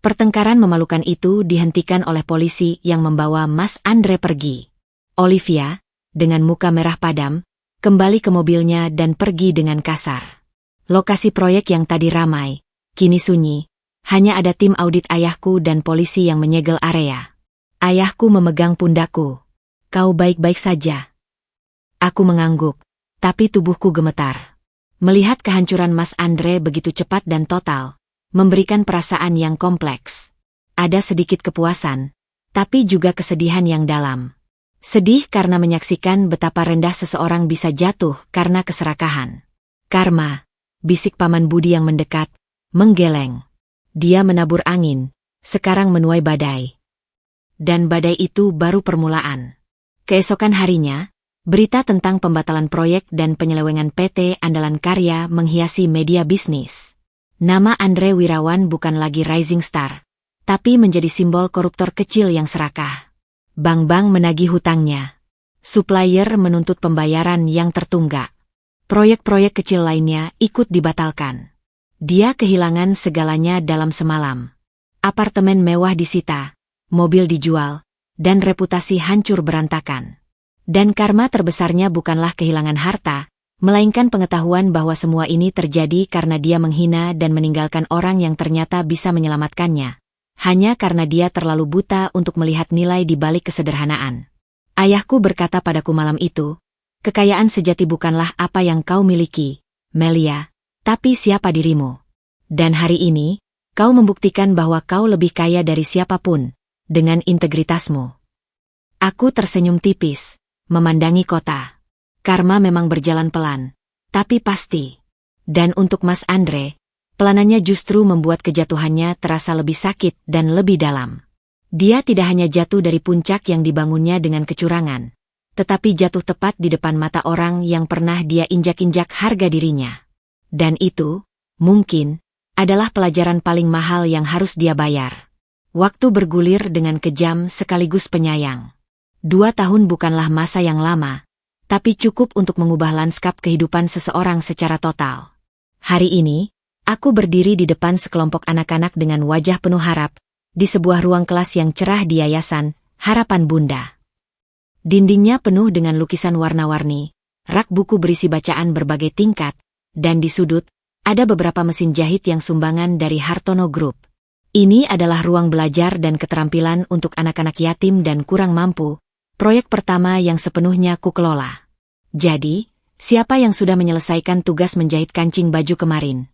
Pertengkaran memalukan itu dihentikan oleh polisi yang membawa Mas Andre pergi. Olivia, dengan muka merah padam, kembali ke mobilnya dan pergi dengan kasar. Lokasi proyek yang tadi ramai, kini sunyi. Hanya ada tim audit ayahku dan polisi yang menyegel area. Ayahku memegang pundakku. Kau baik-baik saja. Aku mengangguk, tapi tubuhku gemetar. Melihat kehancuran Mas Andre begitu cepat dan total, memberikan perasaan yang kompleks. Ada sedikit kepuasan, tapi juga kesedihan yang dalam. Sedih karena menyaksikan betapa rendah seseorang bisa jatuh karena keserakahan. Karma, bisik Paman Budi yang mendekat, menggeleng. Dia menabur angin, sekarang menuai badai. Dan badai itu baru permulaan. Keesokan harinya, berita tentang pembatalan proyek dan penyelewengan PT Andalan Karya menghiasi media bisnis. Nama Andre Wirawan bukan lagi rising star, tapi menjadi simbol koruptor kecil yang serakah. Bank-bank menagih hutangnya. Supplier menuntut pembayaran yang tertunggak. Proyek-proyek kecil lainnya ikut dibatalkan. Dia kehilangan segalanya dalam semalam. Apartemen mewah disita, mobil dijual, dan reputasi hancur berantakan. Dan karma terbesarnya bukanlah kehilangan harta, melainkan pengetahuan bahwa semua ini terjadi karena dia menghina dan meninggalkan orang yang ternyata bisa menyelamatkannya. Hanya karena dia terlalu buta untuk melihat nilai di balik kesederhanaan. Ayahku berkata padaku malam itu, kekayaan sejati bukanlah apa yang kau miliki, Melia, tapi siapa dirimu. Dan hari ini, kau membuktikan bahwa kau lebih kaya dari siapapun, dengan integritasmu. Aku tersenyum tipis, memandangi kota. Karma memang berjalan pelan, tapi pasti. Dan untuk Mas Andre, pelanannya justru membuat kejatuhannya terasa lebih sakit dan lebih dalam. Dia tidak hanya jatuh dari puncak yang dibangunnya dengan kecurangan, tetapi jatuh tepat di depan mata orang yang pernah dia injak-injak harga dirinya. Dan itu, mungkin, adalah pelajaran paling mahal yang harus dia bayar. Waktu bergulir dengan kejam sekaligus penyayang. 2 tahun bukanlah masa yang lama, tapi cukup untuk mengubah lanskap kehidupan seseorang secara total. Hari ini, aku berdiri di depan sekelompok anak-anak dengan wajah penuh harap, di sebuah ruang kelas yang cerah di Yayasan Harapan Bunda. Dindingnya penuh dengan lukisan warna-warni, rak buku berisi bacaan berbagai tingkat, dan di sudut, ada beberapa mesin jahit yang sumbangan dari Hartono Group. Ini adalah ruang belajar dan keterampilan untuk anak-anak yatim dan kurang mampu, proyek pertama yang sepenuhnya kukelola. Jadi, siapa yang sudah menyelesaikan tugas menjahit kancing baju kemarin?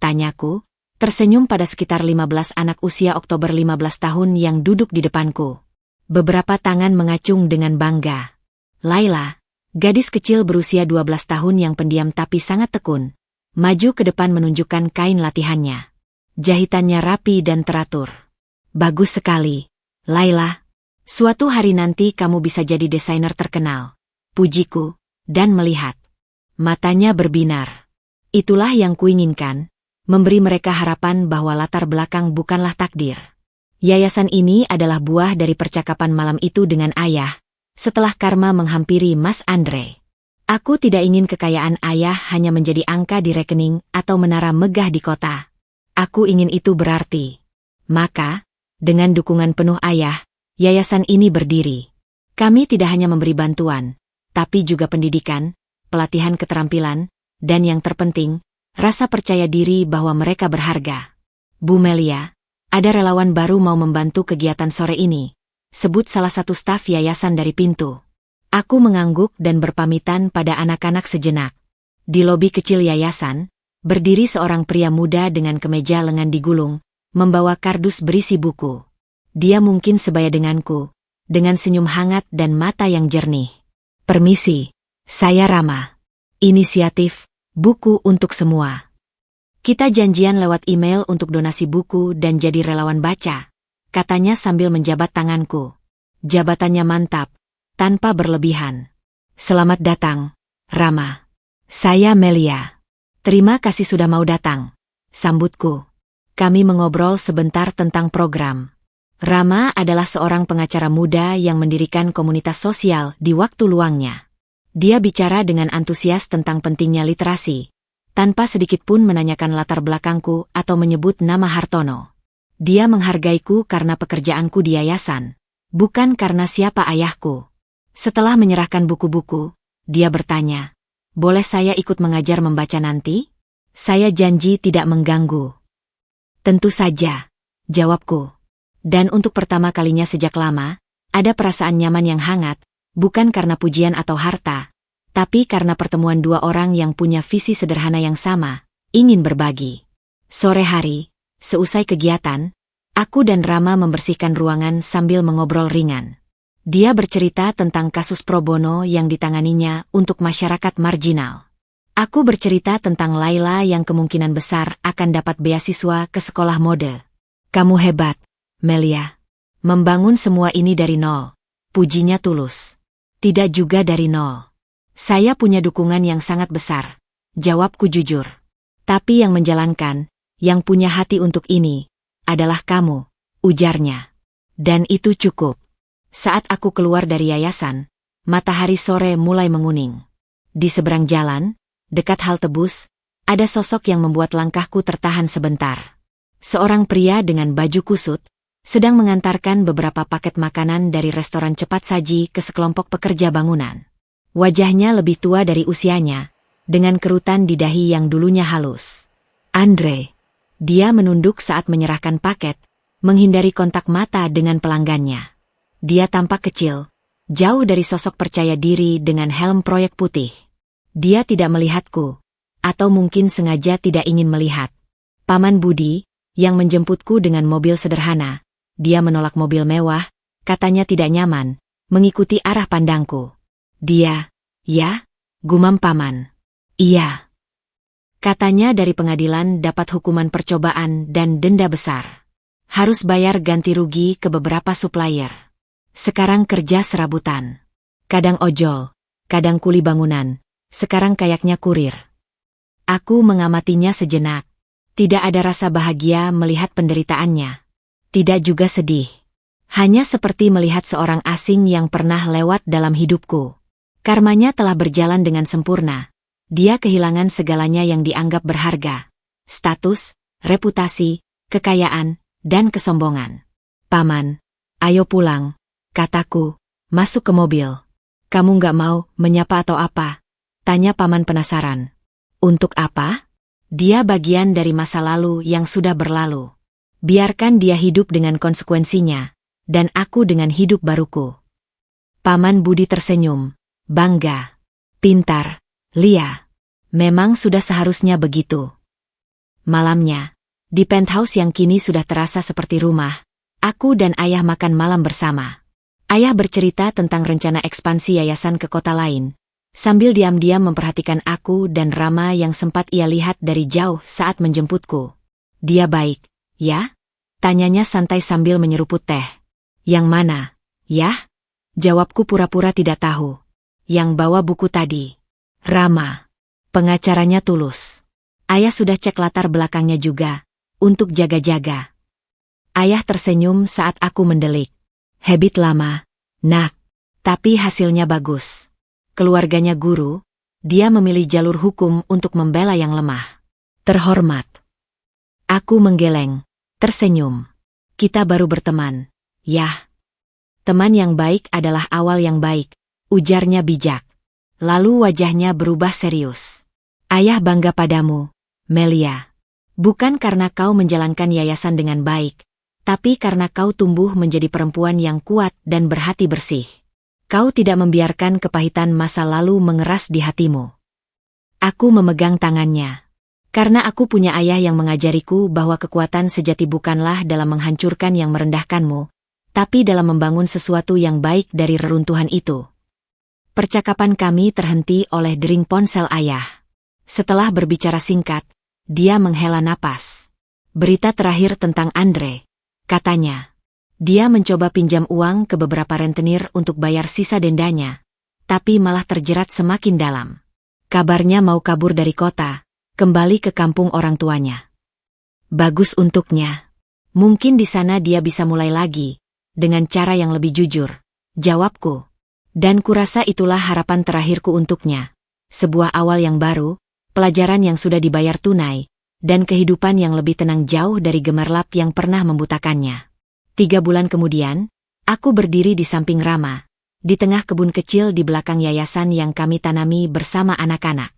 Tanyaku, tersenyum pada sekitar 15 anak usia Oktober 15 tahun yang duduk di depanku. Beberapa tangan mengacung dengan bangga. Laila, gadis kecil berusia 12 tahun yang pendiam tapi sangat tekun, maju ke depan menunjukkan kain latihannya. Jahitannya rapi dan teratur. Bagus sekali, Laila. Suatu hari nanti kamu bisa jadi desainer terkenal. Pujiku, dan melihat. Matanya berbinar. Itulah yang kuinginkan, memberi mereka harapan bahwa latar belakang bukanlah takdir. Yayasan ini adalah buah dari percakapan malam itu dengan ayah, setelah karma menghampiri Mas Andre. Aku tidak ingin kekayaan ayah hanya menjadi angka di rekening atau menara megah di kota. Aku ingin itu berarti. Maka, dengan dukungan penuh ayah, yayasan ini berdiri. Kami tidak hanya memberi bantuan, tapi juga pendidikan, pelatihan keterampilan, dan yang terpenting, rasa percaya diri bahwa mereka berharga. Bu Melia, ada relawan baru mau membantu kegiatan sore ini, sebut salah satu staf yayasan dari pintu. Aku mengangguk dan berpamitan pada anak-anak sejenak. Di lobi kecil yayasan, berdiri seorang pria muda dengan kemeja lengan digulung, membawa kardus berisi buku. Dia mungkin sebaya denganku, dengan senyum hangat dan mata yang jernih. Permisi, saya Rama. Inisiatif, buku untuk semua. Kita janjian lewat email untuk donasi buku dan jadi relawan baca, katanya sambil menjabat tanganku. Jabatannya mantap, tanpa berlebihan. Selamat datang, Rama. Saya Melia. Terima kasih sudah mau datang, sambutku. Kami mengobrol sebentar tentang program. Rama adalah seorang pengacara muda yang mendirikan komunitas sosial di waktu luangnya. Dia bicara dengan antusias tentang pentingnya literasi, tanpa sedikit pun menanyakan latar belakangku atau menyebut nama Hartono. Dia menghargaiku karena pekerjaanku di yayasan, bukan karena siapa ayahku. Setelah menyerahkan buku-buku, dia bertanya, "Boleh saya ikut mengajar membaca nanti?" Saya janji tidak mengganggu. "Tentu saja," jawabku. Dan untuk pertama kalinya sejak lama, ada perasaan nyaman yang hangat, bukan karena pujian atau harta, tapi karena pertemuan dua orang yang punya visi sederhana yang sama, ingin berbagi. Sore hari, seusai kegiatan, aku dan Rama membersihkan ruangan sambil mengobrol ringan. Dia bercerita tentang kasus pro bono yang ditanganinya untuk masyarakat marginal. Aku bercerita tentang Laila yang kemungkinan besar akan dapat beasiswa ke sekolah mode. "Kamu hebat, Melia. Membangun semua ini dari nol." Pujinya tulus. "Tidak juga dari nol. Saya punya dukungan yang sangat besar," jawabku jujur. "Tapi yang menjalankan, yang punya hati untuk ini, adalah kamu," ujarnya. Dan itu cukup. Saat aku keluar dari yayasan, matahari sore mulai menguning. Di seberang jalan, dekat halte bus, ada sosok yang membuat langkahku tertahan sebentar. Seorang pria dengan baju kusut, sedang mengantarkan beberapa paket makanan dari restoran cepat saji ke sekelompok pekerja bangunan. Wajahnya lebih tua dari usianya, dengan kerutan di dahi yang dulunya halus. "Andre." Dia menunduk saat menyerahkan paket, menghindari kontak mata dengan pelanggannya. Dia tampak kecil, jauh dari sosok percaya diri dengan helm proyek putih. Dia tidak melihatku, atau mungkin sengaja tidak ingin melihat. Paman Budi, yang menjemputku dengan mobil sederhana, dia menolak mobil mewah, katanya tidak nyaman, mengikuti arah pandangku. "Dia, ya?" gumam Paman. "Iya." Katanya dari pengadilan dapat hukuman percobaan dan denda besar. Harus bayar ganti rugi ke beberapa supplier. Sekarang kerja serabutan. Kadang ojol, kadang kuli bangunan, sekarang kayaknya kurir. Aku mengamatinya sejenak. Tidak ada rasa bahagia melihat penderitaannya. Tidak juga sedih. Hanya seperti melihat seorang asing yang pernah lewat dalam hidupku. Karmanya telah berjalan dengan sempurna. Dia kehilangan segalanya yang dianggap berharga. Status, reputasi, kekayaan, dan kesombongan. Paman, ayo pulang, kataku, masuk ke mobil. Kamu nggak mau menyapa atau apa? Tanya paman penasaran. Untuk apa? Dia bagian dari masa lalu yang sudah berlalu. Biarkan dia hidup dengan konsekuensinya, dan aku dengan hidup baruku. Paman Budi tersenyum, bangga. Pintar, Lia. Memang sudah seharusnya begitu. Malamnya, di penthouse yang kini sudah terasa seperti rumah, aku dan ayah makan malam bersama. Ayah bercerita tentang rencana ekspansi yayasan ke kota lain, sambil diam-diam memperhatikan aku dan Rama yang sempat ia lihat dari jauh saat menjemputku. Dia baik, ya? Tanyanya santai sambil menyeruput teh. Yang mana, ya? Jawabku pura-pura tidak tahu. Yang bawa buku tadi. Rama. Pengacaranya tulus. Ayah sudah cek latar belakangnya juga, untuk jaga-jaga. Ayah tersenyum saat aku mendelik. Habit lama, nak. Tapi hasilnya bagus. Keluarganya guru, dia memilih jalur hukum untuk membela yang lemah. Terhormat. Aku menggeleng, tersenyum. Kita baru berteman, yah. Teman yang baik adalah awal yang baik, ujarnya bijak. Lalu wajahnya berubah serius. Ayah bangga padamu, Melia. Bukan karena kau menjalankan yayasan dengan baik, tapi karena kau tumbuh menjadi perempuan yang kuat dan berhati bersih. Kau tidak membiarkan kepahitan masa lalu mengeras di hatimu. Aku memegang tangannya. Karena aku punya ayah yang mengajariku bahwa kekuatan sejati bukanlah dalam menghancurkan yang merendahkanmu, tapi dalam membangun sesuatu yang baik dari reruntuhan itu. Percakapan kami terhenti oleh dering ponsel ayah. Setelah berbicara singkat, dia menghela napas. Berita terakhir tentang Andre, katanya. Dia mencoba pinjam uang ke beberapa rentenir untuk bayar sisa dendanya, tapi malah terjerat semakin dalam. Kabarnya mau kabur dari kota, kembali ke kampung orang tuanya. Bagus untuknya. Mungkin di sana dia bisa mulai lagi, dengan cara yang lebih jujur, jawabku. Dan kurasa itulah harapan terakhirku untuknya. Sebuah awal yang baru, pelajaran yang sudah dibayar tunai, dan kehidupan yang lebih tenang jauh dari gemerlap yang pernah membutakannya. 3 bulan kemudian, aku berdiri di samping Rama, di tengah kebun kecil di belakang yayasan yang kami tanami bersama anak-anak.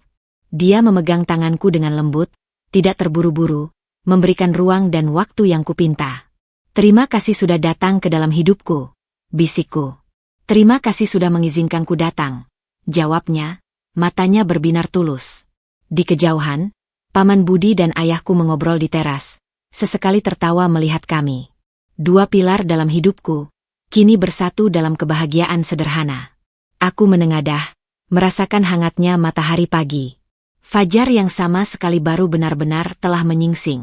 Dia memegang tanganku dengan lembut, tidak terburu-buru, memberikan ruang dan waktu yang kupinta. Terima kasih sudah datang ke dalam hidupku, bisikku. Terima kasih sudah mengizinkanku datang, jawabnya, matanya berbinar tulus. Di kejauhan, Paman Budi dan ayahku mengobrol di teras, sesekali tertawa melihat kami. 2 pilar dalam hidupku, kini bersatu dalam kebahagiaan sederhana. Aku menengadah, merasakan hangatnya matahari pagi. Fajar yang sama sekali baru benar-benar telah menyingsing.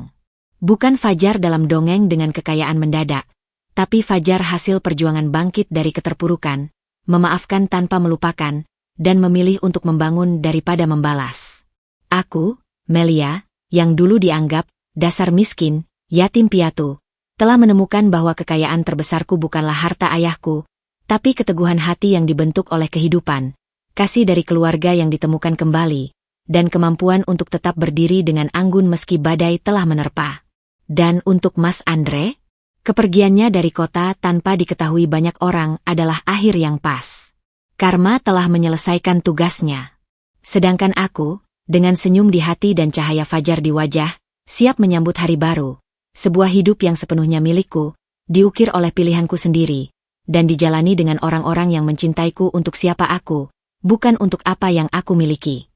Bukan fajar dalam dongeng dengan kekayaan mendadak, tapi fajar hasil perjuangan bangkit dari keterpurukan, memaafkan tanpa melupakan, dan memilih untuk membangun daripada membalas. Aku, Melia, yang dulu dianggap dasar miskin, yatim piatu, telah menemukan bahwa kekayaan terbesarku bukanlah harta ayahku, tapi keteguhan hati yang dibentuk oleh kehidupan, kasih dari keluarga yang ditemukan kembali, dan kemampuan untuk tetap berdiri dengan anggun meski badai telah menerpa. Dan untuk Mas Andre, kepergiannya dari kota tanpa diketahui banyak orang adalah akhir yang pas. Karma telah menyelesaikan tugasnya. Sedangkan aku, dengan senyum di hati dan cahaya fajar di wajah, siap menyambut hari baru. Sebuah hidup yang sepenuhnya milikku, diukir oleh pilihanku sendiri, dan dijalani dengan orang-orang yang mencintaiku untuk siapa aku, bukan untuk apa yang aku miliki.